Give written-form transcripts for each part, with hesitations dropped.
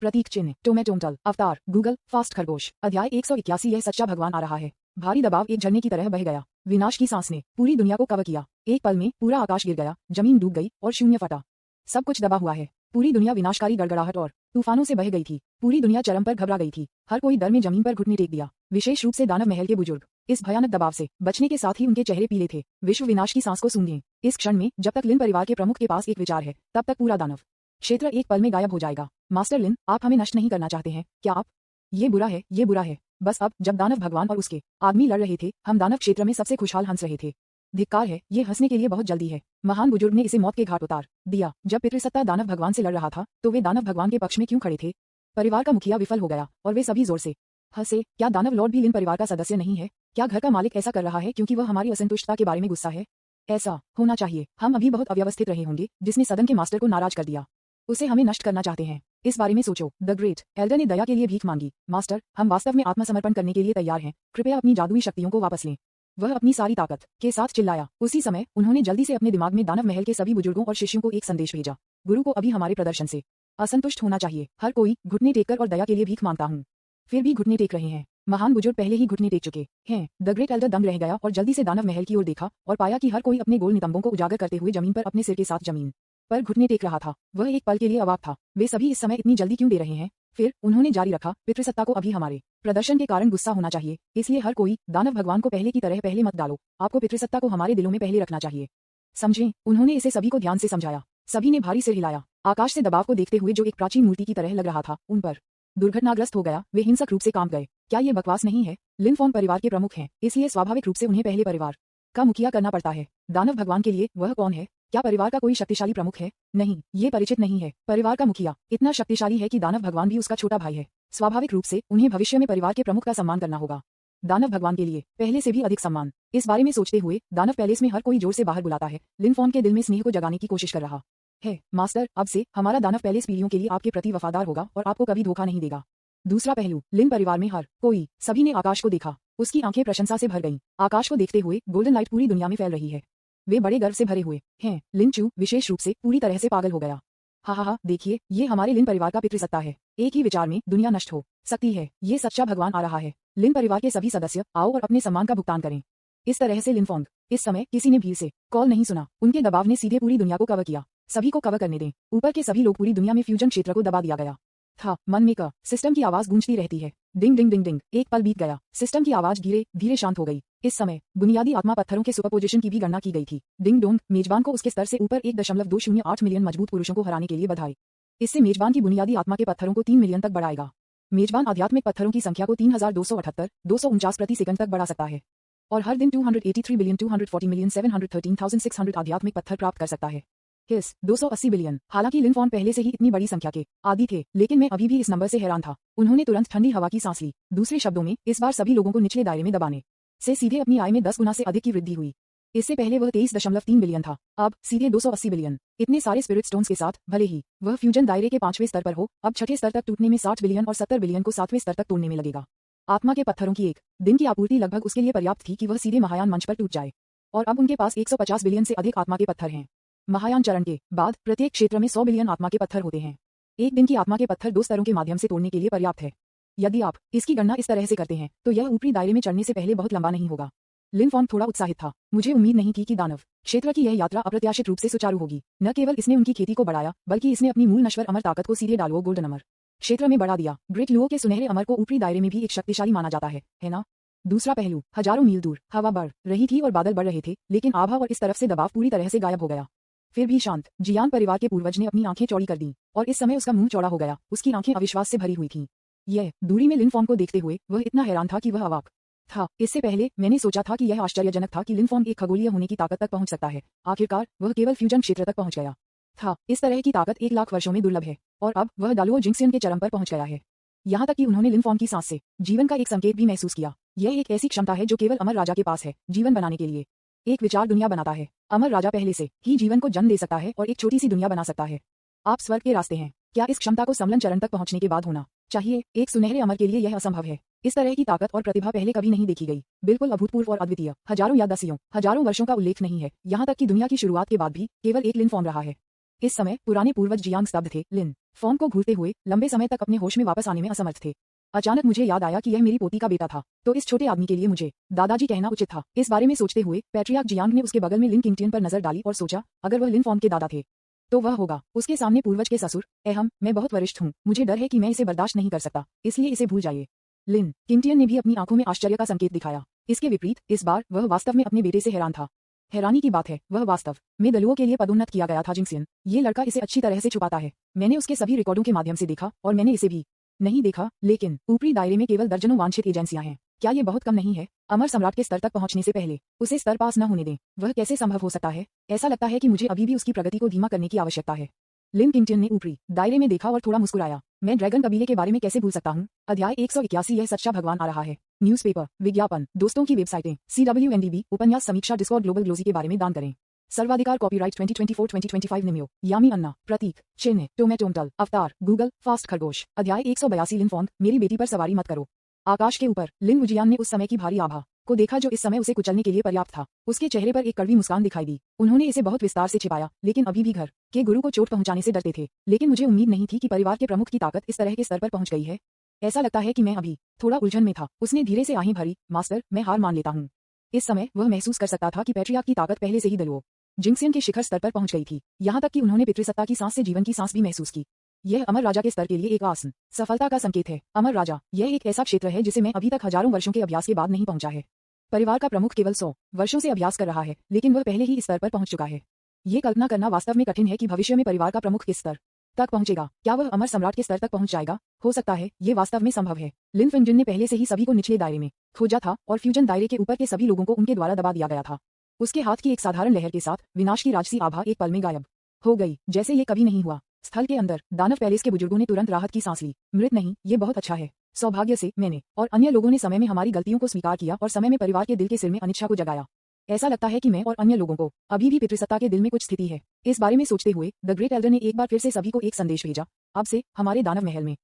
प्रतीक चिन्ह टोमेटोमटल अवतार Google fast खरगोश अध्याय 181 यह सच्चा भगवान आ रहा है। भारी दबाव एक झरने की तरह बह गया। विनाश की सांस ने पूरी दुनिया को कवर किया। एक पल में पूरा आकाश गिर गया, जमीन डूब गई और शून्य फटा। सब कुछ दबा हुआ है। पूरी दुनिया विनाशकारी गड़गड़ाहट और तूफानों से बह गई थी। पूरी दुनिया चरम पर घबरा गई थी। हर कोई डर में जमीन पर घुटने टेक दिया, विशेष रूप से दानव महल के बुजुर्ग। इस भयानक दबाव से बचने के साथ ही उनके चेहरे पीले थे। विश्व विनाश की सांस को सूंघें। इस क्षण में जब तक लिन परिवार के प्रमुख के पास एक विचार है, तब तक पूरा दानव क्षेत्र एक पल में गायब हो जाएगा। मास्टर लिन, आप हमें नष्ट नहीं करना चाहते हैं क्या? आप ये बुरा है, ये बुरा है। बस अब जब दानव भगवान और उसके आदमी लड़ रहे थे, हम दानव क्षेत्र में सबसे खुशहाल हंस रहे थे। धिक्कार है, ये हंसने के लिए बहुत जल्दी है। महान बुजुर्ग ने इसे मौत के घाट उतार दिया। जब पितृसत्ता दानव भगवान से लड़ रहा था, तो वे दानव भगवान के पक्ष में क्यों खड़े थे? परिवार का मुखिया विफल हो गया और वे सभी जोर से हंसे। क्या दानव लॉर्ड भी लिन परिवार का सदस्य नहीं है? क्या घर का मालिक ऐसा कर रहा है क्योंकि वह हमारी असंतुष्टता के बारे में गुस्सा है? ऐसा होना चाहिए। हम अभी बहुत अव्यवस्थित रहे होंगे, जिसने सदन के मास्टर को नाराज कर दिया। उसे हमें नष्ट करना चाहते हैं। इस बारे में सोचो। द ग्रेट एल्डर ने दया के लिए भीख मांगी। मास्टर, हम वास्तव में आत्मसमर्पण करने के लिए तैयार हैं। कृपया अपनी जादुई शक्तियों को वापस लें। वह अपनी सारी ताकत के साथ चिल्लाया। उसी समय उन्होंने जल्दी से अपने दिमाग में दानव महल के सभी बुजुर्गों और शिष्यों को एक संदेश भेजा। गुरु को अभी हमारे प्रदर्शन से असंतुष्ट होना चाहिए। हर कोई घुटने टेककर और दया के लिए भीख मांगता हूँ। फिर भी घुटने टेक रहे हैं। महान बुजुर्ग पहले ही घुटने टेक चुके हैं। द ग्रेट एल्डर दंग रह गया और जल्दी से दानव महल की ओर देखा और पाया कि हर कोई अपने गोल नितंबों को उजागर करते हुए जमीन पर अपने सिर के साथ जमीन पर घुटने टेक रहा था। वह एक पल के लिए अवाक था। वे सभी इस समय इतनी जल्दी क्यों दे रहे हैं? फिर उन्होंने जारी रखा, पितृसत्ता को अभी हमारे प्रदर्शन के कारण गुस्सा होना चाहिए, इसलिए हर कोई दानव भगवान को पहले की तरह पहले मत डालो। आपको पितृसत्ता को हमारे दिलों में पहले रखना चाहिए। समझें? उन्होंने इसे सभी को ध्यान से समझाया। सभी ने भारी सिर हिलाया। आकाश से दबाव को देखते हुए जो एक प्राचीन मूर्ति की तरह लग रहा था, उन पर दुर्घटनाग्रस्त हो गया। वे हिंसक रूप से कांप गए। क्या ये बकवास नहीं है? लिन फॉर्न परिवार के प्रमुख हैं, इसलिए स्वाभाविक रूप से उन्हें पहले परिवार का मुखिया करना पड़ता है। दानव भगवान के लिए वह कौन है? क्या परिवार का कोई शक्तिशाली प्रमुख है? नहीं, ये परिचित नहीं है। परिवार का मुखिया इतना शक्तिशाली है कि दानव भगवान भी उसका छोटा भाई है। स्वाभाविक रूप से उन्हें भविष्य में परिवार के प्रमुख का सम्मान करना होगा। दानव भगवान के लिए पहले से भी अधिक सम्मान। इस बारे में सोचते हुए दानव पैलेस में हर कोई जोर से बाहर बुलाता है। लिन फॉर्न के दिल में स्नेह को जगाने की कोशिश कर रहा है। मास्टर, अब से हमारा दानव पैलेस पीढ़ियों के लिए आपके प्रति वफादार होगा और आपको कभी धोखा नहीं देगा। दूसरा पहलू, लिन परिवार में हर कोई सभी ने आकाश को देखा। उसकी आंखें प्रशंसा से भर गईं। आकाश को देखते हुए गोल्डन लाइट पूरी दुनिया में फैल रही है। वे बड़े गर्व से भरे हुए हैं। लिन चू विशेष रूप से पूरी तरह से पागल हो गया। हा, देखिए, ये हमारे लिन परिवार का पितृसत्ता है। एक ही विचार में दुनिया नष्ट हो सकती है। ये सच्चा भगवान आ रहा है। लिन परिवार के सभी सदस्य आओ और अपने सम्मान का भुगतान करें। इस तरह से लिन फॉन्ग। इस समय किसी ने भीड़ से कॉल नहीं सुना। उनके दबाव ने सीधे पूरी दुनिया को कवर किया। सभी को कवर करने दें। ऊपर के सभी लोग पूरी दुनिया में फ्यूजन क्षेत्र को दबा दिया गया था। मन में का सिस्टम की आवाज गूंजती रहती है। डिंग डिंग डिंग डिंग। एक पल बीत गया। सिस्टम की आवाज धीरे धीरे शांत हो गई। इस समय बुनियादी आत्मा पत्थरों के सुपरपोजिशन की भी गणना की गई थी। Ding dong. मेजबान को उसके स्तर से ऊपर 1.208 मिलियन मजबूत पुरुषों को हराने के लिए बधाई। इससे मेजबान की बुनियादी आत्मा के पत्थरों को 3 मिलियन तक बढ़ाएगा। मेजबान आध्यात्मिक पत्थरों की संख्या को 3248 प्रति सेकंड तक बढ़ा सकता है और हर दिन 283,240,713,600 आध्यात्मिक पत्थर प्राप्त कर सकता है। 280 बिलियन। हालांकि लिन फॉर्न पहले से ही इतनी बड़ी संख्या के आदी थे, लेकिन मैं अभी भी इस नंबर से हैरान था। उन्होंने तुरंत ठंडी हवा की सांस ली। दूसरे शब्दों में, इस बार सभी लोगों को निचले दायरे में दबाने से सीधे अपनी आय में 10 गुना से अधिक की वृद्धि हुई। इससे पहले वह 23.3 बिलियन था, अब सीधे 280 बिलियन। इतने सारे स्पिरिट स्टोन्स के साथ भले ही वह फ्यूजन दायरे के 5वें स्तर पर हो, अब 6ठे स्तर तक टूटने में 60 बिलियन और 70 बिलियन को 7वें स्तर तक तोड़ने में लगेगा। आत्मा के पत्थरों की एक दिन की आपूर्ति लगभग उसके लिए पर्याप्त थी कि वह सीधे महायान मंच पर टूट जाए, और अब उनके पास 150 बिलियन से अधिक आत्मा के पत्थर हैं। महायान चरण के बाद प्रत्येक क्षेत्र में 100 बिलियन आत्मा के पत्थर होते हैं। एक दिन की आत्मा के पत्थर 2 स्तरों के माध्यम से तोड़ने के लिए पर्याप्त है। यदि आप इसकी गणना इस तरह से करते हैं, तो यह ऊपरी दायरे में चढ़ने से पहले बहुत लंबा नहीं होगा। लिन फॉर्न थोड़ा उत्साहित था। मुझे उम्मीद नहीं की कि दानव क्षेत्र की यह यात्रा अप्रत्याशित रूप से सुचारू होगी। न केवल इसने उनकी खेती को बढ़ाया, बल्कि इसने अपनी मूल नश्वर अमर ताकत को सीधे डालुओ गोल्डन अमर क्षेत्र में बढ़ा दिया। ग्रेट लुओ के सुनहरे अमर को ऊपरी दायरे में भी एक शक्तिशाली माना जाता है ना? दूसरा पहलू, हजारों मील दूर हवा बढ़ रही थी और बादल बढ़ रहे थे, लेकिन आभा और इस तरफ से दबाव पूरी तरह से गायब हो गया। फिर भी शांत जियान परिवार के पूर्वज ने अपनी आंखें चौड़ी कर दी और इस समय उसका मुंह चौड़ा हो गया। उसकी आंखें अविश्वास से भरी हुई थीं। यह दूरी में लिन फॉर्न को देखते हुए वह इतना हैरान था कि वह अवाक था। इससे पहले मैंने सोचा था कि यह आश्चर्यजनक था कि लिन फॉर्न एक खगोलीय होने की ताकत तक पहुंच सकता है। आखिरकार वह केवल फ्यूजन क्षेत्र तक पहुंच गया था। इस तरह की ताकत 1 लाख वर्षों में दुर्लभ है, और अब वह डालुओ जिंक्सियन के चरम पर पहुंच गया है। यहाँ तक कि उन्होंने लिन फॉर्न की सांस से जीवन का एक संकेत भी महसूस किया। यह एक ऐसी क्षमता है जो केवल अमर राजा के पास है, जीवन बनाने के लिए एक विचार दुनिया बनाता है। अमर राजा पहले से ही जीवन को जन्म दे सकता है और एक छोटी सी दुनिया बना सकता है। आप स्वर्ग के रास्ते हैं। क्या इस क्षमता को समलन चरण तक पहुंचने के बाद होना चाहिए? एक सुनहरे अमर के लिए यह असंभव है। इस तरह की ताकत और प्रतिभा पहले कभी नहीं देखी गई। बिल्कुल अभूतपूर्व और अद्वितीय। हजारों या दसियों हजारों वर्षों का उल्लेख नहीं है। यहाँ तक कि दुनिया की शुरुआत के बाद भी केवल एक लिन फॉर्म रहा है। इस समय पुराने पूर्वज जियांग स्तब्ध थे। लिन फोन को घूरते हुए लंबे समय तक अपने होश में वापस आने में असमर्थ थे। अचानक मुझे याद आया कि यह मेरी पोती का बेटा था, तो इस छोटे आदमी के लिए मुझे दादाजी कहना उचित था। इस बारे में सोचते हुए पैट्रियार्क जियांग ने उसके बगल में लिन किंगटियन पर नजर डाली और सोचा, अगर वह लिन फॉन के दादा थे तो वह होगा उसके सामने पूर्वज के ससुर। मैं बहुत वरिष्ठ हूँ, मुझे डर है कि मैं इसे बर्दाश्त नहीं कर सकता, इसलिए इसे भूल जाइए। लिन किंगटियन ने भी अपनी आंखों में आश्चर्य का संकेत दिखाया। इसके विपरीत इस बार वह वास्तव में अपने बेटे से हैरान था। हैरानी की बात है, वह वास्तव में दलुओं के लिए पदोन्नत किया गया था। जिंगसियन, ये लड़का इसे अच्छी तरह से छुपाता है। मैंने उसके सभी रिकॉर्डों के माध्यम से देखा और मैंने इसे भी नहीं देखा, लेकिन ऊपरी दायरे में केवल दर्जनों वांछित एजेंसियां हैं। क्या ये बहुत कम नहीं है? अमर सम्राट के स्तर तक पहुंचने से पहले उसे स्तर पास न होने दें। वह कैसे संभव हो सकता है? ऐसा लगता है कि मुझे अभी भी उसकी प्रगति को धीमा करने की आवश्यकता है। लिन किंगटियन ने ऊपरी दायरे में देखा और थोड़ा मुस्कुराया। मैं ड्रैगन कबीले के बारे में कैसे भूल सकता हूँ? अध्याय 181। यह सच्चा भगवान आ रहा है। न्यूज़पेपर, विज्ञापन, दोस्तों की वेबसाइटें, CWNDB, उपन्यास समीक्षा, डिस्कॉर्ड, ग्लोबल ग्लोजी के बारे में दान करें। सर्वाधिकार, कॉपीराइट 2024-2025 निम्यो, यामी अन्ना, प्रतीक, चिन्ह, टोमेटोमटल, अवतार, गूगल, फास्ट खरगोश। अध्याय 182। लिन फॉन्ग, मेरी बेटी पर सवारी मत करो। आकाश के ऊपर लिन वुजियान ने उस समय की भारी आभा को देखा जो इस समय उसे कुचलने के लिए पर्याप्त था। उसके चेहरे पर एक कड़वी मुस्कान दिखाई दी। उन्होंने इसे बहुत विस्तार से छिपाया, लेकिन अभी भी घर के गुरु को चोट पहुंचाने से डरते थे। लेकिन मुझे उम्मीद नहीं थी कि परिवार के प्रमुख की ताकत इस तरह के स्तर पर पहुंच गई है। ऐसा लगता है कि मैं अभी थोड़ा उलझन में था। उसने धीरे से आहें भरी। मास्टर, मैं हार मान लेता हूँ। इस समय वह महसूस कर सकता था कि पैट्रियार्क की ताकत पहले से ही दलुओं जिंगसियन के शिखर स्तर पर पहुंच गई थी। यहाँ तक कि उन्होंने पितृसत्ता की सांस से जीवन की सांस भी महसूस की। यह अमर राजा के स्तर के लिए एक आसन सफलता का संकेत है। अमर राजा, यह एक ऐसा क्षेत्र है जिसे मैं अभी तक हजारों वर्षों के अभ्यास के बाद नहीं पहुंचा है। परिवार का प्रमुख केवल 100 वर्षों से अभ्यास कर रहा है, लेकिन वह पहले ही इस स्तर पर पहुंच चुका है। ये कल्पना करना वास्तव में कठिन है कि भविष्य में परिवार का प्रमुख किस स्तर तक पहुंचेगा। क्या वह अमर सम्राट के स्तर तक पहुंच जाएगा? हो सकता है, ये वास्तव में संभव है। लिन फिंगजिन ने पहले से ही सभी को निचले दायरे में खोजा था और फ्यूजन दायरे के ऊपर के सभी लोगों को उनके द्वारा दबा दिया गया था। उसके हाथ की एक साधारण लहर के साथ विनाश की राजसी आभा एक पल में गायब हो गई, जैसे ये कभी नहीं हुआ। स्थल के अंदर दानव पैलेस के बुजुर्गों ने तुरंत राहत की सांस ली। मृत नहीं, ये बहुत अच्छा है। सौभाग्य से मैंने और अन्य लोगों ने समय में हमारी गलतियों को स्वीकार किया और समय में परिवार के दिल के सिर में अनिच्छा को जगाया। ऐसा लगता है कि मैं और अन्य लोगों को अभी भी पितृसत्ता के दिल में कुछ स्थिति है। इस बारे में सोचते हुए द ग्रेट एल्डर ने एक बार फिर से सभी को एक संदेश भेजा। अब से हमारे दानव महल में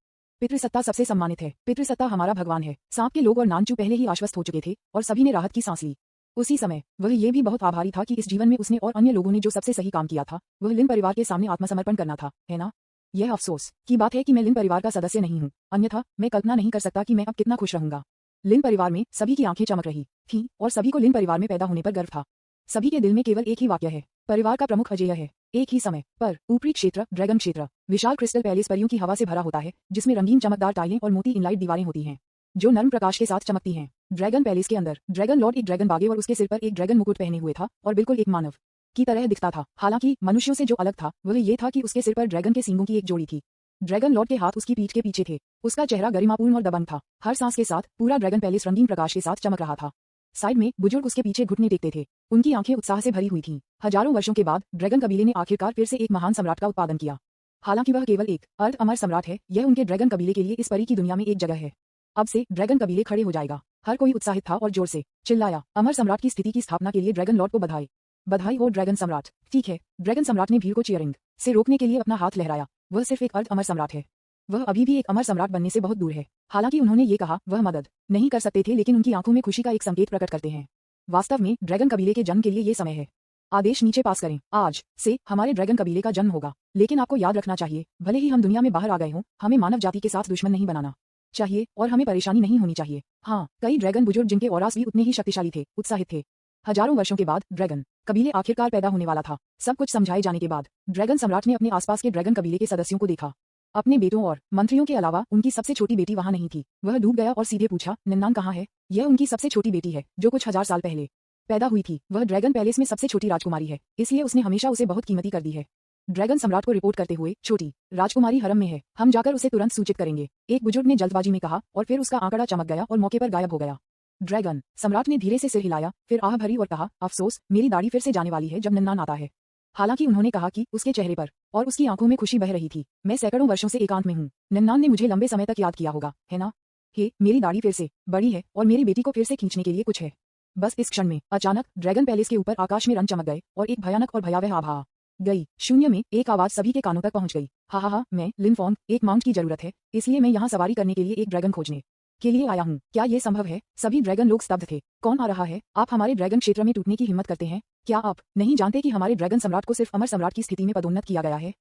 पितृसत्ता सबसे सम्मानित है। पितृसत्ता हमारा भगवान है। सांप के लोग और नानचू पहले ही आश्वस्त हो चुके थे और सभी ने राहत की सांस ली। उसी समय वह ये भी बहुत आभारी था कि इस जीवन में उसने और अन्य लोगों ने जो सबसे सही काम किया था वह लिन परिवार के सामने आत्मसमर्पण करना था, है ना? यह अफसोस की बात है कि मैं लिन परिवार का सदस्य नहीं हूँ, अन्यथा मैं कल्पना नहीं कर सकता कि मैं अब कितना खुश रहूंगा। लिन परिवार में सभी की आंखें चमक रही थीं और सभी को लिन परिवार में पैदा होने पर गर्व था। सभी के दिल में केवल एक ही वाक्य है, परिवार का प्रमुख अजेय है। एक ही समय पर ऊपरी क्षेत्र, ड्रैगन क्षेत्र, विशाल क्रिस्टल पैलेस परियों की हवा से भरा होता है, जिसमें रंगीन चमकदार टाइलें और मोती इनलाइट दीवारें होती हैं जो नर्म प्रकाश के साथ चमकती हैं। ड्रैगन पैलेस के अंदर ड्रैगन लॉर्ड एक ड्रैगन बागे और उसके सिर पर एक ड्रैगन मुकुट पहने हुए था और बिल्कुल एक मानव की तरह दिखता था। हालांकि मनुष्यों से जो अलग था वह ये था कि उसके सिर पर ड्रैगन के सींगों की एक जोड़ी थी। ड्रैगन लॉर्ड के हाथ उसकी पीठ के पीछे थे। उसका चेहरा गरिमापूर्ण और दबंग था। हर सांस के साथ पूरा ड्रैगन पैलेस रंगीन प्रकाश के साथ चमक रहा था। साइड में बुजुर्ग उसके पीछे घुटने टेकते थे। उनकी आंखें उत्साह से भरी हुई थीं। हजारों वर्षों के बाद ड्रैगन कबीले ने आखिरकार फिर से एक महान सम्राट का उत्पादन किया। हालांकि वह केवल एक अर्ध अमर सम्राट है, यह उनके ड्रैगन कबीले के लिए इस परी की दुनिया में एक जगह है। अब से ड्रैगन कबीले खड़े हो जाएगा। हर कोई उत्साहित था और जोर से चिल्लाया, अमर सम्राट की स्थिति की स्थापना के लिए ड्रैगन लॉर्ड को बधाई। बधाई हो ड्रैगन सम्राट। ठीक है, ड्रैगन सम्राट ने भीड़ को चीयरिंग से रोकने के लिए अपना हाथ लहराया। वह सिर्फ एक अर्ध अमर सम्राट है। वह अभी भी एक अमर सम्राट बनने से बहुत दूर है। हालांकि उन्होंने ये कहा वह मदद नहीं कर सकते थे, लेकिन उनकी आंखों में खुशी का एक संकेत प्रकट करते हैं। वास्तव में ड्रैगन कबीले के जन्म के लिए ये समय है। आदेश नीचे पास करें। आज से हमारे ड्रैगन कबीले का जन्म होगा। लेकिन आपको याद रखना चाहिए, भले ही हम दुनिया में बाहर आ गए हों, हमें मानव जाति के साथ दुश्मन नहीं बनाना चाहिए और हमें परेशानी नहीं होनी चाहिए। हाँ, कई ड्रैगन बुजुर्ग जिनके औरास भी उतने ही शक्तिशाली थे, उत्साहित थे। हजारों वर्षों के बाद ड्रैगन कबीले आखिरकार पैदा होने वाला था। सब कुछ समझाए जाने के बाद ड्रैगन सम्राट ने अपने आसपास के ड्रैगन कबीले के सदस्यों को देखा। अपने बेटों और मंत्रियों के अलावा उनकी सबसे छोटी बेटी वहां नहीं थी। वह डूब गया और सीधे पूछा, निन्नान कहाँ है? यह उनकी सबसे छोटी बेटी है जो कुछ हजार साल पहले पैदा हुई थी। वह ड्रैगन पैलेस में सबसे छोटी राजकुमारी है, इसलिए उसने हमेशा उसे बहुत कीमती कर दी है। ड्रैगन सम्राट को रिपोर्ट करते हुए, छोटी राजकुमारी हरम में है, हम जाकर उसे तुरंत सूचित करेंगे, एक बुजुर्ग ने जल्दबाजी में कहा और फिर उसका आंकड़ा चमक गया और मौके पर गायब हो गया। ड्रैगन सम्राट ने धीरे से सिर हिलाया, फिर आह भरी और कहा, अफसोस, मेरी दाढ़ी फिर से जाने वाली है जब निन्नान आता है। हालांकि उन्होंने कहा कि उसके चेहरे पर और उसकी आंखों में खुशी बह रही थी। मैं सैकड़ों वर्षों से एकांत में हूँ। निन्नान ने मुझे लंबे समय तक याद किया होगा, है ना? हे, मेरी दाढ़ी फिर से बड़ी है और मेरी बेटी को फिर से खींचने के लिए कुछ है। बस इस क्षण में अचानक ड्रैगन पैलेस के ऊपर आकाश में रंग चमक गए और एक भयानक और भयावह आभा आ गई। शून्य में एक आवाज सभी के कानों तक पहुंच गई। हा, मैं लिन फॉन्ग, एक माउंट की जरूरत है, इसलिए मैं यहाँ सवारी करने के लिए एक ड्रैगन खोजने के लिए आया हूँ। क्या ये संभव है? सभी ड्रैगन लोग स्तब्ध थे। कौन आ रहा है? आप हमारे ड्रैगन क्षेत्र में टूटने की हिम्मत करते हैं? क्या आप नहीं जानते कि हमारे ड्रैगन सम्राट को सिर्फ अमर सम्राट की स्थिति में पदोन्नत किया गया है?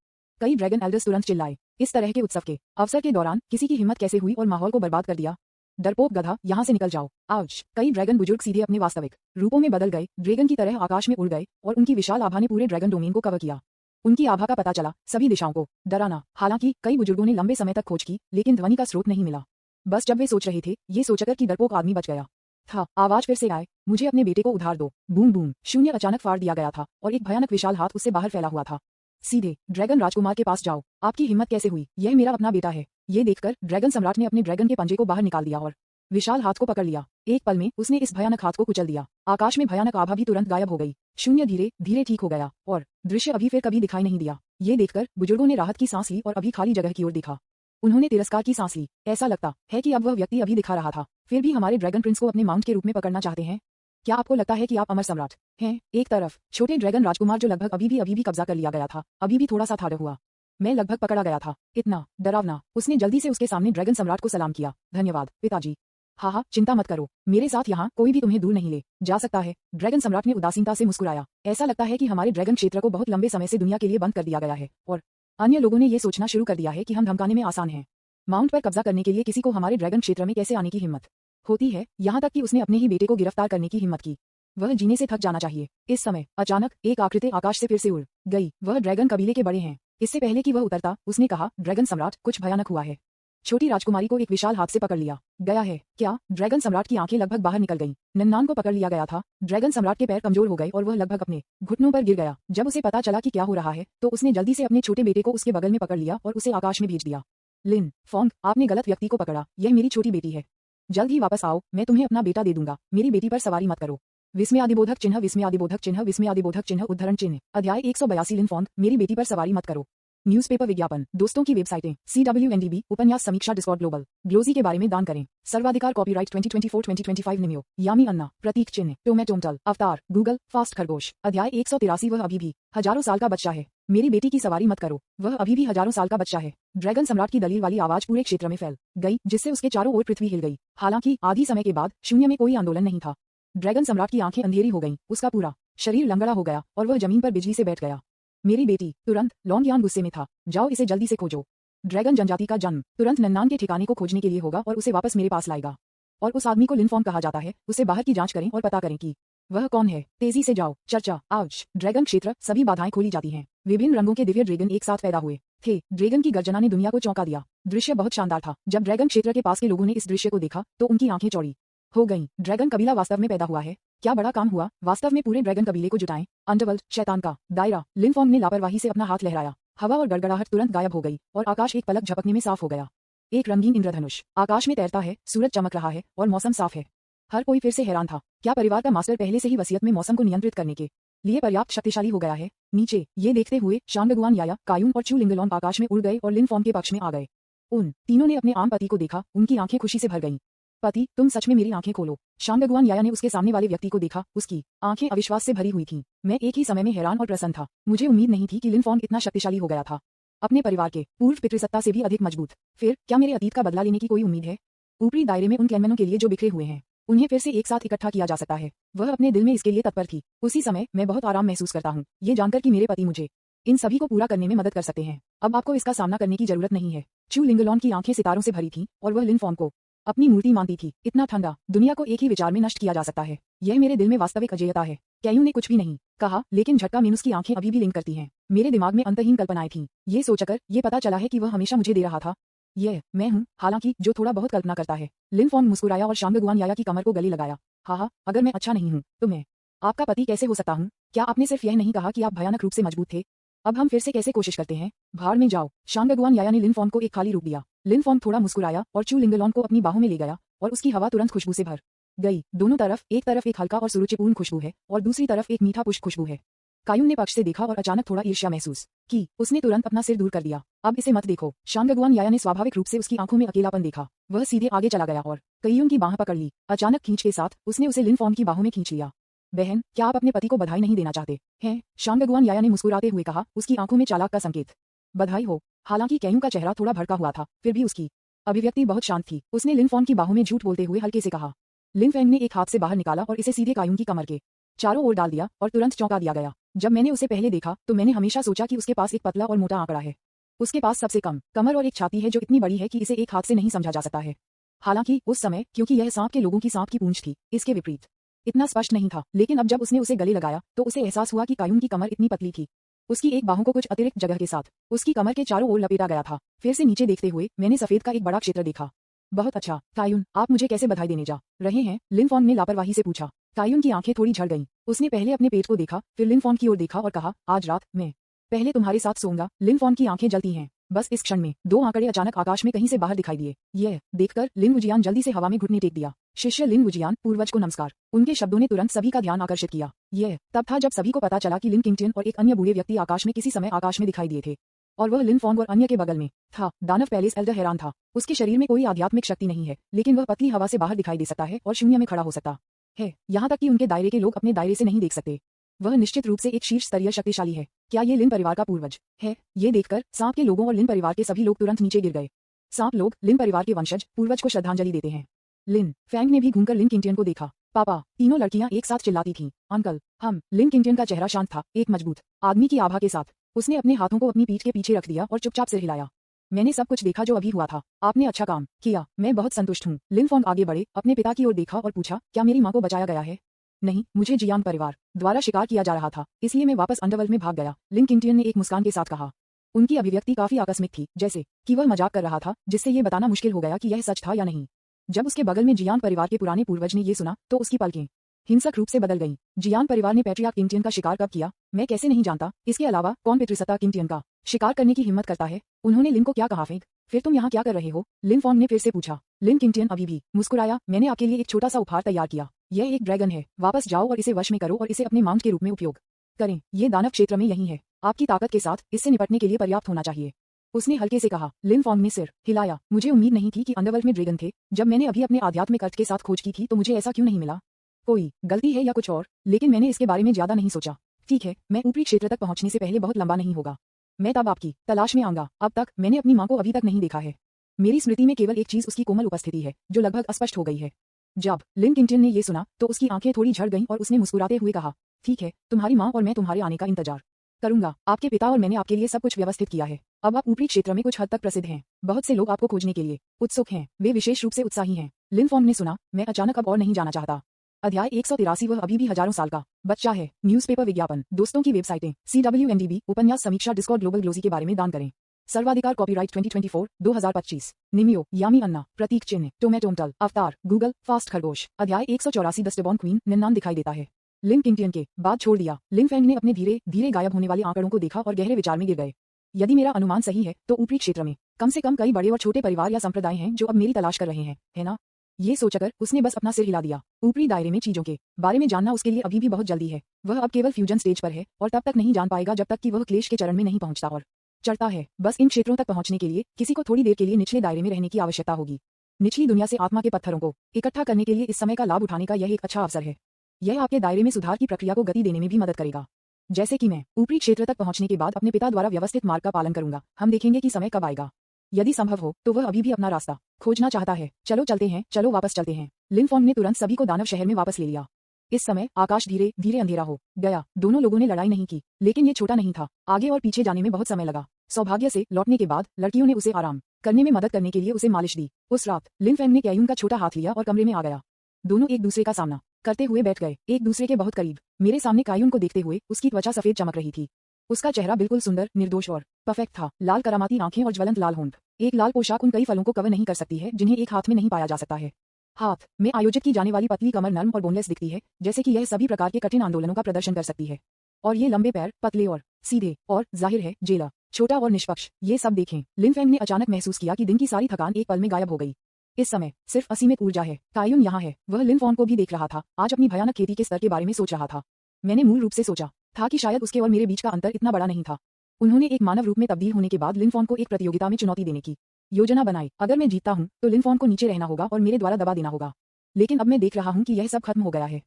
कई ड्रैगन एल्डर्स तुरंत चिल्लाए। इस तरह के उत्सव के अवसर के दौरान किसी की हिम्मत कैसे हुई और माहौल को बर्बाद कर दिया। डरपोक गधा, यहाँ से निकल जाओ। आउच। कई ड्रैगन बुजुर्ग सीधे अपने वास्तविक रूपों में बदल गए, ड्रैगन की तरह आकाश में उड़ गए और उनकी विशाल आभा ने पूरे ड्रैगन डोमेन को कवर किया। उनकी आभा का पता चला सभी दिशाओं को डराना। हालांकि कई बुजुर्गों ने लंबे समय तक खोज की, लेकिन ध्वनि का स्रोत नहीं मिला। बस जब वे सोच रहे थे, ये सोचकर कि डरपोक आदमी बच गया था, आवाज फिर से आए, मुझे अपने बेटे को उधार दो। Boom boom. शून्य अचानक फाड़ दिया गया था और एक भयानक विशाल हाथ उससे बाहर फैला हुआ था। सीधे ड्रैगन राजकुमार के पास जाओ। आपकी हिम्मत कैसे हुई? यह मेरा अपना बेटा है। ये देखकर ड्रैगन सम्राट ने अपने ड्रैगन के पंजे को बाहर निकाल दिया और विशाल हाथ को पकड़ लिया। एक पल में उसने इस भयानक हाथ को कुचल दिया। आकाश में भयानक आभा भी तुरंत गायब हो गई। शून्य धीरे धीरे ठीक हो गया और दृश्य अभी फिर कभी दिखाई नहीं दिया। ये देखकर बुजुर्गों ने राहत की सांस ली और अभी खाली जगह की ओर देखा। उन्होंने तिरस्कार की सांस ली। ऐसा लगता है कि अब वह व्यक्ति अभी दिखा रहा था, फिर भी हमारे ड्रैगन प्रिंस को अपने माउंट के रूप में पकड़ना चाहते हैं। क्या आपको लगता है कि आप अमर सम्राट हैं? एक तरफ छोटे ड्रैगन राजकुमार जो लगभग अभी भी कब्जा कर लिया गया था, अभी भी थोड़ा सा था हुआ। मैं लगभग पकड़ा गया था। इतना डरावना। उसने जल्दी से उसके सामने ड्रैगन सम्राट को सलाम किया। धन्यवाद पिताजी। हाँ, चिंता मत करो, मेरे साथ यहाँ कोई भी तुम्हें दूर नहीं ले जा सकता है। ड्रैगन सम्राट ने उदासीनता से मुस्कुराया। ऐसा लगता है कि हमारे ड्रैगन क्षेत्र को बहुत लंबे समय से दुनिया के लिए बंद कर दिया गया है और अन्य लोगों ने ये सोचना शुरू कर दिया है कि हम धमकाने में आसान हैं। माउंट पर कब्जा करने के लिए किसी को हमारे ड्रैगन क्षेत्र में कैसे आने की हिम्मत होती है? यहाँ तक कि उसने अपने ही बेटे को गिरफ्तार करने की हिम्मत की। वह जीने से थक जाना चाहिए। इस समय अचानक एक आकृति आकाश से फिर से उड़ गई। वह ड्रैगन कबीले के बड़े हैं। इससे पहले कि वह उतरता, उसने कहा, ड्रैगन सम्राट, कुछ भयानक हुआ है। छोटी राजकुमारी को एक विशाल हाथ से पकड़ लिया गया है। क्या? ड्रैगन सम्राट की आंखें लगभग बाहर निकल गईं। नन्नान को पकड़ लिया गया था। ड्रैगन सम्राट के पैर कमजोर हो गए और वह लगभग अपने घुटनों पर गिर गया। जब उसे पता चला कि क्या हो रहा है, तो उसने जल्दी से अपने छोटे बेटे को उसके बगल में पकड़ लिया और उसे आकाश में भेज दिया। लिन फोंग, आपने गलत व्यक्ति को पकड़ा। यह मेरी छोटी बेटी है। जल्द ही वापस आओ, मैं तुम्हें अपना बेटा दे दूंगा। मेरी बेटी पर सवारी मत करो। विस्मयादिबोधक चिन्ह, विस्मयादिबोधक चिन्ह, विस्मयादिबोधक चिन्ह, उद्धरण चिन्ह। अध्याय 182। लिन फोंग, मेरी बेटी पर सवारी मत करो। न्यूज़पेपर विज्ञापन, दोस्तों की वेबसाइटें, CWNDB, उपन्यास समीक्षा, डिस्कॉर्ड ग्लोबल, ग्लोजी के बारे में दान करें। सर्वाधिकार कॉपीराइट 2024-2025 निमियो, यामी अन्ना, प्रतीक चिन्ह, टोमेटोमटल, अवतार, गूगल, फास्ट खरगोश। अध्याय 183। वह अभी भी हजारों साल का बच्चा है। मेरी बेटी की सवारी मत करो। वह अभी भी हजारों साल का बच्चा है। ड्रैगन सम्राट की दलील वाली आवाज पूरे क्षेत्र में फैल गई, जिससे उसके चारों ओर पृथ्वी हिल गई। हालांकि आधी समय के बाद शून्य में कोई आंदोलन नहीं था। ड्रैगन सम्राट की आंखें अंधेरी हो गईं, उसका पूरा शरीर लंगड़ा हो गया और वह जमीन पर बिजली से बैठ गया। मेरी बेटी, तुरंत। लॉन्गयान गुस्से में था। जाओ, इसे जल्दी से खोजो। ड्रैगन जनजाति का जन्म तुरंत नन्नान के ठिकाने को खोजने के लिए होगा और उसे वापस मेरे पास लाएगा। और उस आदमी को लिनफॉर्म कहा जाता है। उसे बाहर की जांच करें और पता करें कि वह कौन है। तेजी से जाओ। चर्चा। आउच। ड्रैगन क्षेत्र, सभी बाधाएं खोली जाती हैं। विभिन्न रंगों के दिव्य ड्रैगन एक साथ पैदा हुए थे। ड्रैगन की गर्जना ने दुनिया को चौंका दिया। दृश्य बहुत शानदार था। जब ड्रैगन क्षेत्र के पास के लोगों ने इस दृश्य को देखा, तो उनकी आंखें चौड़ी हो गईं। ड्रैगन कबीला वास्तव में पैदा हुआ है। क्या बड़ा काम हुआ। वास्तव में पूरे ड्रैगन कबीले को जुटाएं। अंडरवर्ल्ड, शैतान का दायरा। लिनफॉर्म ने लापरवाही से अपना हाथ लहराया। हवा और गड़गड़ाहट तुरंत गायब हो गई और आकाश एक पलक झपकने में साफ हो गया। एक रंगीन इंद्रधनुष आकाश में तैरता है, सूरज चमक रहा है और मौसम साफ है। हर कोई फिर से हैरान था। क्या परिवार का मास्टर पहले से ही वसीयत में मौसम को नियंत्रित करने के लिए पर्याप्त शक्तिशाली हो गया है? नीचे ये देखते हुए शांगगुआन, याया, कायून और चू लिंगलोंग आकाश में उड़ गए और लिनफॉर्म के पक्ष में आ गए। उन तीनों ने अपने आम पति को देखा। उनकी आंखें खुशी से भर गईं। पति, तुम सच में मेरी आंखें खोलो। शांगगुआन याया ने उसके सामने वाले व्यक्ति को देखा। उसकी आंखें अविश्वास से भरी हुई थीं। मैं एक ही समय में हैरान और प्रसन्न था। मुझे उम्मीद नहीं थी कि लिनफॉर्म इतना शक्तिशाली हो गया था। अपने परिवार के पूर्व पितृसत्ता से भी अधिक मजबूत। फिर क्या मेरे अतीत का बदला लेने की कोई उम्मीद है? ऊपरी दायरे में उन क्लैनमैनों के लिए जो बिखरे हुए हैं, उन्हें फिर से एक साथ इकट्ठा किया जा सकता है। वह अपने दिल में इसके लिए तत्पर थी। उसी समय मैं बहुत आराम महसूस करता हूँ, ये जानकर कि मेरे पति मुझे इन सभी को पूरा करने में मदद कर सकते हैं। अब आपको इसका सामना करने की जरूरत नहीं है। चू लिंगलोन की आंखें सितारों से भरी थीं और वह लिनफॉर्म को अपनी मूर्ति मानती थी। इतना ठंडा, दुनिया को एक ही विचार में नष्ट किया जा सकता है। यह मेरे दिल में वास्तविक अजेयता है। कैयू ने कुछ भी नहीं कहा, लेकिन झटका में उसकी आंखें अभी भी लिंक करती हैं। मेरे दिमाग में अंतहीन कल्पनाएं थीं। ये सोचकर ये पता चला है कि वह हमेशा मुझे दे रहा था। यह मैं हूँ, हालांकि जो थोड़ा बहुत कल्पना करता है। लिनफॉर्म मुस्कुराया और शांगगुआन याया की कमर को गले लगाया। हाँ, अगर मैं अच्छा नहीं हूँ तो मैं आपका पति कैसे हो सकता हूँ? क्या आपने सिर्फ यह नहीं कहा कि आप भयानक रूप से मजबूत थे? अब हम फिर से कैसे कोशिश करते हैं? भाड़ में जाओ। शांगगुआन याया ने लिनफॉर्म को एक खाली रूप दिया। लिनफॉर्म थोड़ा मुस्कुराया और चू लिंगलोन को अपनी बाहों में ले गया और उसकी हवा तुरंत खुशबू से भर गई। दोनों तरफ, एक तरफ एक हल्का और सुरुचिपूर्ण खुशबू है और दूसरी तरफ एक मीठा पुष्प खुशबू है। कायून ने पक्ष से देखा और अचानक थोड़ा ईर्ष्या महसूस की। उसने तुरंत अपना सिर दूर कर दिया। अब इसे मत देखो। शांगगुआन याया ने स्वाभाविक रूप से उसकी आंखों में अकेलापन देखा। वह सीधे आगे चला गया और कायून की बाह पकड़ ली। अचानक खींच के साथ उसने उसे लिनफॉर्म की बाहों में खींच लिया। बहन, क्या आप अपने पति को बधाई नहीं देना चाहते हैं? शांगगुआन याया ने मुस्कुराते हुए कहा, उसकी आंखों में चालाक का संकेत। बधाई हो। हालांकि कैयू का चेहरा थोड़ा भड़का हुआ था, फिर भी उसकी अभिव्यक्ति बहुत शांत थी। उसने लिनफॉर्म की बाहों में झूठ बोलते हुए हल्के से कहा। लिनफेंग ने एक हाथ से बाहर निकाला और इसे सीधे कायून की कमर के चारों ओर डाल दिया और तुरंत चौंका दिया गया। जब मैंने उसे पहले देखा तो मैंने हमेशा सोचा कि उसके पास एक पतला और मोटा आंकड़ा है। उसके पास सबसे कम कमर और एक छाती है जो इतनी बड़ी है कि इसे एक हाथ से नहीं समझा जा सकता है। हालांकि उस समय क्योंकि यह सांप के लोगों की सांप की पूंछ थी, इसके विपरीत इतना स्पष्ट नहीं था, लेकिन अब जब उसने उसे गले लगाया तो उसे एहसास हुआ कि कायून की कमर इतनी पतली थी। उसकी एक बाहों को कुछ अतिरिक्त जगह के साथ उसकी कमर के चारों ओर लपेटा गया था। फिर से नीचे देखते हुए मैंने सफेद का एक बड़ा क्षेत्र देखा। बहुत अच्छा कायून, आप मुझे कैसे बधाई देने जा रहे हैं? लिनफॉन्ग ने लापरवाही से पूछा। कायून की आंखें थोड़ी झड़ गईं। उसने पहले अपने पेट को देखा, फिर लिनफॉन्ग की ओर देखा और कहा, आज रात मैं पहले तुम्हारे साथ सोऊंगा। लिनफॉन्ग की आंखें जलती हैं। बस इस क्षण में दो आंकड़े अचानक आकाश में कहीं से बाहर दिखाई दिए। यह देखकर लिन वुजियान जल्दी से हवा में घुटने टेक दिया। शिष्य लिन वुजियान, पूर्वज को नमस्कार। उनके शब्दों ने तुरंत सभी का ध्यान आकर्षित किया। यह तब था जब सभी को पता चला कि लिन किंगटियन और एक अन्य बूढ़े व्यक्ति आकाश में किसी समय आकाश में दिखाई दिए थे, और वह लिनफॉन्ग और अन्य के बगल में था। दानव पैलेस एल्डर हैरान था। उसके शरीर में कोई आध्यात्मिक शक्ति नहीं है, लेकिन वह पतली हवा से बाहर दिखाई दे सकता है और शून्य में खड़ा हो सकता है, यहाँ तक कि उनके दायरे के लोग अपने दायरे से नहीं देख सकते। वह निश्चित रूप से एक शीर्ष स्तरीय शक्तिशाली है। क्या ये लिन परिवार का पूर्वज है? ये देखकर सांप के लोगों और लिन परिवार के सभी लोग तुरंत नीचे गिर गए। सांप लोग लिन परिवार के वंशज पूर्वज को श्रद्धांजलि देते हैं। लिन फैंग ने भी घूमकर लिन किंगटियन को देखा। पापा, तीनों लड़कियां एक साथ चिल्लाती थीं। अंकल, हम। लिन किंगटियन का चेहरा शांत था, एक मजबूत आदमी की आभा के साथ। उसने अपने हाथों को अपनी पीठ के पीछे रख दिया और चुपचाप सिर हिलाया। मैंने सब कुछ देखा जो अभी हुआ था। आपने अच्छा काम किया, मैं बहुत संतुष्ट हूँ। लिनफॉन्ग आगे बढ़े, अपने पिता की ओर देखा और पूछा, क्या मेरी माँ को बचाया गया है? नहीं, मुझे जियांग परिवार द्वारा शिकार किया जा रहा था, इसलिए मैं वापस अंडरवर्ल्ड में भाग गया। लिन किंगटियन ने एक मुस्कान के साथ कहा। उनकी अभिव्यक्ति काफी आकस्मिक थी, जैसे कि वह मजाक कर रहा था, जिससे ये बताना मुश्किल हो गया कि यह सच था या नहीं। जब उसके बगल में जियांग परिवार के पुराने पूर्वज ने ये सुना तो उसकी पलकें हिंसक रूप से बदल गईं। जियांग परिवार ने पैट्रियार्क किंगटियन का शिकार कब किया? मैं कैसे नहीं जानता। इसके अलावा कौन पितृसत्ता किंगटियन का शिकार करने की हिम्मत करता है? उन्होंने लिन को क्या कहा? फेंक। फिर तुम यहाँ क्या कर रहे हो? लिनफॉन्ग ने फिर से पूछा। लिन किंगटियन अभी भी मुस्कुराया। मैंने आपके लिए एक छोटा सा उपहार तैयार किया। यह एक ड्रैगन है। वापस जाओ और इसे वश में करो और इसे अपने माउंट के रूप में उपयोग करें। ये दानव क्षेत्र में यही है। आपकी ताकत के साथ इससे निपटने के लिए पर्याप्त होना चाहिए। उसने हल्के से कहा। लिनफॉन्ग ने सिर हिलाया। मुझे उम्मीद नहीं थी कि अंडरवर्ल्ड में ड्रैगन थे। जब मैंने अभी अपने आध्यात्मिक अर्थ के साथ खोज की थी तो मुझे ऐसा क्यों नहीं मिला? कोई गलती है या कुछ और? लेकिन मैंने इसके बारे में ज्यादा नहीं सोचा। ठीक है, मैं ऊपरी क्षेत्र तक पहुंचने से पहले बहुत लंबा नहीं होगा। मैं तब आपकी तलाश में आऊंगा। अब तक मैंने अपनी माँ को अभी तक नहीं देखा है। मेरी स्मृति में केवल एक चीज उसकी कोमल उपस्थिति है, जो लगभग अस्पष्ट हो गई है। जब लिन किंगटियन ने ये सुना तो उसकी आंखें थोड़ी झड़ गईं और उसने मुस्कुराते हुए कहा, ठीक है, तुम्हारी माँ और मैं तुम्हारे आने का इंतजार करूंगा। आपके पिता और मैंने आपके लिए सब कुछ व्यवस्थित किया है। अब आप ऊपरी क्षेत्र में कुछ हद तक प्रसिद्ध हैं। बहुत से लोग आपको खोजने के लिए उत्सुक हैं। वे विशेष रूप से उत्साही हैं। लिनफॉन्ग ने सुना, मैं अचानक अब और नहीं जाना चाहता। अध्याय 183। वह अभी भी हजारों साल का बच्चा है। न्यूज़पेपर विज्ञापन, दोस्तों की वेबसाइटें, CWNDB, उपन्यास समीक्षा, डिस्कॉर्ड, ग्लोबल ग्लोजी के बारे में दान करें। सर्वाधिकार कॉपीराइट 2024, 2025। निमियो, यामी अन्ना, प्रतीक चिन्ह, टोमेटोमटल, अवतार, गूगल, फास्ट खरगोश। अध्याय 184। द स्टेबॉर्न क्वीन, निन्नान दिखाई देता है। लिन किंगटियन के बाद छोड़ दिया। लिन फैंग ने अपने धीरे धीरे गायब होने वाले आंकड़ों को देखा और गहरे विचार में गिर गए। यदि मेरा अनुमान सही है तो ऊपरी क्षेत्र में कम से कम कई बड़े और छोटे परिवार या संप्रदाय हैं जो अब मेरी तलाश कर रहे हैं, है ना? ये सोचकर उसने बस अपना सिर हिला दिया। ऊपरी दायरे में चीजों के बारे में जानना उसके लिए अभी भी बहुत जल्दी है। वह अब केवल फ्यूजन स्टेज पर है और तब तक नहीं जान पाएगा जब तक कि वह क्लेश के चरण में नहीं पहुंचता और चढ़ता है। बस इन क्षेत्रों तक पहुंचने के लिए किसी को थोड़ी देर के लिए निचले दायरे में रहने की आवश्यकता होगी। निचली दुनिया से आत्मा के पत्थरों को इकट्ठा करने के लिए इस समय का लाभ उठाने का यह एक अच्छा अवसर है। यह आपके दायरे में सुधार की प्रक्रिया को गति देने में भी मदद करेगा। जैसे कि मैं ऊपरी क्षेत्र तक पहुंचने के बाद अपने पिता द्वारा व्यवस्थित मार्ग का पालन करूंगा। हम देखेंगे कि समय कब आएगा। यदि संभव हो तो वह अभी भी अपना रास्ता खोजना चाहता है। चलो चलते हैं, चलो वापस चलते हैं। लिनफॉन्ग ने तुरंत सभी को दानव शहर में वापस ले लिया। इस समय आकाश धीरे धीरे अंधेरा हो गया। दोनों लोगों ने लड़ाई नहीं की, लेकिन ये छोटा नहीं था। आगे और पीछे जाने में बहुत समय लगा। सौभाग्य से लौटने के बाद लड़कियों ने उसे आराम करने में मदद करने के लिए उसे मालिश दी। उस रात लिनफैंग ने कैयून का छोटा हाथ लिया और कमरे में आ गया। दोनों एक दूसरे का सामना करते हुए बैठ गए, एक दूसरे के बहुत करीब। मेरे सामने कायून को देखते हुए उसकी त्वचा सफेद चमक रही थी। उसका चेहरा बिल्कुल सुंदर, निर्दोष और परफेक्ट था। लाल करामाती आंखें और ज्वलंत लाल होंठ। एक लाल पोशाक उन कई फलों को कवर नहीं कर सकती है जिन्हें एक हाथ में नहीं पाया जा सकता है। हाथ में आयोजित की जाने वाली पतली कमर नर्म और बोनलेस दिखती है, जैसे कि यह सभी प्रकार के कठिन आंदोलनों का प्रदर्शन कर सकती है। और ये लंबे पैर, पतले और सीधे, और जाहिर है जेला, छोटा और निष्पक्ष। ये सब देखें, लिनफैंग ने अचानक महसूस किया कि दिन की सारी थकान एक पल में गायब हो गई। इस समय सिर्फ असीमित ऊर्जा है। कायून यहाँ है। वह लिनफॉन्ग को भी देख रहा था, आज अपनी भयानक खेती के स्तर के बारे में सोच रहा था। मैंने मूल रूप से सोचा था कि शायद उसके और मेरे बीच का अंतर इतना बड़ा नहीं था। उन्होंने एक मानव रूप में तब्दील होने के बाद लिनफॉन्ग को एक प्रतियोगिता में चुनौती देने की योजना बनाई। अगर मैं जीतता हूं तो लिनफॉन्ग को नीचे रहना होगा और मेरे द्वारा दबा देना होगा। लेकिन अब मैं देख रहा हूं कि यह सब खत्म हो गया है।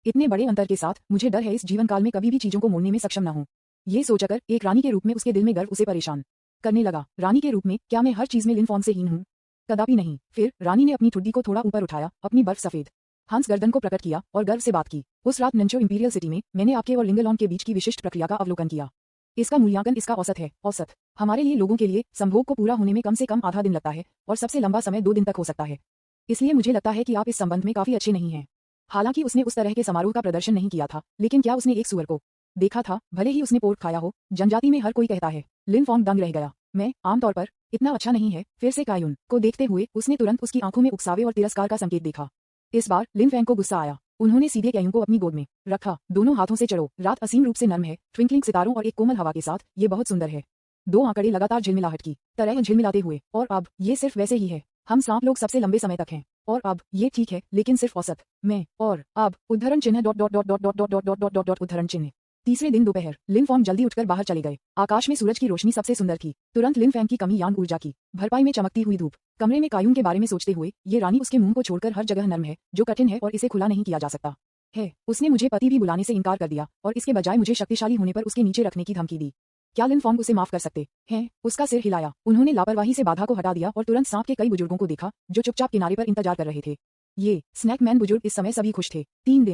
इतने बड़े अंतर के साथ मुझे डर है इस जीवन काल में कभी भी चीजों को मोड़ने में सक्षम न हूं। ये सोचकर एक रानी के रूप में उसके दिल में गर्व उसे परेशान करने लगा। रानी के रूप में क्या मैं हर चीज में लिनफॉन्ग से हीन हूं? कदापि नहीं। फिर रानी ने अपनी ठुड्डी को थोड़ा ऊपर उठाया, अपनी बर्फ सफेद हंस गर्दन को प्रकट किया और गर्व से बात की। उस रात नंचो इंपीरियल सिटी में मैंने आपके और लिंगलॉन के बीच की विशिष्ट प्रक्रिया का अवलोकन किया। इसका मूल्यांकन इसका औसत है। औसत हमारे लिए लोगों के लिए संभोग को पूरा होने में कम से कम आधा दिन लगता है और सबसे लंबा समय 2 दिन तक हो सकता है। इसलिए मुझे लगता है कि आप इस संबंध में काफी अच्छे नहीं हैं। हालांकि उसने उस तरह के समारोह का प्रदर्शन नहीं किया था, लेकिन क्या उसने एक सुअर को देखा था, भले ही उसने पोर्क खाया हो? जनजाति में हर कोई कहता है। लिन फॉन्ग दंग रह गया। मैं आमतौर पर इतना अच्छा नहीं है। फिर से कायुन को देखते हुए उसने तुरंत उसकी आंखों में उकसावे और तिरस्कार का संकेत देखा। इस बार लिन फैंग को गुस्सा आया। उन्होंने सीधे कायुन को अपनी गोद में रखा। दोनों हाथों से चढ़ो। रात असीम रूप से नर्म है, ट्विंकलिंग सितारों और एक कोमल हवा के साथ ये बहुत सुंदर है। 2 आंकड़े लगातार झिलमिलाहट की तरह झिलमिलाते हुए। और अब ये सिर्फ वैसे ही है। हम सांप लोग सबसे लंबे समय तक हैं। और अब ये ठीक है, लेकिन सिर्फ औसत में। और अब उद्धरण चिन्ह dot dot dot dot dot dot dot dot dot dot dot उद्धरण चिन्ह। तीसरे दिन दोपहर लिन फॉन्ग जल्दी उठकर बाहर चले गए। आकाश में सूरज की रोशनी सबसे सुंदर थी। तुरंत लिन फैंग की कमी यांग ऊर्जा की भरपाई में चमकती हुई धूप। कमरे में कायुन के बारे में सोचते हुए, ये रानी उसके मुंह को छोड़कर हर जगह नर्म है, जो कठिन है और इसे खुला नहीं किया जा सकता है। उसने मुझे पति भी बुलाने से इनकार कर दिया और इसके बजाय मुझे शक्तिशाली होने पर उसके नीचे रखने की धमकी दी। क्या लिन फॉन्ग उसे माफ कर सकते हैं? उसका सिर हिलाया। उन्होंने लापरवाही से बाधा को हटा दिया और तुरंत सांप के कई बुजुर्गों को देखा जो चुपचाप किनारे पर इंतजार कर रहे थे। ये स्नैकमैन बुजुर्ग इस समय सभी खुश थे। 3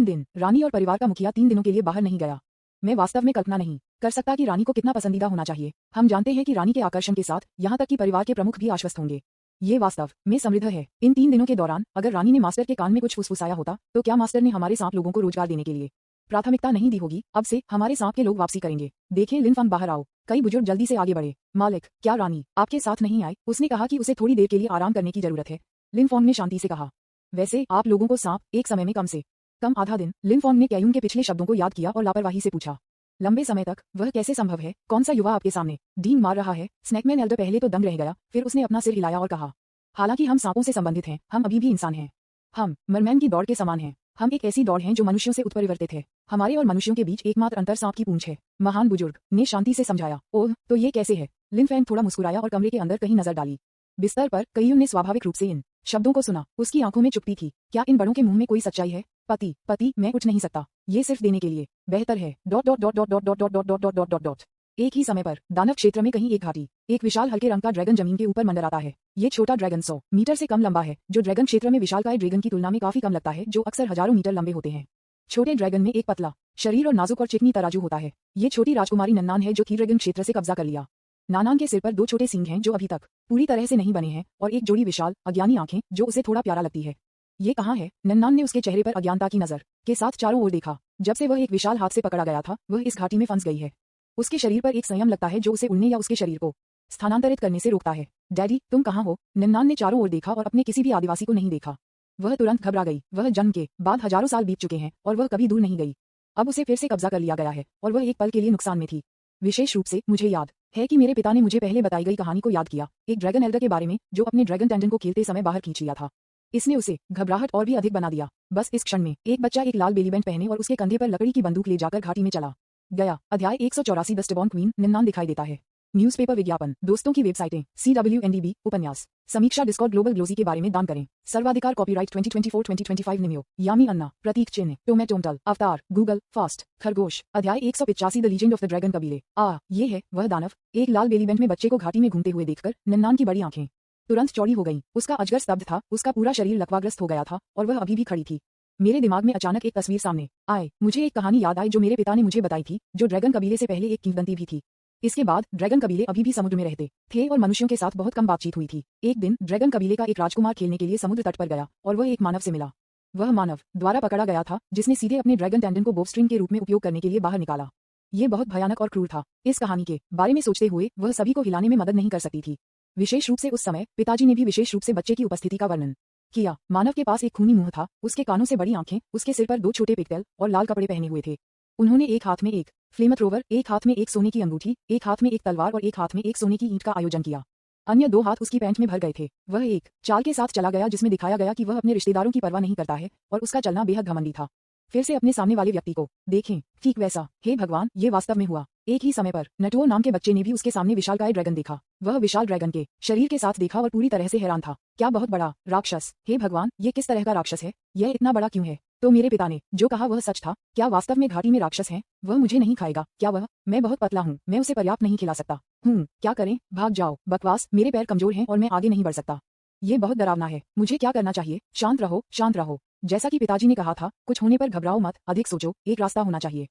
दिन रानी और परिवार का मुखिया 3 दिनों के लिए बाहर नहीं गया। मैं वास्तव में कल्पना नहीं कर सकता कि रानी को कितना पसंदीदा होना चाहिए। हम जानते हैं कि रानी के आकर्षण के साथ यहाँ तक कि परिवार के प्रमुख भी आश्वस्त होंगे। ये वास्तव में समृद्ध है। इन 3 दिनों के दौरान अगर रानी ने मास्टर के कान में कुछ फुसफुसाया होता, तो क्या मास्टर ने हमारे सांप लोगों को रोजगार देने के लिए प्राथमिकता नहीं दी होगी? अब से हमारे सांप के लोग वापसी करेंगे। देखें लिन फंग बाहर आओ। कई बुजुर्ग जल्दी से आगे बढ़े। मालिक, क्या रानी आपके साथ नहीं आए? उसने कहा कि उसे थोड़ी देर के लिए आराम करने की जरूरत है। लिन फॉन्ग ने शांति से कहा। वैसे आप लोगों को सांप एक समय में कम से कम आधा दिन। लिन फॉन्ग ने कायुन के पिछले शब्दों को याद किया और लापरवाही से पूछा, लंबे समय तक वह कैसे संभव है? कौन सा युवा आपके सामने डींग मार रहा है? स्नैकमैन एल्डर पहले तो दंग रह गया, फिर उसने अपना सिर हिलाया और कहा, हालांकि हम सांपों से संबंधित हैं, हम अभी भी इंसान हैं। हम मरमैन की दौड़ के समान हैं। हम एक ऐसी दौड़ हैं जो मनुष्यों से उत्परिवर्तित है। हमारे और मनुष्यों के बीच एकमात्र अंतर सांप की पूंछ है। महान बुजुर्ग ने शांति से समझाया। ओह, तो ये कैसे है? लिन फैंग थोड़ा मुस्कुराया और कमरे के अंदर कहीं नजर डाली। बिस्तर पर कायुन ने स्वाभाविक रूप से इन शब्दों को सुना। उसकी आंखों में चुप्पी थी। क्या इन बड़ों के मुंह में कोई सच्चाई है? पति, मैं उठ नहीं सकता। ये सिर्फ देने के लिए बेहतर है। Dot dot dot dot dot dot dot dot dot dot dot dot dot. एक ही समय पर दानव क्षेत्र में कहीं एक घाटी, एक विशाल हल्के रंग का ड्रैगन जमीन के ऊपर मंडराता है। ये छोटा ड्रैगन 100 मीटर से कम लंबा है, जो ड्रैगन क्षेत्र में विशालकाय ड्रैगन की तुलना में काफी कम लगता है, जो अक्सर हजारों मीटर लंबे होते हैं। छोटे ड्रैगन में एक पतला शरीर और नाजुक और चिकनी तराजू होता है। ये छोटी राजकुमारी नन्नान है जो ड्रैगन क्षेत्र से कब्जा कर लिया। नानान के सिर पर 2 छोटे सींग हैं जो अभी तक पूरी तरह से नहीं बने हैं, और एक जोड़ी विशाल अज्ञानी आंखें जो उसे थोड़ा प्यारा लगती है। ये कहाँ है? नन्नान ने उसके चेहरे पर अज्ञानता की नजर के साथ चारों ओर देखा। जब से वह एक विशाल हाथ से पकड़ा गया था, वह इस घाटी में फंस गई है। उसके शरीर पर एक संयम लगता है जो उसे उड़ने या उसके शरीर को स्थानांतरित करने से रोकता है। डैडी, तुम कहाँ हो? नन्नान ने चारों ओर देखा और अपने किसी भी आदिवासी को नहीं देखा। वह तुरंत घबरा गई। वह जन्म के बाद हजारों साल बीत चुके हैं और वह कभी दूर नहीं गई। अब उसे फिर से कब्जा कर लिया गया है और वह एक पल के लिए नुकसान में थी। विशेष रूप से मुझे याद है कि मेरे पिता ने मुझे पहले बताई गई कहानी को याद किया, एक ड्रैगन एल्डर के बारे में जो अपने ड्रैगन टेंडन को खेलते समय बाहर खींच लिया था। इसने उसे घबराहट और भी अधिक बना दिया। बस इस क्षण में एक बच्चा एक लाल बेलीबैंड पहने और उसके कंधे पर लकड़ी की बंदूक ले जाकर घाटी में चला गया। अध्याय 184 द स्टबॉर्न क्वीन। नन्नान दिखाई देता है। न्यूज़पेपर विज्ञापन, दोस्तों की वेबसाइटें, CWNDB, उपन्यास, समीक्षा, डिस्कॉर्ड, ग्लोबल ग्लोजी के बारे में दान करें। सर्वाधिकार, कॉपीराइट 2024-2025 निमियो, यामी अन्ना, प्रतीक चिन्ह, टोमेटोमटल, अवतार, गूगल, फास्ट, खरगोश। अध्याय 185 the legend of the dragon कबीले। ये है वह दानव। एक लाल बेलीबैंड में बच्चे को घाटी में घूमते हुए देखकर नन्नान की बड़ी आंखें तुरंत चौड़ी हो गईं। उसका अजगर स्तब्ध था, उसका पूरा शरीर लकवाग्रस्त हो गया था और वह अभी भी खड़ी थी। मेरे दिमाग में अचानक एक तस्वीर सामने आए। मुझे एक कहानी याद आई जो मेरे पिता ने मुझे बताई थी, जो ड्रैगन कबीले से पहले एक किंवदंती भी थी। इसके बाद ड्रैगन कबीले अभी भी समुद्र में रहते थे और मनुष्यों के साथ बहुत कम बातचीत हुई थी। एक दिन ड्रैगन कबीले का एक राजकुमार खेलने के लिए समुद्र तट पर गया और वह एक मानव से मिला। वह मानव द्वारा पकड़ा गया था, जिसने सीधे अपने ड्रैगन टेंडन को बोबस्ट्रिंग के रूप में उपयोग करने के लिए बाहर निकाला। ये बहुत भयानक और क्रूर था। इस कहानी के बारे में सोचते हुए वह सभी को हिलाने में मदद नहीं कर सकती थी। विशेष रूप से उस समय पिताजी ने भी विशेष रूप से बच्चे की उपस्थिति का वर्णन किया। मानव के पास एक खूनी मुंह था, उसके कानों से बड़ी आंखें, उसके सिर पर 2 छोटे पिगटेल और लाल कपड़े पहने हुए थे। उन्होंने एक हाथ में एक फ्लेमथ्रोवर, एक हाथ में एक सोने की अंगूठी, एक हाथ में एक तलवार और एक हाथ में एक सोने की ईंट का आयोजन किया। अन्य 2 हाथ उसकी पैंट में भर गए थे। वह एक चाल के साथ चला गया जिसमें दिखाया गया कि वह अपने रिश्तेदारों की परवाह नहीं करता है और उसका चलना बेहद घमंडी था। फिर से अपने सामने वाले व्यक्ति को देखें, ठीक वैसा। हे भगवान, ये वास्तव में हुआ। एक ही समय पर नटुओ नाम के बच्चे ने भी उसके सामने विशालकाय ड्रैगन देखा। वह विशाल ड्रैगन के शरीर के साथ देखा और पूरी तरह से हैरान था। क्या बहुत बड़ा राक्षस! हे भगवान, ये किस तरह का राक्षस है? यह इतना बड़ा क्यों है? तो मेरे पिता ने जो कहा वह सच था। क्या वास्तव में घाटी में राक्षस हैं? वह मुझे नहीं खाएगा क्या? मैं बहुत पतला हूँ, मैं उसे पर्याप्त नहीं खिला सकता। क्या करें? भाग जाओ। बकवास, मेरे पैर कमजोर हैं और मैं आगे नहीं बढ़ सकता। ये बहुत डरावना है। मुझे क्या करना चाहिए? शांत रहो, शांत रहो। जैसा कि पिताजी ने कहा था, कुछ होने पर घबराओ मत, अधिक सोचो, एक रास्ता होना चाहिए।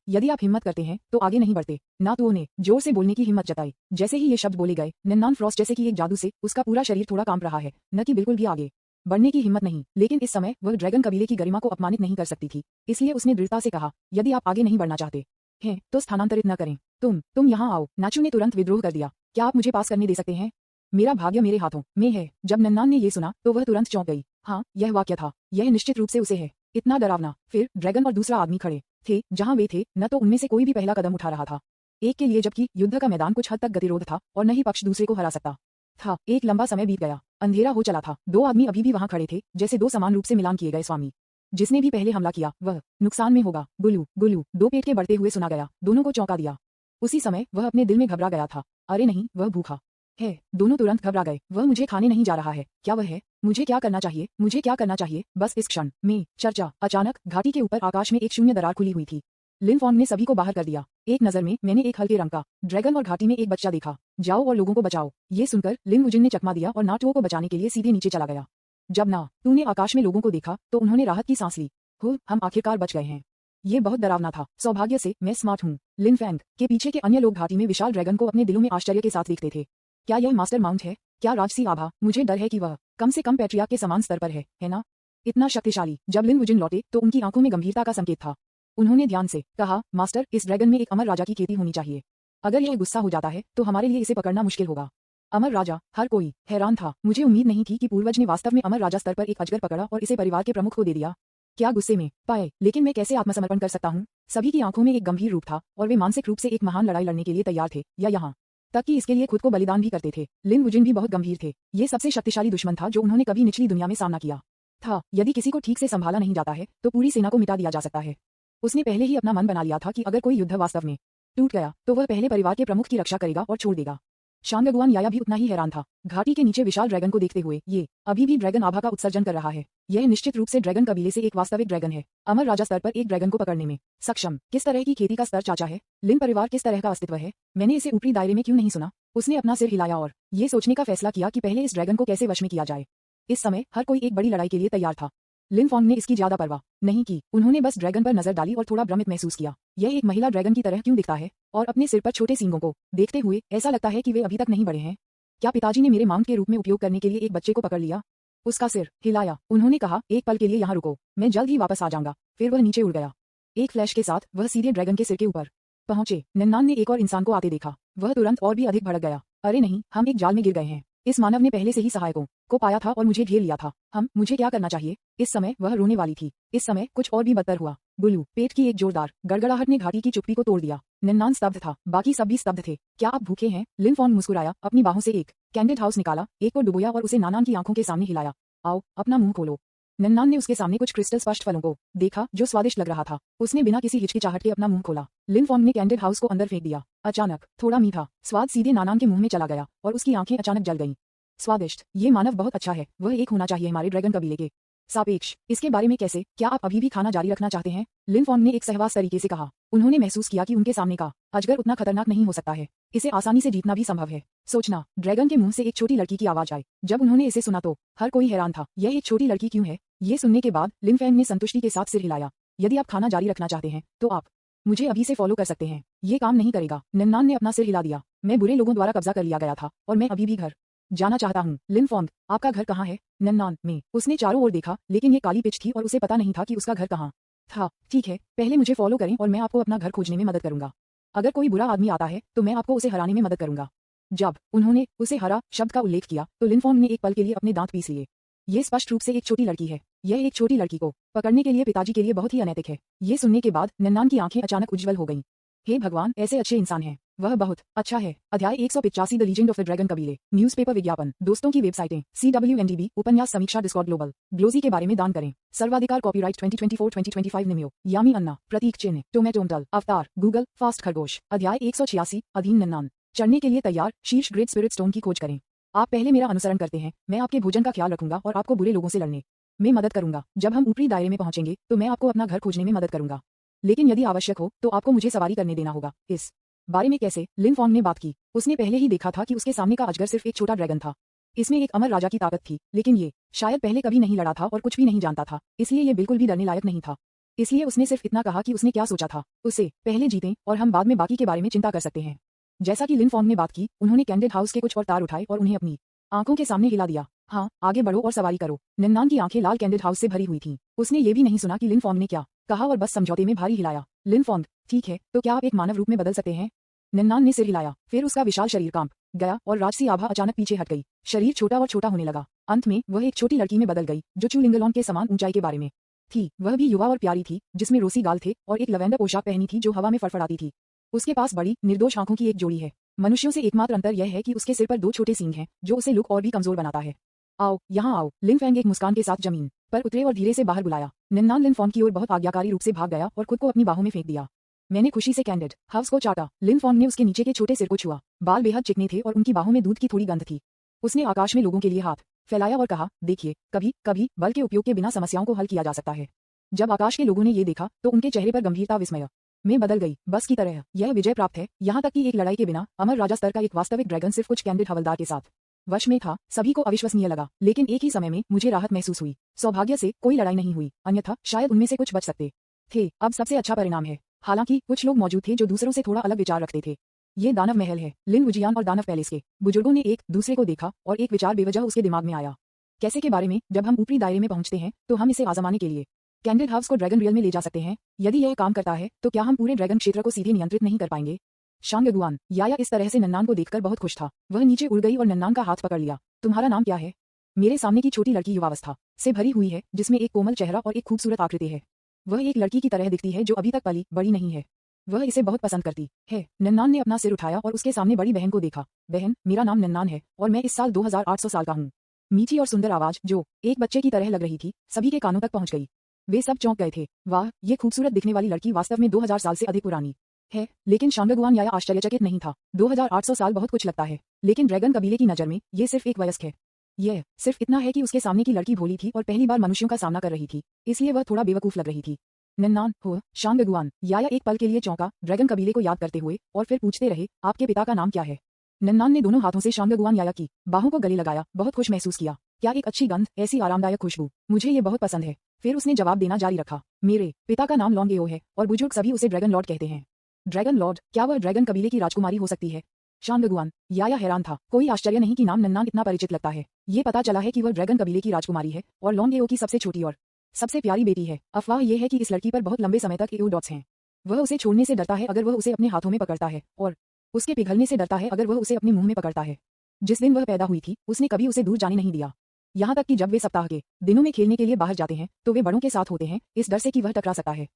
यदि आप हिम्मत करते हैं तो आगे नहीं बढ़ते। ना तो उन्हें जोर से बोलने की हिम्मत जताई। जैसे ही ये शब्द बोले गए, नन्नान फ्रॉस्ट जैसे कि एक जादू से उसका पूरा शरीर थोड़ा कांप रहा है, न कि बिल्कुल भी आगे बढ़ने की हिम्मत नहीं। लेकिन इस समय वह ड्रैगन कबीले की गरिमा को अपमानित नहीं कर सकती थी, इसलिए उसने दृढ़ता से कहा, यदि आप आगे नहीं बढ़ना चाहते हैं तो स्थानांतरित न करें। तुम यहाँ आओ। नाचू ने तुरंत विद्रोह कर दिया। क्या आप मुझे पास करने दे सकते हैं? मेरा भाग्य मेरे हाथों में है। जब नन्नान ने ये सुना तो वह तुरंत चौंक गई। हाँ, यह वाक्य था। यह निश्चित रूप से उसे है। इतना डरावना। फिर ड्रैगन और दूसरा आदमी खड़े थे जहां वे थे, न तो उनमें से कोई भी पहला कदम उठा रहा था एक के लिए, जबकि युद्ध का मैदान कुछ हद तक गतिरोध था और न ही पक्ष दूसरे को हरा सकता था। एक लंबा समय बीत गया। अंधेरा हो चला था। दो आदमी अभी भी वहां खड़े थे, जैसे दो समान रूप से मिलान किए गए स्वामी। जिसने भी पहले हमला किया वह नुकसान में होगा। गुल्लू गुल्लू दो पेट के बढ़ते हुए सुना गया। दोनों को चौंका दिया। उसी समय वह अपने दिल में घबरा गया था। अरे नहीं, वह भूखा है। दोनों तुरंत घबरा गए। वह मुझे खाने नहीं जा रहा है। क्या वह है? मुझे क्या करना चाहिए? मुझे क्या करना चाहिए? बस इस क्षण में चर्चा अचानक घाटी के ऊपर आकाश में एक शून्य दरार खुली हुई थी। लिन फॉन्ग ने सभी को बाहर कर दिया। एक नजर में मैंने एक हल्के रंग का ड्रैगन और घाटी में एक बच्चा देखा। जाओ और लोगों को बचाओ। ये सुनकर लिन वुजिन ने चकमा दिया और नाटुओं को बचाने के लिए सीधे नीचे चला गया। जब ना तूने आकाश में लोगों को देखा तो उन्होंने राहत की सांस ली। हो, हम आखिरकार बच गए हैं। ये बहुत डरावना था। सौभाग्य से मैं स्मार्ट हूँ। लिन फैंग के पीछे के अन्य लोग घाटी में विशाल ड्रैगन को अपने दिलों में आश्चर्य के साथ देखते थे। क्या यह मास्टर माउंट है? क्या राजसी आभा? मुझे डर है कि वह कम से कम पैट्रिया के समान स्तर पर है ना? इतना शक्तिशाली। जब लिन वुजिन लौटे तो उनकी आंखों में गंभीरता का संकेत था। उन्होंने ध्यान से कहा, मास्टर, इस ड्रैगन में एक अमर राजा की खेती होनी चाहिए। अगर यह गुस्सा हो जाता है तो हमारे लिए इसे पकड़ना मुश्किल होगा। अमर राजा? हर कोई हैरान था। मुझे उम्मीद नहीं थी कि पूर्वज ने वास्तव में अमर राजा स्तर पर एक अजगर पकड़ा और इसे परिवार के प्रमुख को दे दिया। क्या गुस्से में पाए, लेकिन मैं कैसे आत्मसमर्पण कर सकता हूँ? सभी की आंखों में एक गंभीर रूप था और वे मानसिक रूप से एक महान लड़ाई लड़ने के लिए तैयार थे, या यहाँ तक कि इसके लिए खुद को बलिदान भी करते थे। लिन वुजिन भी बहुत गंभीर थे। ये सबसे शक्तिशाली दुश्मन था जो उन्होंने कभी निचली दुनिया में सामना किया था। यदि किसी को ठीक से संभाला नहीं जाता है तो पूरी सेना को मिटा दिया जा सकता है। उसने पहले ही अपना मन बना लिया था कि अगर कोई युद्ध वास्तव में टूट गया तो वह पहले परिवार के प्रमुख की रक्षा करेगा और छोड़ देगा। शांगगुआन याया भी उतना ही हैरान था। घाटी के नीचे विशाल ड्रैगन को देखते हुए, ये अभी भी ड्रैगन आभा का उत्सर्जन कर रहा है। यह निश्चित रूप से ड्रैगन कबीले से एक वास्तविक ड्रैगन है। अमर राजा स्तर पर एक ड्रैगन को पकड़ने में सक्षम। किस तरह की खेती का स्तर चाचा है? लिन परिवार किस तरह का अस्तित्व है? मैंने इसे ऊपरी दायरे में क्यों नहीं सुना? उसने अपना सिर हिलाया और ये सोचने का फैसला किया कि पहले इस ड्रैगन को कैसे वश में किया जाए। इस समय हर कोई एक बड़ी लड़ाई के लिए तैयार था। लिन फॉन्ग ने इसकी ज्यादा परवाह नहीं की। उन्होंने बस ड्रैगन पर नजर डाली और थोड़ा भ्रमित महसूस किया। यह एक महिला ड्रैगन की तरह क्यों दिखता है? और अपने सिर पर छोटे सींगों को देखते हुए ऐसा लगता है कि वे अभी तक नहीं बढ़े हैं। क्या पिताजी ने मेरे माउंट के रूप में उपयोग करने के लिए एक बच्चे को पकड़ लिया? उसका सिर हिलाया। उन्होंने कहा, एक पल के लिए यहाँ रुको, मैं जल्द ही वापस आ जाऊंगा। फिर वह नीचे उड़ गया। एक फ्लैश के साथ वह सीधे ड्रैगन के सिर के ऊपर पहुंचे। नन्नान ने एक और इंसान को आते देखा। वह तुरंत और भी अधिक भड़क गया। अरे नहीं, हम एक जाल में गिर गए हैं। इस मानव ने पहले से ही सहायकों को पाया था और मुझे घेर लिया था। मुझे क्या करना चाहिए? इस समय वह रोने वाली थी। इस समय कुछ और भी बदतर हुआ। गुल्लू पेट की एक जोरदार गड़गड़ाहट ने घाटी की चुप्पी को तोड़ दिया। नन्नान स्तब्ध था, बाकी सब भी स्तब्ध थे। क्या आप भूखे हैं? लिन फॉन्ग मुस्कुराया, अपनी बाहों से एक कैंडेड हाउस निकाला, एक को डुबोया और उसे नानान की आंखों के सामने हिलाया। आओ, अपना मुंह खोलो। नन्नान ने उसके सामने कुछ क्रिस्टल स्पष्ट फलों को देखा जो स्वादिष्ट लग रहा था। उसने बिना किसी हिचकिचाहट के अपना मुंह खोला। लिन फॉन्ग ने कैंडेड हाउस को अंदर फेंक दिया। अचानक थोड़ा मीठा स्वाद सीधे नानान के मुंह में चला गया और उसकी आंखें अचानक जल गईं। स्वादिष्ट, ये मानव बहुत अच्छा है। वह एक होना चाहिए हमारे ड्रैगन कबीले के सापेक्ष। इसके बारे में कैसे? क्या आप अभी भी खाना जारी रखना चाहते हैं? लिन फॉन्ग ने एक सहवास तरीके से कहा। उन्होंने महसूस किया कि उनके सामने का अजगर उतना खतरनाक नहीं हो सकता है। इसे आसानी से जीतना भी संभव है। सोचना, ड्रैगन के मुंह से एक छोटी लड़की की आवाज आई। जब उन्होंने इसे सुना तो हर कोई हैरान था। यह एक छोटी लड़की क्यों है? ये सुनने के बाद लिन फैंग ने संतुष्टि के साथ सिर हिलाया। यदि आप खाना जारी रखना चाहते हैं तो आप मुझे अभी से फॉलो कर सकते हैं। ये काम नहीं करेगा। नन्नान ने अपना सिर हिला दिया। मैं बुरे लोगों द्वारा कब्जा कर लिया गया था और मैं अभी भी घर जाना चाहता हूँ। लिन फॉन्ग, आपका घर कहाँ है? नन्नान में। उसने चारों ओर देखा, लेकिन ये काली पिच थी और उसे पता नहीं था कि उसका घर कहाँ था। ठीक है, पहले मुझे फॉलो करें और मैं आपको अपना घर खोजने में मदद करूंगा। अगर कोई बुरा आदमी आता है तो मैं आपको उसे हराने में मदद करूंगा। जब उन्होंने उसे हरा शब्द का उल्लेख किया तो लिन फॉन्ग ने एक पल के लिए अपने दांत पीस लिए। ये स्पष्ट रूप से एक छोटी लड़की है। यह एक छोटी लड़की को पकड़ने के लिए पिताजी के लिए बहुत ही अनैतिक है। ये सुनने के बाद नन्नान की आंखें अचानक उज्जवल हो गईं। हे भगवान, ऐसे अच्छे इंसान हैं। वह बहुत अच्छा है। अध्याय 185 the legend of the dragon कबीले। न्यूज़पेपर विज्ञापन, दोस्तों की वेबसाइटें, CWNDB, उपन्यास समीक्षा, डिस्कॉर्ड ग्लोबल, ग्लोजी के बारे में दान करें। सर्वाधिकार कॉपीराइट 2024-2025 निम्यो, यामी अन्ना, प्रतीक चिन्ह, टोमेटोमटल, अवतार, गूगल, फास्ट खरगोश। अध्याय 186, अधीन नन्नान। चढ़ने के लिए तैयार, शीर्ष ग्रेट स्पिरिट स्टोन की खोज करें। आप पहले मेरा अनुसरण करते हैं, मैं आपके भोजन का ख्याल रखूंगा और आपको बुरे लोगों से लड़ने में मदद करूंगा। जब हम ऊपरी दायरे में पहुंचेंगे तो मैं आपको अपना घर खोजने में मदद करूंगा, लेकिन यदि आवश्यक हो तो आपको मुझे सवारी करने देना होगा। इस बारे में कैसे? लिन फॉन्ग ने बात की। उसने पहले ही देखा था कि उसके सामने का अजगर सिर्फ एक छोटा ड्रैगन था। इसमें एक अमर राजा की ताकत थी, लेकिन ये शायद पहले कभी नहीं लड़ा था और कुछ भी नहीं जानता था, इसलिए ये बिल्कुल भी डरने लायक नहीं था। इसलिए उसने सिर्फ इतना कहा कि उसने क्या सोचा था, उसे पहले जीतें और हम बाद में बाकी के बारे में चिंता कर सकते हैं। जैसा कि लिन फॉन्ग ने बात की, उन्होंने कैंडिड हाउस के कुछ और तार उठाए और उन्हें अपनी आंखों के सामने हिला दिया। हाँ, आगे बढ़ो और सवारी करो। निन्नान की आंखें लाल कैंडिड हाउस से भरी हुई थीं। उसने ये भी नहीं सुना कि लिन फॉन्ग ने क्या कहा और बस समझौते में भारी हिलाया। लिन फॉन्ग, ठीक है, तो क्या आप एक मानव रूप में बदल सकते हैं? निन्नान ने सिर हिलाया, फिर उसका विशाल शरीर कांप गया और राजसी आभा अचानक पीछे हट गई। शरीर छोटा और छोटा होने लगा। अंत में वह एक छोटी लड़की में बदल गई जो चुलिंगलोन के समान ऊंचाई के बारे में थी। वह भी युवा और प्यारी थी, जिसमें रोसी गाल थे और एक लवेंडर पोशाक पहनी थी जो हवा में फड़फड़ाती थी। उसके पास बड़ी निर्दोष आंखों की एक जोड़ी है। मनुष्यों से एकमात्र अंतर यह है कि उसके सिर पर 2 छोटे सींग हैं जो उसे लुक और भी कमजोर बनाता है। आओ, यहाँ आओ। लिन फैंग एक मुस्कान के साथ जमीन पर उतरे और धीरे से बाहर बुलाया। निन्नान लिन फॉन्ग की ओर बहुत आज्ञाकारी रूप से भाग गया और खुद को अपनी बाहों में फेंक दिया। मैंने खुशी से कैंडिड हाउस को चाटा। लिन फॉन्ग ने उसके नीचे के छोटे सिर को छुआ। बाल बेहद चिकने थे और उनकी बाहों में दूध की थोड़ी गंध थी। उसने आकाश में लोगों के लिए हाथ फैलाया और कहा, देखिए, कभी कभी बल के उपयोग के बिना समस्याओं को हल किया जा सकता है। जब आकाश के लोगों ने ये देखा तो उनके चेहरे पर गंभीरता विस्मय में बदल गई। बस की तरह यह विजय प्राप्त है, यहाँ तक कि एक लड़ाई के बिना अमर राजा स्तर का एक वास्तविक ड्रैगन सिर्फ कुछ कैंडिड हवलदार के साथ वश में था। सभी को अविश्वसनीय लगा, लेकिन एक ही समय में मुझे राहत महसूस हुई। सौभाग्य से कोई लड़ाई नहीं हुई, अन्यथा शायद उनमें से कुछ बच सकते थे। अब सबसे अच्छा परिणाम है। हालांकि कुछ लोग मौजूद थे जो दूसरों से थोड़ा अलग विचार रखते थे। ये दानव महल है। लिन वुजियान और दानव पैलेस के बुजुर्गों ने एक दूसरे को देखा और एक विचार बेवजह उसके दिमाग में आया। कैसे के बारे में? जब हम ऊपरी दायरे में पहुंचते हैं तो हम इसे आजमाने के लिए कैंडिड हाउस को ड्रैगन रियल में ले जा सकते हैं। यदि यह काम करता है तो क्या हम पूरे ड्रैगन क्षेत्र को सीधे नियंत्रित नहीं कर पाएंगे? शांगगुआन याया इस तरह से नन्नान को देखकर बहुत खुश था। वह नीचे उड़ गई और नन्नान का हाथ पकड़ लिया। तुम्हारा नाम क्या है? मेरे सामने की छोटी लड़की युवावस्था से भरी हुई है, जिसमें एक कोमल चेहरा और एक खूबसूरत आकृति है। वह एक लड़की की तरह दिखती है जो अभी तक पली बड़ी नहीं है। वह इसे बहुत पसंद करती है। नन्नान ने अपना सिर उठाया और उसके सामने बड़ी बहन को देखा। बहन, मेरा नाम नन्नान है और मैं इस साल 2800 साल का हूँ। मीठी और सुंदर आवाज जो एक बच्चे की तरह लग रही थी सभी के कानों तक पहुंच गई। वे सब चौंक गए थे। वाह, ये खूबसूरत दिखने वाली लड़की वास्तव में 2000 साल से अधिक पुरानी है। लेकिन शांगगुआन याया आश्चर्यचकित नहीं था। 2800 साल बहुत कुछ लगता है, लेकिन ड्रैगन कबीले की नजर में ये सिर्फ एक वयस्क है। यह सिर्फ इतना है कि उसके सामने की लड़की भोली थी और पहली बार मनुष्यों का सामना कर रही थी, इसलिए वह थोड़ा बेवकूफ लग रही थी। नन्नान हो, शांगगुआन याया एक पल के लिए चौंका, ड्रैगन कबीले को याद करते हुए, और फिर पूछते रहे, आपके पिता का नाम क्या है? नन्नान ने दोनों हाथों से शांगगुआन याया की बाहों को गले लगाया। बहुत खुश महसूस किया। क्या एक अच्छी गंध, ऐसी आरामदायक खुशबू, मुझे ये बहुत पसंद है। फिर उसने जवाब देना जारी रखा, मेरे पिता का नाम लॉन्गेओ है और बुजुर्ग सभी उसे ड्रैगन लॉर्ड कहते हैं। Dragon Lord? क्या वह ड्रैगन कबीले की राजकुमारी हो सकती है? शांगगुआन याया हैरान था। कोई आश्चर्य नहीं कि नाम नन्नान इतना परिचित लगता है। ये पता चला है कि वह ड्रैगन कबीले की राजकुमारी है और लॉन्गेओ की सबसे छोटी और सबसे प्यारी बेटी है। अफवाह यह है कि इस लड़की पर बहुत लंबे समय तक एओडॉट्स हैं। वह उसे छोड़ने से डरता है अगर वह उसे अपने हाथों में पकड़ता है, और उसके पिघलने से डरता है अगर वह उसे अपने मुंह में पकड़ता है। जिस दिन वह पैदा हुई थी उसने कभी उसे दूर जाने नहीं दिया। यहाँ तक कि जब वे सप्ताह के दिनों में खेलने के लिए बाहर जाते हैं तो वे बड़ों के साथ होते हैं, इस डर से कि वह टकरा सकता है।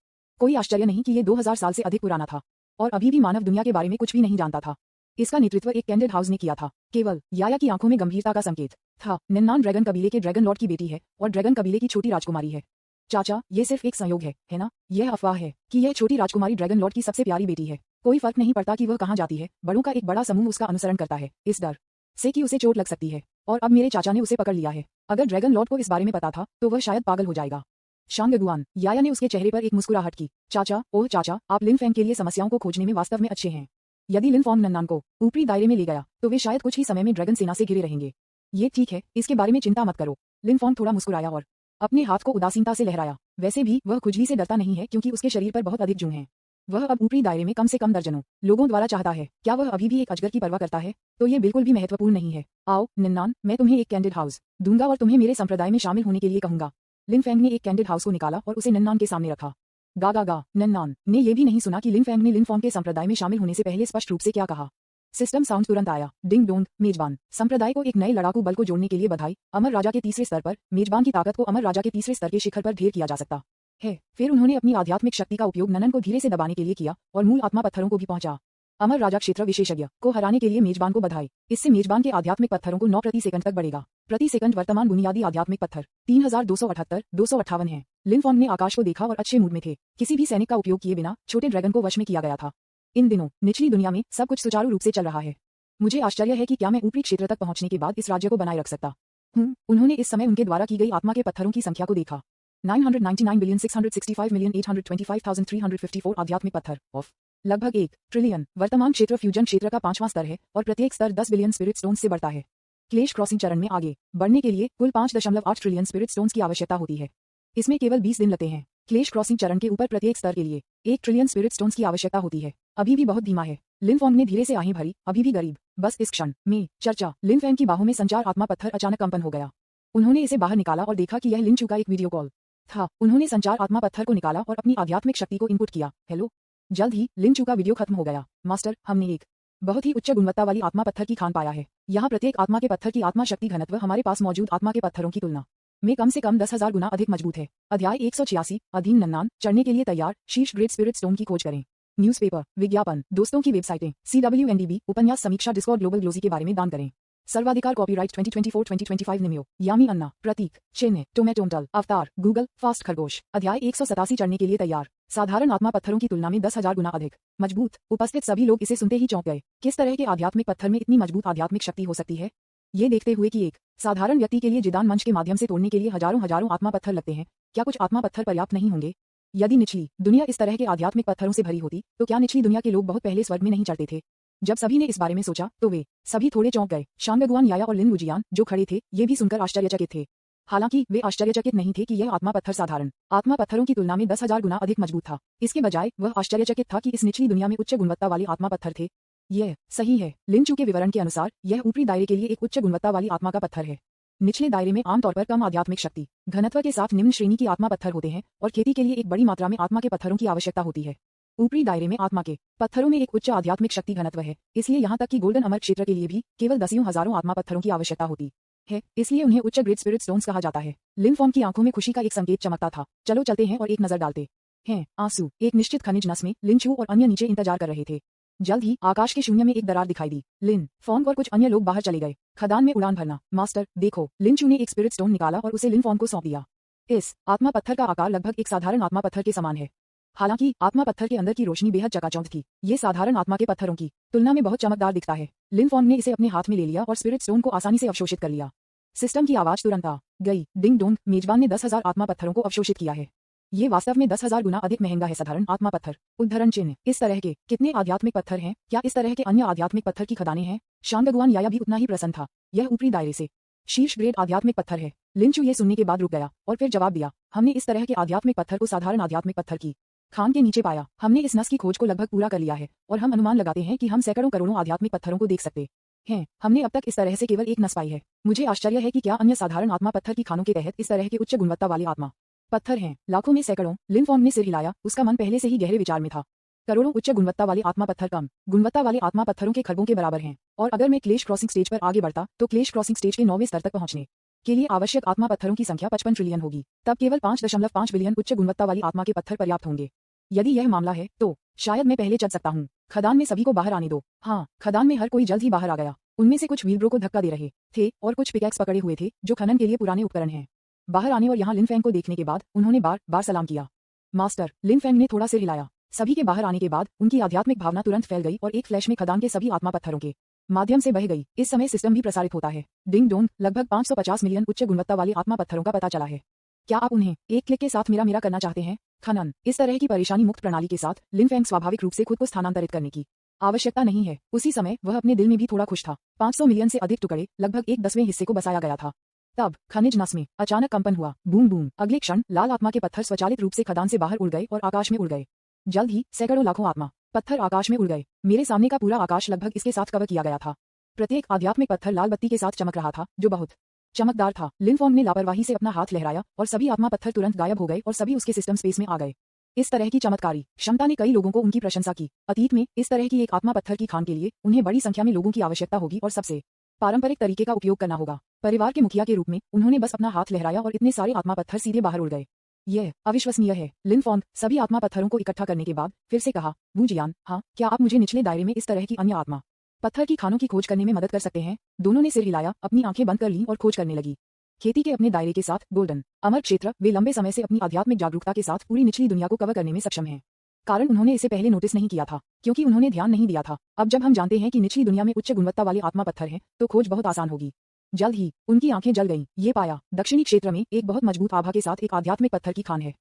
कोई आश्चर्य नहीं कि ये 2000 साल से अधिक पुराना था और अभी भी मानव दुनिया के बारे में कुछ भी नहीं जानता था। इसका नेतृत्व एक कैंडिड हाउस ने किया था। केवल याया की आंखों में गंभीरता का संकेत था। नन्नान ड्रैगन कबीले के ड्रैगन लॉर्ड की बेटी है और ड्रैगन कबीले की छोटी राजकुमारी है। चाचा, ये सिर्फ एक संयोग है ना? यह अफवाह है कि यह छोटी राजकुमारी ड्रैगन लॉर्ड की सबसे प्यारी बेटी है। कोई फर्क नहीं पड़ता कि वह कहाँ जाती है, बड़ों का एक बड़ा समूह उसका अनुसरण करता है, इस डर से कि उसे चोट लग सकती है। और अब मेरे चाचा ने उसे पकड़ लिया है। अगर ड्रैगन लॉर्ड को इस बारे में पता था तो वह शायद पागल हो जाएगा। शांगगुआन याया ने उसके चेहरे पर एक मुस्कुराहट की। चाचा, ओह चाचा, आप लिन फैंग के लिए समस्याओं को खोजने में वास्तव में अच्छे हैं। यदि लिन फॉन्ग नन्नान को ऊपरी दायरे में ले गया तो वे शायद कुछ ही समय में ड्रैगन सेना से घिरे रहेंगे। ये ठीक है, इसके बारे में चिंता मत करो। लिन फॉन्ग थोड़ा मुस्कुराया और अपने हाथ को उदासीनता से लहराया। वैसे भी वह खुजली से डरता नहीं है क्योंकि उसके शरीर पर बहुत अधिक जूं हैं। वह अब ऊपरी दायरे में कम से कम दर्जनों लोगों द्वारा चाहता है। क्या वह अभी भी एक अजगर की परवाह करता है? तो ये बिल्कुल भी महत्वपूर्ण नहीं है। आओ निन्नान, मैं तुम्हें एक कैंडिड हाउस दूंगा और तुम्हें मेरे संप्रदाय में शामिल होने के लिए कहूंगा। लिन फैंग ने एक कैंडिड हाउस को निकाला और उसे नन्नान के सामने रखा। गा नन्नान ने यह भी नहीं सुना कि लिन फैंग ने लिन फॉन्ग के संप्रदाय में शामिल होने से पहले स्पष्ट रूप से क्या कहा। सिस्टम साउंड तुरंत आया। डिंग डोंग, मेजबान संप्रदाय को एक नए लड़ाकू बल को जोड़ने के लिए बधाई। अमर राजा के तीसरे स्तर पर मेजबान की ताकत को अमर राजा के तीसरे स्तर के शिखर पर ढेर किया जा सकता है। फिर उन्होंने अपनी आध्यात्मिक शक्ति का उपयोग ननन को धीरे से दबाने के लिए किया और मूल आत्मा पत्थरों को भी पहुंचा। अमर राजा क्षेत्र विशेषज्ञ को हराने के लिए मेजबान को बधाई। इससे मेजबान के आध्यात्मिक पत्थरों को 9 प्रति सेकंड तक बढ़ेगा। प्रति सेकंड वर्तमान बुनियादी आध्यात्मिक पत्थर 3278 258 है। लिन फॉन्ग ने आकाश को देखा और अच्छे मूड में थे। किसी भी सैनिक का उपयोग किए बिना छोटे ड्रैगन को वश में किया गया था। इन दिनों निचली दुनिया में सब कुछ सुचारू रूप से चल रहा है। मुझे आश्चर्य है कि क्या मैं ऊपरी क्षेत्र तक पहुंचने के बाद इस राज्य को बनाए रख सकता हूँ। उन्होंने इस समय उनके द्वारा की गई आत्मा के पत्थरों की संख्या को देखा। 999,665,825,354 आध्यात्मिक पत्थर ऑफ लगभग 1 ट्रिलियन। वर्तमान क्षेत्र फ्यूजन क्षेत्र का 5वां स्तर है और प्रत्येक स्तर 10 बिलियन स्पिरिट स्टोन्स से बढ़ता है। क्लेश क्रॉसिंग चरण में आगे बढ़ने के लिए कुल 5.8 ट्रिलियन स्पिरिट स्टोन्स की आवश्यकता होती है। इसमें केवल 20 दिन लगते हैं। क्लेश क्रॉसिंग चरण के ऊपर प्रत्येक स्तर के लिए 1 ट्रिलियन स्पिरिट स्टोन्स की आवश्यकता होती है। अभी भी बहुत धीमा है। लिनफोंग ने धीरे से आहें भरी, अभी भी गरीब। बस इस क्षण में चर्चा लिनफेंग की बाहों में संचार आत्मा पत्थर अचानक कंपन हो गया। उन्होंने इसे बाहर निकाला और देखा कि यह लिन चू का एक वीडियो कॉल था। उन्होंने संचार आत्मा पत्थर को निकाला और अपनी आध्यात्मिक शक्ति को इनपुट किया। हेलो। जल्द ही लिन चू का वीडियो खत्म हो गया। मास्टर, हमने एक बहुत ही उच्च गुणवत्ता वाली आत्मा पत्थर की खान पाया है। यहाँ प्रत्येक आत्मा के पत्थर की आत्मा शक्ति घनत्व हमारे पास मौजूद आत्मा के पत्थरों की तुलना में कम से कम 10,000 गुना अधिक मजबूत है। अध्याय 186 अधीन नन्नान चढ़ने के लिए तैयार शीर्ष ग्रेट स्पिरिट स्टोन की खोज करें। न्यूज़पेपर, विज्ञापन, दोस्तों की वेबसाइटें, CWNDB, उपन्यास समीक्षा, डिस्कॉर्ड, ग्लोबल ग्लोजी के बारे में दान करें। सर्वाधिकार कॉपीराइट 2024-2025 निमियो, यामी अन्ना, प्रतीक, चिन्ह, टोमेटोमटल, अवतार, गूगल, फास्ट खरगोश। अध्याय 187 चढ़ने के लिए तैयार। साधारण आत्मा पत्थरों की तुलना में 10,000 गुना अधिक मजबूत। उपस्थित सभी लोग इसे सुनते ही चौंक गए। किस तरह के आध्यात्मिक पत्थर में इतनी मजबूत आध्यात्मिक शक्ति हो सकती है? ये देखते हुए कि एक साधारण व्यक्ति के लिए जिदान मंच के माध्यम से तोड़ने के लिए हजारों आत्मा पत्थर लगते हैं, क्या कुछ आत्मा पत्थर पर्याप्त नहीं होंगे? यदि निचली दुनिया इस तरह के आध्यात्मिक पत्थरों से भरी होती, तो क्या निचली दुनिया के लोग बहुत पहले स्वर्ग में नहीं चढ़ते थे? जब सभी ने इस बारे में सोचा, तो वे सभी थोड़े चौंक गए। शांगगुआन, याया और लिन वुजियान जो खड़े थे, ये भी सुनकर आश्चर्यचकित थे। हालांकि वे आश्चर्यचकित नहीं थे कि यह आत्मा पत्थर साधारण आत्मा पत्थरों की तुलना में 10,000 गुना अधिक मजबूत था। इसके बजाय वह आश्चर्यचकित था कि इस निचली दुनिया में उच्च गुणवत्ता वाले आत्मा पत्थर थे। यह सही है। लिन चू के विवरण के अनुसार यह ऊपरी दायरे के लिए एक उच्च गुणवत्ता वाली आत्मा का पत्थर है। निचले दायरे में आमतौर पर कम आध्यात्मिक शक्ति घनत्व के साथ निम्न श्रेणी की आत्मा पत्थर होते हैं और खेती के लिए एक बड़ी मात्रा में आत्मा के पत्थरों की आवश्यकता होती है। ऊपरी दायरे में आत्मा के पत्थरों में एक उच्च आध्यात्मिक शक्ति घनत्व है, इसलिए यहाँ तक कि गोल्डन अमर क्षेत्र के लिए भी केवल दसियों हजारों आत्मा पत्थरों की आवश्यकता होती है। इसलिए उन्हें उच्च ग्रेट स्पिरिट स्टोन्स कहा जाता है। लिनफॉर्म की आंखों में खुशी का एक संकेत चमकता था। चलो चलते हैं और एक नजर डालते हैं। आंसू एक निश्चित खनिज नस में लिन चू और अन्य नीचे इंतजार कर रहे थे। जल्द ही आकाश के शून्य में एक दरार दिखाई दी। लिन फॉन्ग और कुछ अन्य लोग बाहर चले गए। खदान में उड़ान भरना। मास्टर देखो, लिन चू ने एक स्पिरिट स्टोन निकाला और उसे लिन फॉन्ग को सौंप दिया। इस आत्मा पत्थर का आकार लगभग एक साधारण आत्मा पत्थर के समान है। हालांकि आत्मा पत्थर के अंदर की रोशनी बेहद चकाचौंध थी। ये साधारण आत्मा के पत्थरों की तुलना में बहुत चमकदार दिखता है। लिन फॉन्ग ने इसे अपने हाथ में ले लिया और स्पिरिट स्टोन को आसानी से अवशोषित कर लिया। सिस्टम की आवाज तुरंत आ गई। डिंग डोंग, मेजबान ने 10,000 आत्मा पत्थरों को अवशोषित किया है। ये वास्तव में 10,000 गुना अधिक महंगा है। साधारण आत्मा पत्थर उद्धरण चिन्ह। इस तरह के कितने आध्यात्मिक पत्थर हैं? क्या इस तरह के अन्य आध्यात्मिक पत्थर की खदानें हैं? शांगगुआन याया भी उतना ही प्रसन्न था। यह ऊपरी दायरे से शीर्ष ग्रेड आध्यात्मिक पत्थर है। लिन चू ये सुनने के बाद रुक गया और फिर जवाब दिया, हमने इस तरह के आध्यात्मिक पत्थर को साधारण आध्यात्मिक पत्थर की खान के नीचे पाया। हमने इस नस की खोज को लगभग पूरा कर लिया है और हम अनुमान लगाते हैं कि हम सैकड़ों करोड़ों आध्यात्मिक पत्थरों को देख सकते हैं। हमने अब तक इस तरह से केवल एक नस पाई है। मुझे आश्चर्य है कि क्या अन्य साधारण आत्मा पत्थर की खानों के तहत इस तरह के उच्च गुणवत्ता वाले आत्मा पत्थर हैं। लाखों में सैकड़ों। लिन फॉन्ग ने सिर हिलाया। उसका मन पहले से ही गहरे विचार में था। करोड़ों उच्च गुणवत्ता वाले आत्मा पत्थर कम गुणवत्ता वाले आत्मा पत्थरों के खरबों के बराबर हैं। और अगर मैं क्लेश क्रॉसिंग स्टेज पर आगे बढ़ता, तो क्लेश क्रॉसिंग स्टेज के 9वें स्तर तक पहुंचने के लिए आवश्यक आत्मा पत्थरों की संख्या 55 ट्रिलियन होगी। तब केवल 5.5 बिलियन उच्च गुणवत्ता वाली आत्मा के पत्थर पर्याप्त होंगे। यदि यह मामला है, तो शायद मैं पहले चल सकता हूँ। खदान में सभी को बाहर आने दो। हाँ, खदान में हर कोई जल्द ही बाहर आ गया। उनमें से कुछ व्हीलब्रो को धक्का दे रहे थे और कुछ पिकैक्स पकड़े हुए थे, जो खनन के लिए पुराने उपकरण हैं। बाहर आने और यहाँ लिनफेंग को देखने के बाद उन्होंने बार बार सलाम किया। मास्टर, लिनफेंग ने थोड़ा सिर हिलाया। सभी के बाहर आने के बाद उनकी आध्यात्मिक भावना तुरंत फैल गई और एक फ्लैश में खदान के सभी आत्मा पत्थरों के माध्यम से बह गई। इस समय सिस्टम भी प्रसारित होता है। डिंग डोंग, लगभग 550 मिलियन उच्च गुणवत्ता वाले आत्मा पत्थरों का पता चला है। क्या आप उन्हें एक क्लिक के साथ मेरा करना चाहते हैं? खनन। इस तरह की परेशानी मुक्त प्रणाली के साथ लिनफेंग स्वाभाविक रूप से खुद को स्थानांतरित करने की आवश्यकता नहीं है। उसी समय वह अपने दिल में भी थोड़ा खुश था। 500 मिलियन से अधिक टुकड़े, लगभग 1/10वें हिस्से को बसाया गया था। तब खनिज नस में अचानक कंपन हुआ। Boom boom. अगले क्षण लाल आत्मा के पत्थर स्वचालित रूप से खदान से बाहर उड़ गए और आकाश में उड़ गए। जल्द ही सैकड़ों लाखों आत्मा पत्थर आकाश में उड़ गए। मेरे सामने का पूरा आकाश लगभग इसके साथ कवर किया गया था। प्रत्येक आध्यात्मिक पत्थर लाल बत्ती के साथ चमक रहा था, जो बहुत चमकदार था। लिनफॉन्ग ने लापरवाही से अपना हाथ लहराया और सभी आत्मा पत्थर तुरंत गायब हो गए और सभी उसके सिस्टम स्पेस में आ गए। इस तरह की चमत्कारी क्षमता ने कई लोगों को उनकी प्रशंसा की। अतीत में इस तरह की एक आत्मा पत्थर की खान के लिए उन्हें बड़ी संख्या में लोगों की आवश्यकता होगी और सबसे पारंपरिक तरीके का उपयोग करना होगा। परिवार के मुखिया के रूप में उन्होंने बस अपना हाथ लहराया और इतने सारे आत्मा पत्थर सीधे बाहर उड़ गए। यह अविश्वसनीय है। लिनफॉन्ग सभी आत्मा पत्थरों को इकट्ठा करने के बाद फिर से कहा, वुजियान, हाँ, क्या आप मुझे निचले दायरे में इस तरह की अन्य आत्मा पत्थर की खानों की खोज करने में मदद कर सकते हैं? दोनों ने सिर हिलाया, अपनी आंखें बंद कर लीं और खोज करने लगी। खेती के अपने दायरे के साथ गोल्डन अमर क्षेत्र, वे लंबे समय से अपनी आध्यात्मिक जागरूकता के साथ पूरी निचली दुनिया को कवर करने में सक्षम हैं। कारण उन्होंने इसे पहले नोटिस नहीं किया था, क्योंकि उन्होंने ध्यान नहीं दिया था। अब जब हम जानते हैं कि निचली दुनिया में उच्च गुणवत्ता वाले आत्मा पत्थर हैं, तो खोज बहुत आसान होगी। जल्द ही उनकी आंखें जल गईं। ये पाया, दक्षिणी क्षेत्र में एक बहुत मजबूत आभा के साथ एक आध्यात्मिक पत्थर की खान है।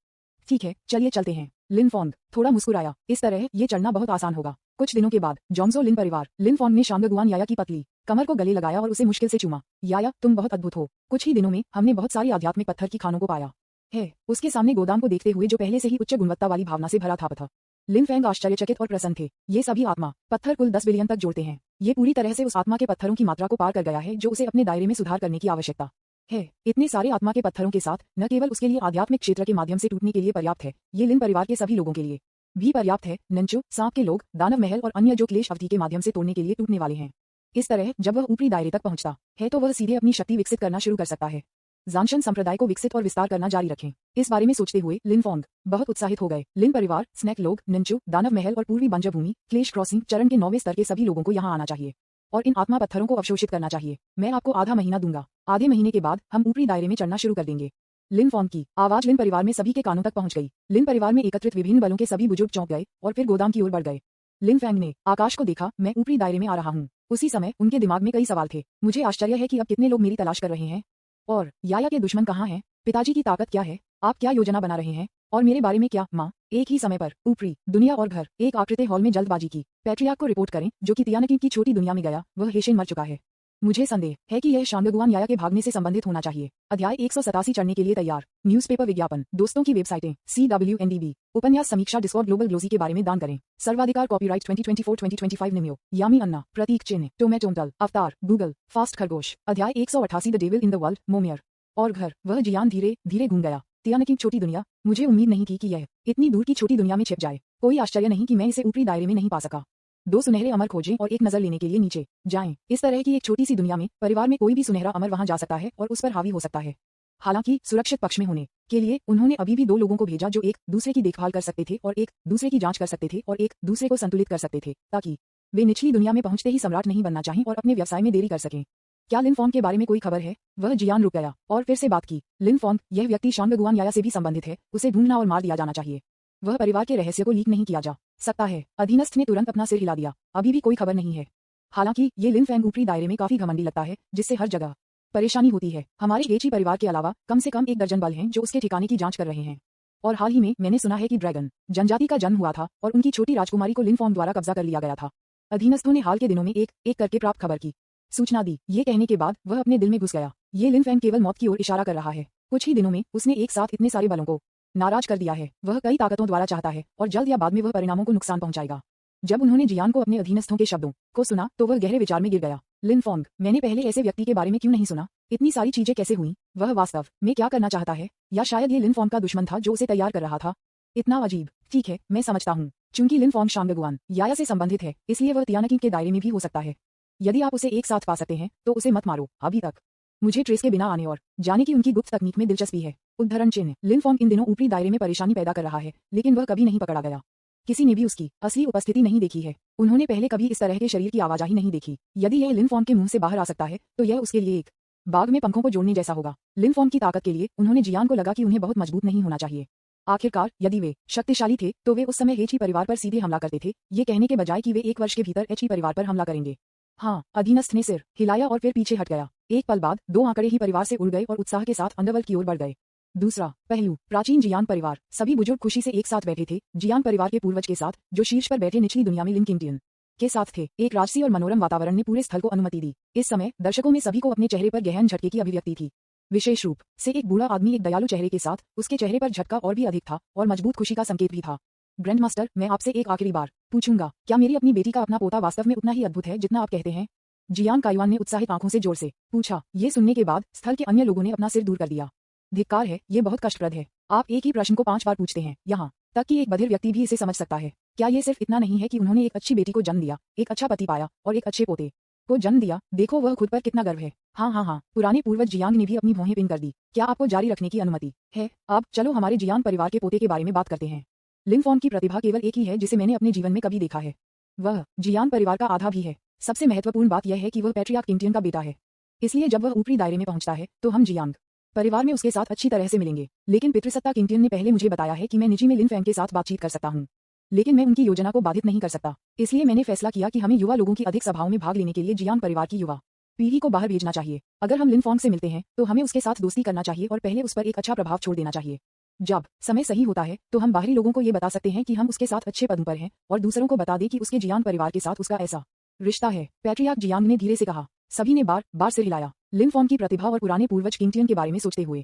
ठीक है, चलिए चलते हैं। लिनफॉन्ग थोड़ा मुस्कुराया। इस तरह ये चढ़ना बहुत आसान होगा। कुछ दिनों के बाद जोंगजो लिन परिवार। लिनफॉन्ग ने शांगगुआन याया की पतली कमर को गले लगाया और उसे मुश्किल से चूमा। याया, तुम बहुत अद्भुत हो। कुछ ही दिनों में हमने बहुत सारी आध्यात्मिक पत्थर की खानों को पाया है। उसके सामने गोदाम को देखते हुए जो पहले से ही उच्च गुणवत्ता वाली भावना से भरा था। लिन फेंग आश्चर्यचकित और प्रसन्न थे। ये सभी आत्मा पत्थर कुल 10 बिलियन तक जोड़ते हैं। ये पूरी तरह से उस आत्मा के पत्थरों की मात्रा को पार कर गया है जो उसे अपने दायरे में सुधार करने की आवश्यकता है। इतने सारे आत्मा के पत्थरों के साथ न केवल उसके लिए आध्यात्मिक क्षेत्र के माध्यम से टूटने के लिए पर्याप्त है, ये लिन परिवार के सभी लोगों के लिए भी पर्याप्त है। नंचो, सांप के लोग, दानव महल और अन्य जो क्लेश अवधि के माध्यम से तोड़ने के लिए टूटने वाले हैं। इस तरह जब वह ऊपरी दायरे तक पहुंचता है तो वह सीधे अपनी शक्ति विकसित करना शुरू कर सकता है। जानशन संप्रदाय को विकसित और विस्तार करना जारी रखें। इस बारे में सोचते हुए लिन फोंग बहुत उत्साहित हो गए। लिन परिवार, स्नैक लोग, नंचू, दानव महल और पूर्वी बंजर भूमि, क्लेश क्रॉसिंग चरण के 9वें स्तर के सभी लोगों को यहाँ आना चाहिए और इन आत्मा पत्थरों को अवशोषित करना चाहिए। मैं आपको आधा महीना दूंगा। आधे महीने के बाद हम ऊपरी दायरे में चढ़ना शुरू कर देंगे। लिन फोंग की आवाज लिन परिवार में सभी के कानों तक पहुंच गई। लिन परिवार में एकत्रित विभिन्न बलों के सभी बुजुर्ग चौंक गए और फिर गोदाम की ओर बढ़ गए। लिन फेंग ने आकाश को देखा। मैं ऊपरी दायरे में आ रहा हूँ। उसी समय उनके दिमाग में कई सवाल थे। मुझे आश्चर्य है कि अब कितने लोग मेरी तलाश कर रहे हैं और याया के दुश्मन कहाँ हैं? पिताजी की ताकत क्या है? आप क्या योजना बना रहे हैं? और मेरे बारे में क्या? माँ, एक ही समय पर ऊपरी दुनिया और घर एक आकृति हॉल में जल्दबाजी की। पैट्रियार्क को रिपोर्ट करें जो कि तियानकिन की छोटी दुनिया में गया। वह हेशेन मर चुका है। मुझे संदेह है कि यह शांगगुआन याया के भागने से संबंधित होना चाहिए। अध्याय 187 चढ़ने के लिए तैयार। न्यूज़पेपर विज्ञापन, दोस्तों की वेबसाइटें, CWNDB, उपन्यास समीक्षा, डिस्कॉर्ड ग्लोबल ग्लोजी के बारे में दान करें। सर्वाधिकार कॉपीराइट 2024-2025 निम्यो, यामी अन्ना, प्रतीक चिन्ह, टोमेटोमटल, अवतार, गूगल, फास्ट खरगोश। अध्याय 188 the devil in the world, मोमियर और घर। वह जियान धीरे धीरे घूम गया। तियानकिन छोटी दुनिया। मुझे उम्मीद नहीं थी कि यह इतनी दूर की छोटी दुनिया में छिप जाए। कोई आश्चर्य नहीं कि मैं इसे ऊपरी दायरे में नहीं पा सका। 2 सुनहरे अमर खोजें और एक नजर लेने के लिए नीचे जाएं। इस तरह की एक छोटी सी दुनिया में परिवार में कोई भी सुनहरा अमर वहां जा सकता है और उस पर हावी हो सकता है। हालांकि सुरक्षित पक्ष में होने के लिए उन्होंने अभी भी 2 लोगों को भेजा जो एक दूसरे की देखभाल कर सकते थे और एक दूसरे की जांच कर सकते थे और एक दूसरे को संतुलित कर सकते थे ताकि वे निचली दुनिया में पहुंचते ही सम्राट नहीं बनना चाहें और अपने व्यवसाय में देरी कर सकें। क्या लिन फोंग के बारे में कोई खबर है? वह जियान रुक गया और फिर से बात की। लिन फोंग, यह व्यक्ति शांगगुआन याया से भी संबंधित है। उसे ढूंढना और मार दिया जाना चाहिए। वह परिवार के रहस्य को लीक नहीं किया जा सकता है। अधीनस्थ ने तुरंत अपना सिर हिला दिया। अभी भी कोई खबर नहीं है। हालांकि ये लिन फेंग ऊपरी दायरे में काफी घमंडी लगता है जिससे हर जगह परेशानी होती है। हमारे एक ही परिवार के अलावा कम से कम 1 दर्जन बल हैं जो उसके ठिकाने की जांच कर रहे हैं। और हाल ही में मैंने सुना है कि ड्रैगन जनजाति का जन्म हुआ था और उनकी छोटी राजकुमारी को लिन फोंग द्वारा कब्जा कर लिया गया था। अधीनस्थों ने हाल के दिनों में एक एक करके प्राप्त खबर की सूचना दी। ये कहने के बाद वह अपने दिल में घुस गया। ये लिन फेंग केवल मौत की ओर इशारा कर रहा है। कुछ ही दिनों में उसने एक साथ इतने सारे बलों को नाराज कर दिया है। वह कई ताकतों द्वारा चाहता है और जल्द या बाद में वह परिणामों को नुकसान पहुंचाएगा। जब उन्होंने जियान को अपने अधीनस्थों के शब्दों को सुना तो वह गहरे विचार में गिर गया। लिन फोंग, मैंने पहले ऐसे व्यक्ति के बारे में क्यों नहीं सुना? इतनी सारी चीजें कैसे हुई? वह वास्तव में क्या करना चाहता है? या शायद ये लिन फोंग का दुश्मन था जो उसे तैयार कर रहा था? इतना अजीब। ठीक है, मैं समझता हूँ। चूंकि लिन फोंग शांगगुआन याया से संबंधित है इसलिए वह तियानकिन के दायरे में भी हो सकता है। यदि आप उसे एक साथ पा सकते हैं तो उसे मत मारो अभी तक। मुझे ट्रेस के बिना आने और जाने की उनकी गुप्त तकनीक में दिलचस्पी है। उद्धरण चिन्ह, लिन फोंग इन दिनों ऊपरी दायरे में परेशानी पैदा कर रहा है लेकिन वह कभी नहीं पकड़ा गया। किसी ने भी उसकी असली उपस्थिति नहीं देखी है। उन्होंने पहले कभी इस तरह के शरीर की आवाजाही नहीं देखी। यदि यह लिन फोंग के मुंह से बाहर आ सकता है तो यह उसके लिए एक बाग में पंखों को जोड़ने जैसा होगा। लिन फोंग की ताकत के लिए उन्होंने जियान को लगा कि उन्हें बहुत मजबूत नहीं होना चाहिए। आखिरकार यदि वे शक्तिशाली थे तो वे उस समय एच ही परिवार पर सीधे हमला करते थे, ये कहने के बजाय कि वे 1 वर्ष के भीतर एच ही परिवार पर हमला करेंगे। हाँ, अधीनस्थ ने सिर हिलाया और फिर पीछे हट गया। एक पल बाद 2 आंकड़े ही परिवार से उड़ गए और उत्साह के साथ अंडरवर्ल्ड की ओर बढ़ गए। दूसरा पहलू, प्राचीन जियान परिवार। सभी बुजुर्ग खुशी से एक साथ बैठे थे। जियान परिवार के पूर्वज के साथ जो शीर्ष पर बैठे निचली दुनिया में लिन किंगटियन के साथ थे। एक राजसी और मनोरम वातावरण ने पूरे स्थल को अनुमति दी। इस समय दर्शकों में सभी को अपने चेहरे पर गहन झटके की अभिव्यक्ति थी। विशेष रूप से एक बूढ़ा आदमी एक दयालु चेहरे के साथ, उसके चेहरे पर झटका और भी अधिक था और मजबूत खुशी का संकेत भी था। ग्रैंडमास्टर, मैं आपसे एक आखिरी बार पूछूंगा, क्या मेरी अपनी बेटी का अपना पोता वास्तव में उतना ही अद्भुत है जितना आप कहते हैं? जियान काइवान ने उत्साहित आंखों से जोर से पूछा। ये सुनने के बाद स्थल के अन्य लोगों ने अपना सिर दूर कर दिया। धिक्कार है, ये बहुत कष्टप्रद है। आप एक ही प्रश्न को 5 बार पूछते हैं, यहाँ तक कि एक बधिर व्यक्ति भी इसे समझ सकता है। क्या ये सिर्फ इतना नहीं है कि उन्होंने एक अच्छी बेटी को जन्म दिया, एक अच्छा पति पाया और एक अच्छे पोते को जन्म दिया? देखो वह खुद पर कितना गर्व है। हाँ, पुराने पूर्वज जियांग ने भी अपनी भौहें पिन कर दी। क्या आपको जारी रखने की अनुमति है? अब चलो हमारे जियान परिवार के पोते के बारे में बात करते हैं। लिन फोंग की प्रतिभा केवल एक ही है जिसे मैंने अपने जीवन में कभी देखा है। वह जियान परिवार का आधा भी है। सबसे महत्वपूर्ण बात यह है कि वह पैट्रियार्क किंगटियन का बेटा है। इसलिए जब वह ऊपरी दायरे में पहुंचता है तो हम जियांग परिवार में उसके साथ अच्छी तरह से मिलेंगे। लेकिन पितृसत्ता किंगटियन ने पहले मुझे बताया है कि मैं निजी में लिन फेंग के साथ बातचीत कर सकता हूँ, लेकिन मैं उनकी योजना को बाधित नहीं कर सकता। इसलिए मैंने फैसला किया कि हमें युवा लोगों की अधिक सभाओं में भाग लेने के लिए जियांग परिवार की युवा पीढ़ी को बाहर भेजना चाहिए। अगर हम लिन फोंग से मिलते हैं तो हमें उसके साथ दोस्ती करना चाहिए और पहले उस पर एक अच्छा प्रभाव छोड़ देना चाहिए। जब समय सही होता है तो हम बाहरी लोगों को ये बता सकते हैं कि हम उसके साथ अच्छे पद पर हैं और दूसरों को बता दें कि उसके जियांग परिवार के साथ उसका ऐसा रिश्ता है। पैट्रियार्क जियांग ने धीरे से कहा। सभी ने बार बार सिर हिलाया, लिन फोंग की प्रतिभा और पुराने पूर्वज किंगटियन के बारे में सोचते हुए।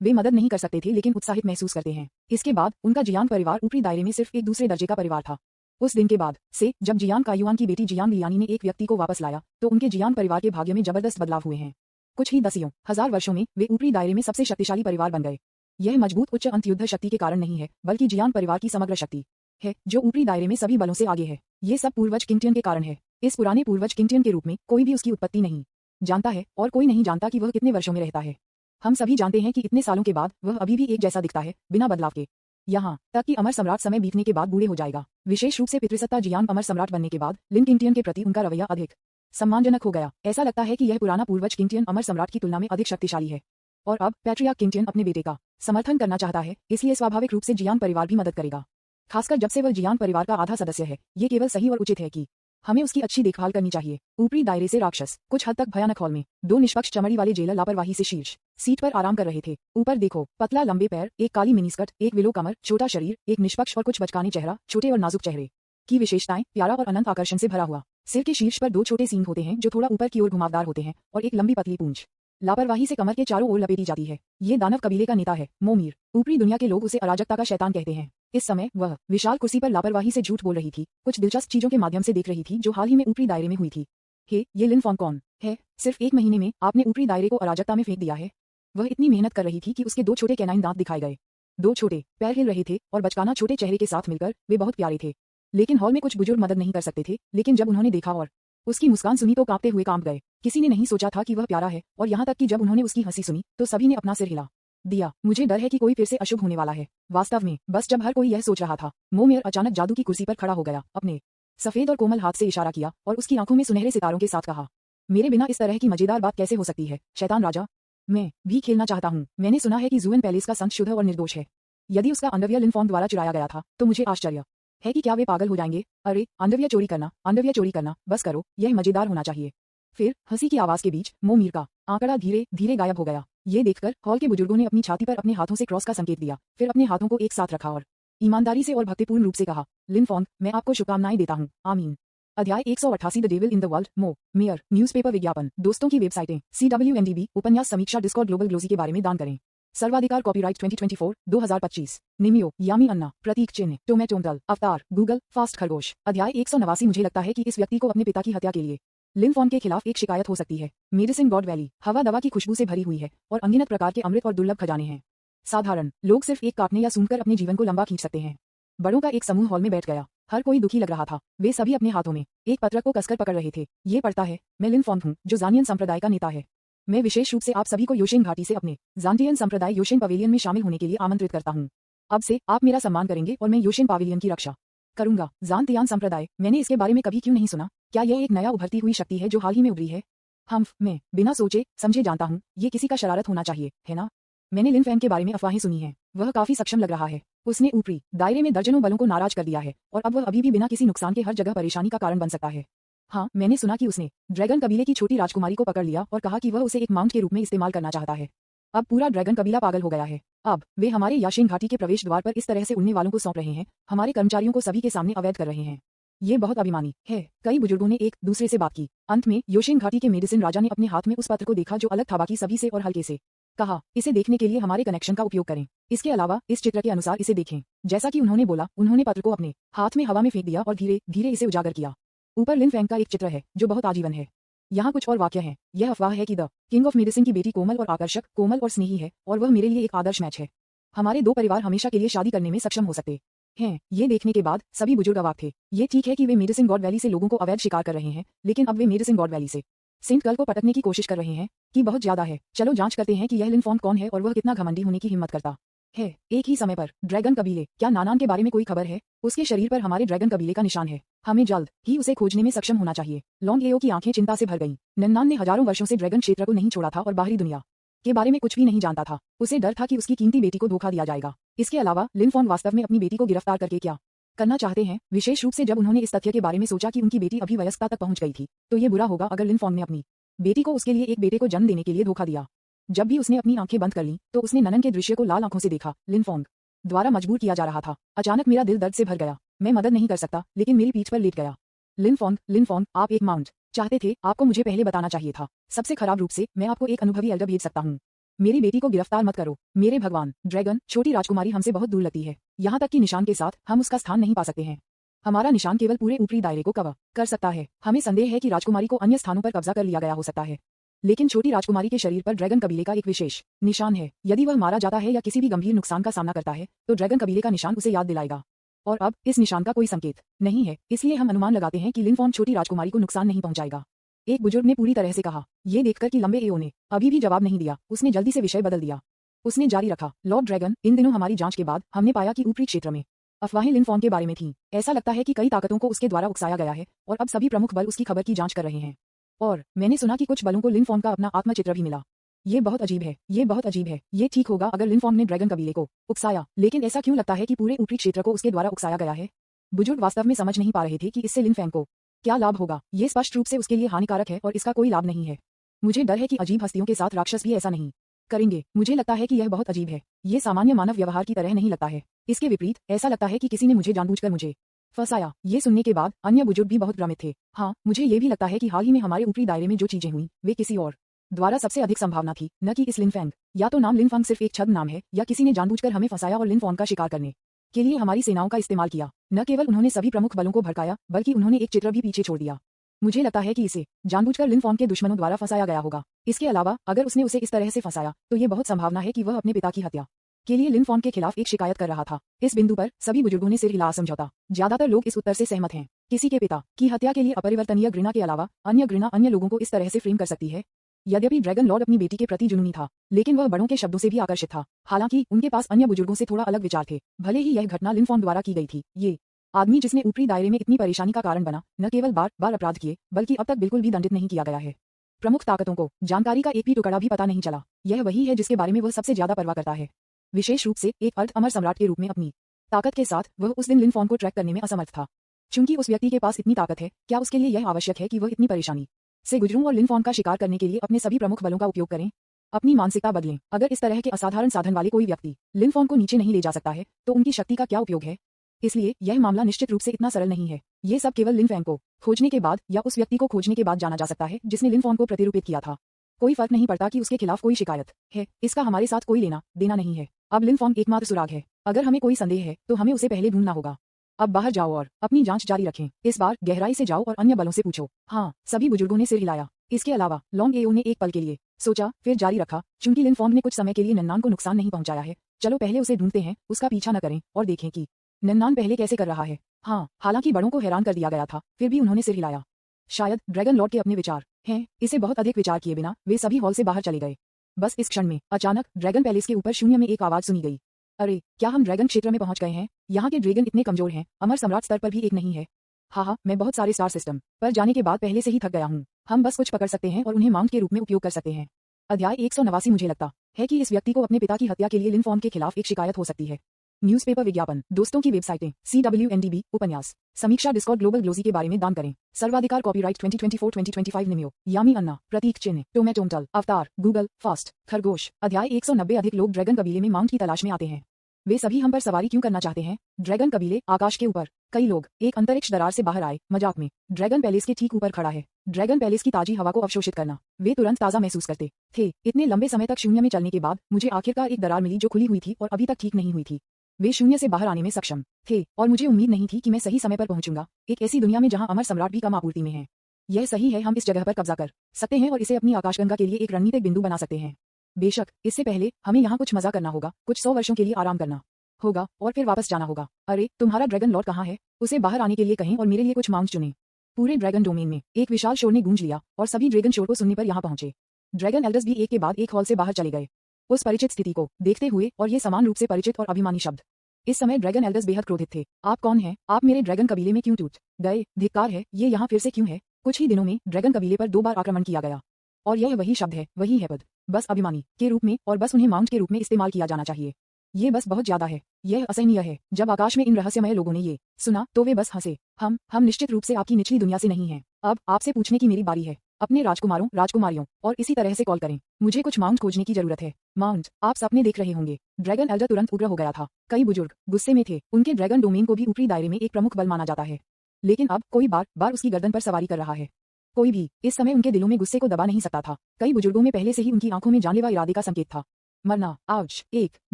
वे मदद नहीं कर सकते थे लेकिन उत्साहित महसूस करते हैं। इसके बाद उनका जियांग परिवार ऊपरी दायरे में सिर्फ एक दूसरे दर्जे का परिवार था। उस दिन के बाद से जब जियांग कायुआन की बेटी जियांग लियानी ने एक व्यक्ति को वापस लाया तो उनके जियांग परिवार के भाग्य में जबरदस्त बदलाव हुए हैं। कुछ ही दसियों हजार वर्षों में वे ऊपरी दायरे में सबसे शक्तिशाली परिवार बन गए। यह मजबूत उच्च अंत युद्ध शक्ति के कारण नहीं है बल्कि जियांग परिवार की समग्र शक्ति है जो ऊपरी दायरे में सभी बलों से आगे है। ये सब पूर्वज किंगटियन के कारण है। इस पुराने पूर्वज किंगटियन के रूप में कोई भी उसकी उत्पत्ति नहीं जानता है और कोई नहीं जानता कि वह कितने वर्षों में रहता है। हम सभी जानते हैं कि इतने सालों के बाद वह अभी भी एक जैसा दिखता है बिना बदलाव के। यहाँ तक कि अमर सम्राट समय बीतने के बाद बूढ़े हो जाएगा। विशेष रूप से पितृसत्ता जियांग अमर सम्राट बनने के बाद लिन किंगटियन के प्रति उनका रवैया अधिक सम्मानजनक हो गया। ऐसा लगता है कि यह पुराना पूर्वज किंगटियन अमर सम्राट की तुलना में अधिक शक्तिशाली है और अब पैट्रियार्क किंगटियन अपने बेटे का समर्थन करना चाहता है, इसलिए स्वाभाविक रूप से जियांग परिवार भी मदद करेगा। खासकर जब से वह जियांग परिवार का आधा सदस्य है, ये केवल सही और उचित है कि हमें उसकी अच्छी देखभाल करनी चाहिए। ऊपरी दायरे से राक्षस कुछ हद तक भयानक हॉल में दो निष्पक्ष चमड़ी वाले जेलर लापरवाही से शीर्ष सीट पर आराम कर रहे थे। ऊपर देखो, पतला लंबे पैर, एक काली मिनीस्कर्ट, एक विलो कमर, छोटा शरीर, एक निष्पक्ष और कुछ बचकाने चेहरा, छोटे और नाजुक चेहरे की विशेषताएं, प्यारा और अनंत आकर्षण से भरा हुआ। सिर के शीर्ष पर दो छोटे सींग होते हैं जो थोड़ा ऊपर की ओर घुमावदार होते हैं और एक लंबी पतली पूंछ लापरवाही से कमर के चारों ओर लपेटी जाती है। ये दानव कबीले का नेता है, मोमीर। ऊपरी दुनिया के लोग उसे अराजकता का शैतान कहते हैं। इस समय वह विशाल कुर्सी पर लापरवाही से झूठ बोल रही थी, कुछ दिलचस्प चीजों के माध्यम से देख रही थी जो हाल ही में ऊपरी दायरे में हुई थी। हे, ये लिन फॉन कौन है? सिर्फ एक महीने में आपने ऊपरी दायरे को अराजकता में फेंक दिया है। वह इतनी मेहनत कर रही थी कि उसके दो छोटे कैनाइन दांत दिखाए गए। दो छोटे पैर हिल रहे थे और बचकाना छोटे चेहरे के साथ मिलकर वे बहुत प्यारे थे। लेकिन हॉल में कुछ बुजुर्ग मदद नहीं कर सकते थे, लेकिन जब उन्होंने देखा और उसकी मुस्कान सुनी तो कांपते हुए कांप गए। किसी ने नहीं सोचा था कि वह प्यारा है और यहाँ तक कि जब उन्होंने उसकी हंसी सुनी तो सभी ने अपना सिर हिला दिया। मुझे डर है कि कोई फिर से अशुभ होने वाला है। वास्तव में बस जब हर कोई यह सोच रहा था, मोमेयर अचानक जादू की कुर्सी पर खड़ा हो गया, अपने सफेद और कोमल हाथ से इशारा किया और उसकी आंखों में सुनहरे सितारों के साथ कहा, मेरे बिना इस तरह की मजेदार बात कैसे हो सकती है, शैतान राजा? मैं भी खेलना चाहता हूँ। मैंने सुना है कि जुएन पैलेस का संत शुद्ध और निर्दोष है। यदि उसका अंडरवियर लिन फॉन द्वारा चुराया गया था तो मुझे आश्चर्य है कि क्या वे पागल हो जाएंगे। अरे, अंडरवियर चोरी करना, बस करो, यह मजेदार होना चाहिए। फिर हंसी की आवाज के बीच मोमीर का आंकड़ा धीरे धीरे गायब हो गया। ये देखकर हॉल के बुजुर्गों ने अपनी छाती पर अपने हाथों से क्रॉस का संकेत दिया, फिर अपने हाथों को एक साथ रखा और ईमानदारी से और भक्तिपूर्ण रूप से कहा, लिन फॉन, मैं आपको शुभकामनाएं देता हूँ, आमीन। अध्याय 188 the devil in the world, mayor, newspaper विज्ञापन, दोस्तों की वेबसाइटें, CWNDB, उपन्यास समीक्षा, डिस्कॉर्ड, ग्लोबल ग्लोजी के बारे में दान करें। सर्वाधिकार कॉपीराइट 2024-2025, निमियो, यामी अन्ना, प्रतीक चिन्ह, टोमेटोमदल, अवतार, गूगल, फास्ट खरगोश। अध्याय 189। मुझे लगता है कि इस व्यक्ति को अपने पिता की हत्या के लिए लिन फॉन के खिलाफ एक शिकायत हो सकती है। मेडिसिन गॉड वैली हवा दवा की खुशबू से भरी हुई है और अनगिनत प्रकार के अमृत और दुर्लभ खजाने हैं। साधारण लोग सिर्फ एक काटने या सूंघकर अपने जीवन को लंबा खींच सकते हैं। बड़ों का एक समूह हॉल में बैठ गया। हर कोई दुखी लग रहा था। वे सभी अपने हाथों में एक पत्रक को कसकर पकड़ रहे थे। ये पढ़ता है, मैं लिन फॉन हूँ, जो जानियन संप्रदाय का नेता है। मैं विशेष रूप से आप सभी को योशेन घाटी से अपने जानटियन संप्रदाय योशेन पवेलियन में शामिल होने के लिए आमंत्रित करता हूँ। अब से आप मेरा सम्मान करेंगे और मैं योशेन पवेलियन की रक्षा करूंगा। जानटियन संप्रदाय, मैंने इसके बारे में कभी क्यों नहीं सुना? क्या यह एक नया उभरती हुई शक्ति है जो हाल ही में उभरी है? मैं बिना सोचे समझे जानता हूँ, ये किसी का शरारत होना चाहिए, है ना? मैंने लिन फैन के बारे में अफवाहें सुनी हैं। वह काफी सक्षम लग रहा है। उसने ऊपरी दायरे में दर्जनों बलों को नाराज कर दिया है और अब वह अभी भी बिना किसी नुकसान के हर जगह परेशानी का कारण बन सकता है। हाँ, मैंने सुना कि उसने ड्रैगन कबीले की छोटी राजकुमारी को पकड़ लिया और कहा कि वह उसे एक माउंट के रूप में इस्तेमाल करना चाहता है। अब पूरा ड्रैगन कबीला पागल हो गया है। अब वे हमारे याशेन घाटी के प्रवेश द्वार पर इस तरह से उड़ने वालों को सौंप रहे हैं, हमारे कर्मचारियों को सभी के सामने अवैध कर रहे हैं। ये बहुत अभिमानी है। कई बुजुर्गों ने एक दूसरे से बात की। अंत में योशेन घाटी के मेडिसिन राजा ने अपने हाथ में उस पत्र को देखा जो अलग था बाकी सभी से और हल्के से कहा, इसे देखने के लिए हमारे कनेक्शन का उपयोग करें। इसके अलावा इस चित्र के अनुसार इसे देखें। जैसा कि उन्होंने बोला, उन्होंने पत्र को अपने हाथ में हवा में फेंक दिया और धीरे धीरे इसे उजागर किया। ऊपर लिन फैंग का एक चित्र है जो बहुत आजीवन है। यहाँ कुछ और वाक्य हैं। यह अफवाह है कि द किंग ऑफ मेडिसिन की बेटी कोमल और आकर्षक, कोमल और स्नेही है और वह मेरे लिए एक आदर्श मैच है। हमारे दो परिवार हमेशा के लिए शादी करने में सक्षम हो सकते हैं। ये देखने के बाद सभी बुजुर्ग अवाक थे। ये ठीक है कि वे मेडिसिन गॉड वैली से लोगों को अवैध शिकार कर रहे हैं, लेकिन अब वे मेडिसिन गॉड वैली से सेंट गर्ल को पटकने की कोशिश कर रहे हैं कि बहुत ज्यादा है। चलो जांच करते हैं कि यह लिन फॉन कौन है और वह कितना घमंडी होने की हिम्मत करता है। एक ही समय पर ड्रैगन कबीले, क्या नानान के बारे में कोई खबर है? उसके शरीर पर हमारे ड्रैगन कबीले का निशान है। हमें जल्द ही उसे खोजने में सक्षम होना चाहिए। लॉन्ग लेओ की आंखें चिंता से भर गईं। नन्नान ने हजारों वर्षों से ड्रैगन क्षेत्र को नहीं छोड़ा था और बाहरी दुनिया के बारे में कुछ भी नहीं जानता था। उसे डर था कि उसकी कीमती बेटी को धोखा दिया जाएगा। इसके अलावा लिन फॉन वास्तव में अपनी बेटी को गिरफ्तार करके क्या करना चाहते हैं? विशेष रूप से जब उन्होंने इस तथ्य के बारे में सोचा कि उनकी बेटी अभी वयस्कता तक पहुंच गई थी, तो ये बुरा होगा अगर लिन फॉन ने अपनी बेटी को उसके लिए एक बेटे को जन्म देने के लिए धोखा दिया। जब भी उसने अपनी आंखें बंद कर लीं, तो उसने ननन के दृश्य को लाल आंखों से देखा। लिन फॉन द्वारा मजबूर किया जा रहा था। अचानक मेरा दिल दर्द से भर गया। मैं मदद नहीं कर सकता, लेकिन मेरी पीठ पर लेट गया। लिन फॉन, आप एक माउंट चाहते थे। आपको मुझे पहले बताना चाहिए था। सबसे खराब रूप से मैं आपको एक अनुभवी एल्डर भेज सकता हूँ। मेरी बेटी को गिरफ्तार मत करो। मेरे भगवान, ड्रैगन, छोटी राजकुमारी हमसे बहुत दूर लगती है, यहाँ तक कि निशान के साथ हम उसका स्थान नहीं पा सकते हैं। हमारा निशान केवल पूरे ऊपरी दायरे को कवर कर सकता है। हमें संदेह है कि राजकुमारी को अन्य स्थानों पर कब्जा कर लिया गया हो सकता है, लेकिन छोटी राजकुमारी के शरीर पर ड्रैगन कबीले का एक विशेष निशान है। यदि वह मारा जाता है या किसी भी गंभीर नुकसान का सामना करता है तो ड्रैगन कबीले का निशान उसे याद दिलाएगा। और अब इस निशान का कोई संकेत नहीं है, इसलिए हम अनुमान लगाते हैं कि लिनफॉर्म छोटी राजकुमारी को नुकसान नहीं पहुंचाएगा। एक बुजुर्ग ने पूरी तरह से कहा। ये देखकर कि लंबे एओ ने अभी भी जवाब नहीं दिया, उसने जल्दी से विषय बदल दिया। उसने जारी रखा, लॉर्ड ड्रैगन, इन दिनों हमारी जांच के बाद हमने पाया कि ऊपरी क्षेत्र में अफवाहें लिनफॉर्म के बारे में थीं। ऐसा लगता है कि कई ताकतों को उसके द्वारा उकसाया गया है और अब सभी प्रमुख बल उसकी खबर की जांच कर रहे हैं। और मैंने सुना कि कुछ बलों को लिनफॉर्म का अपना आत्मचित्र भी मिला। ये बहुत अजीब है, ये बहुत अजीब है। ये ठीक होगा अगर लिनफॉर्म ने ड्रैगन कबीले को उकसाया, लेकिन ऐसा क्यों लगता है कि पूरे ऊपरी क्षेत्र को उसके द्वारा उकसाया गया है? बुजुर्ग वास्तव में समझ नहीं पा रहे थे कि इससे लिनफॉर्म को क्या लाभ होगा। ये स्पष्ट रूप से उसके लिए हानिकारक है और इसका कोई लाभ नहीं है। मुझे डर है कि अजीब हस्तियों के साथ राक्षस भी ऐसा नहीं करेंगे। मुझे लगता है कि यह बहुत अजीब है। ये सामान्य मानव व्यवहार की तरह नहीं लगता है। इसके विपरीत ऐसा लगता है कि किसी ने मुझे जानबूझकर मुझे फंसाया। ये सुनने के बाद अन्य बुजुर्ग भी बहुत भ्रमित थे। हाँ, मुझे ये भी लगता है कि हाल ही में हमारे ऊपरी दायरे में जो चीजें हुई वे किसी और द्वारा सबसे अधिक संभावना थी, न कि इस लिनफॉर्म। या तो नाम लिनफॉर्म सिर्फ एक छद्म नाम है, या किसी ने जानबूझकर हमें फंसाया और लिनफॉर्म का शिकार करने के लिए हमारी सेनाओं का इस्तेमाल किया। न केवल उन्होंने सभी प्रमुख बलों को भड़काया, बल्कि उन्होंने एक चित्र भी पीछे छोड़ दिया। मुझे लगता है कि इसे जानबूझकर लिनफॉर्म के दुश्मनों द्वारा फंसाया गया होगा। इसके अलावा अगर उसने उसे इस तरह से फंसाया तो ये बहुत संभावना है कि वह अपने पिता की हत्या के लिए लिनफॉर्म के खिलाफ एक शिकायत कर रहा था। इस बिंदु पर सभी बुजुर्गों ने सिर हिला समझौता। ज्यादातर लोग इस उत्तर से सहमत हैं। किसी के पिता की हत्या के लिए अपरिवर्तनीय घृणा के अलावा अन्य घृणा अन्य लोगों को इस तरह से फ्रेम कर सकती है। यद्यपि ड्रैगन लॉर्ड अपनी बेटी के प्रति जुनूनी था, लेकिन वह बड़ों के शब्दों से भी आकर्षित था। हालांकि उनके पास अन्य बुजुर्गों से थोड़ा अलग विचार थे। भले ही यह घटना लिनफॉर्म द्वारा की गई थी, ये आदमी जिसने ऊपरी दायरे में इतनी परेशानी का कारण बना, न केवल बार बार अपराध किए, बल्कि अब तक बिल्कुल भी दंडित नहीं किया गया है। प्रमुख ताकतों को जानकारी का एक भी टुकड़ा भी पता नहीं चला। यह वही है जिसके बारे में वह सबसे ज्यादा परवाह करता है। विशेष रूप से एक अर्ध अमर सम्राट के रूप में अपनी ताकत के साथ वह उस दिन लिनफॉर्म को ट्रैक करने में असमर्थ था। चूंकि उस व्यक्ति के पास इतनी ताकत है, क्या उसके लिए यह आवश्यक है कि वह इतनी परेशानी से गुजरूं और लिनफॉर्म का शिकार करने के लिए अपने सभी प्रमुख बलों का उपयोग करें? अपनी मानसिकता बदलें। अगर इस तरह के असाधारण साधन वाले कोई व्यक्ति लिनफॉर्म को नीचे नहीं ले जा सकता है, तो उनकी शक्ति का क्या उपयोग है? इसलिए यह मामला निश्चित रूप से इतना सरल नहीं है। ये सब केवल लिनफॉर्म को खोजने के बाद या उस व्यक्ति को खोजने के बाद जाना जा सकता है जिसने लिनफॉर्म को प्रतिरूपित किया था। कोई फर्क नहीं पड़ता कि उसके खिलाफ कोई शिकायत है, इसका हमारे साथ कोई लेना देना नहीं है। अब लिनफॉर्म एकमात्र सुराग है। अगर हमें कोई संदेह है तो हमें उसे पहले ढूंढना होगा। अब बाहर जाओ और अपनी जांच जारी रखें। इस बार गहराई से जाओ और अन्य बलों से पूछो। हाँ, सभी बुजुर्गों ने सिर हिलाया। इसके अलावा लॉन्ग एओ ने एक पल के लिए सोचा, फिर जारी रखा, चूंकि लिनफॉर्म ने कुछ समय के लिए नन्नान को नुकसान नहीं पहुंचाया है, चलो पहले उसे ढूंढते हैं, उसका पीछा न करें और देखें कि नन्नान पहले कैसे कर रहा है। हाँ, हालांकि बड़ों को हैरान कर दिया गया था, फिर भी उन्होंने सिर हिलाया। शायद ड्रैगन लॉर्ड के अपने विचार हैं। इसे बहुत अधिक विचार किए बिना वे सभी हॉल से बाहर चले गए। बस इस क्षण में अचानक ड्रैगन पैलेस के ऊपर शून्य में एक आवाज सुनी गई। अरे, क्या हम ड्रैगन क्षेत्र में पहुंच गए हैं? यहाँ के ड्रैगन इतने कमजोर हैं, अमर सम्राट स्तर पर भी एक नहीं है। हाँ, मैं बहुत सारे स्टार सिस्टम पर जाने के बाद पहले से ही थक गया हूँ। हम बस कुछ पकड़ सकते हैं और उन्हें माउंट के रूप में उपयोग कर सकते हैं। अध्याय 189। मुझे लगता है कि इस व्यक्ति को अपने पिता की हत्या के लिए लिनफॉर्म के खिलाफ एक शिकायत हो सकती है। न्यूज़पेपर विज्ञापन, दोस्तों की वेबसाइटें, CWNDB, उपन्यास, समीक्षा, डिस्कॉर्ड, ग्लोबल ग्लोजी के बारे में दान करें। सर्वाधिकार, कॉपीराइट 2024-2025 निमियो, यामी अन्ना, प्रतीक चिन्ह, टोमेटोमटल, अवतार, गूगल, फास्ट, खरगोश। अध्याय 190। अधिक लोग ड्रैगन कबीले में माउंट की तलाश में आते हैं। वे सभी हम पर सवारी क्यों करना चाहते हैं? ड्रैगन कबीले, आकाश के ऊपर। कई लोग एक अंतरिक्ष दरार से बाहर आए, मजाक में। ड्रैगन पैलेस के ठीक ऊपर खड़ा है। ड्रैगन पैलेस की ताजी हवा को अवशोषित करना वे तुरंत ताजा महसूस करते थे। इतने लंबे समय तक शून्य में चलने के बाद मुझे आखिरकार एक दरार मिली जो खुली हुई थी और अभी तक ठीक नहीं हुई थी। वे शून्य से बाहर आने में सक्षम थे और मुझे उम्मीद नहीं थी कि मैं सही समय पर पहुंचूंगा, एक ऐसी दुनिया में जहां अमर सम्राट भी कम आपूर्ति में है। यह सही है, हम इस जगह पर कब्जा कर सकते हैं और इसे अपनी आकाशगंगा के लिए एक रणनीतिक बिंदु बना सकते हैं। बेशक इससे पहले हमें यहाँ कुछ मजा करना होगा, कुछ 100 वर्षों के लिए आराम करना होगा और फिर वापस जाना होगा। अरे, तुम्हारा ड्रैगन लॉर्ड कहाँ है? उसे बाहर आने के लिए कहें और मेरे लिए कुछ माउंट चुनें। पूरे ड्रैगन डोमेन में एक विशाल शोर ने गूंज लिया और सभी ड्रैगन शोर को सुनने पर यहाँ पहुंचे। ड्रैगन एल्डर्स भी एक के बाद एक हॉल से बाहर चले गए, उस परिचित स्थिति को देखते हुए, और ये समान रूप से परिचित और अभिमानी शब्द। इस समय ड्रैगन एल्डर्स बेहद क्रोधित थे। आप कौन हैं? आप मेरे ड्रैगन कबीले में क्यों टूट गए? धिक्कार है, ये यहाँ फिर से क्यों है? कुछ ही दिनों में ड्रैगन कबीले पर 2 बार आक्रमण किया गया और यह वही शब्द है, वही है पद, बस अभिमानी के रूप में, और बस उन्हें माउंट के रूप में इस्तेमाल किया जाना चाहिए। ये बस बहुत ज्यादा है, यह असहनीय है। जब आकाश में इन रहस्यमय लोगों ने ये सुना तो वे बस हंसे। हम निश्चित रूप से आपकी निचली दुनिया से नहीं हैं। अब आपसे पूछने की मेरी बारी है। अपने राजकुमारों, राजकुमारियों और इसी तरह से कॉल करें। मुझे कुछ माउंट खोजने की जरूरत है। माउंट, आप सपने देख रहे होंगे। ड्रैगन एल्डर तुरंत उग्र हो गया था। कई बुजुर्ग गुस्से में थे। उनके ड्रैगन डोमेन को भी ऊपरी दायरे में एक प्रमुख बल माना जाता है, लेकिन अब कोई बार बार उसकी गर्दन पर सवारी कर रहा है। कोई भी इस समय उनके दिलों में गुस्से को दबा नहीं सकता था। कई बुजुर्गों में पहले से ही उनकी आंखों में जानलेवा इरादे का संकेत था। मरना, आउच। एक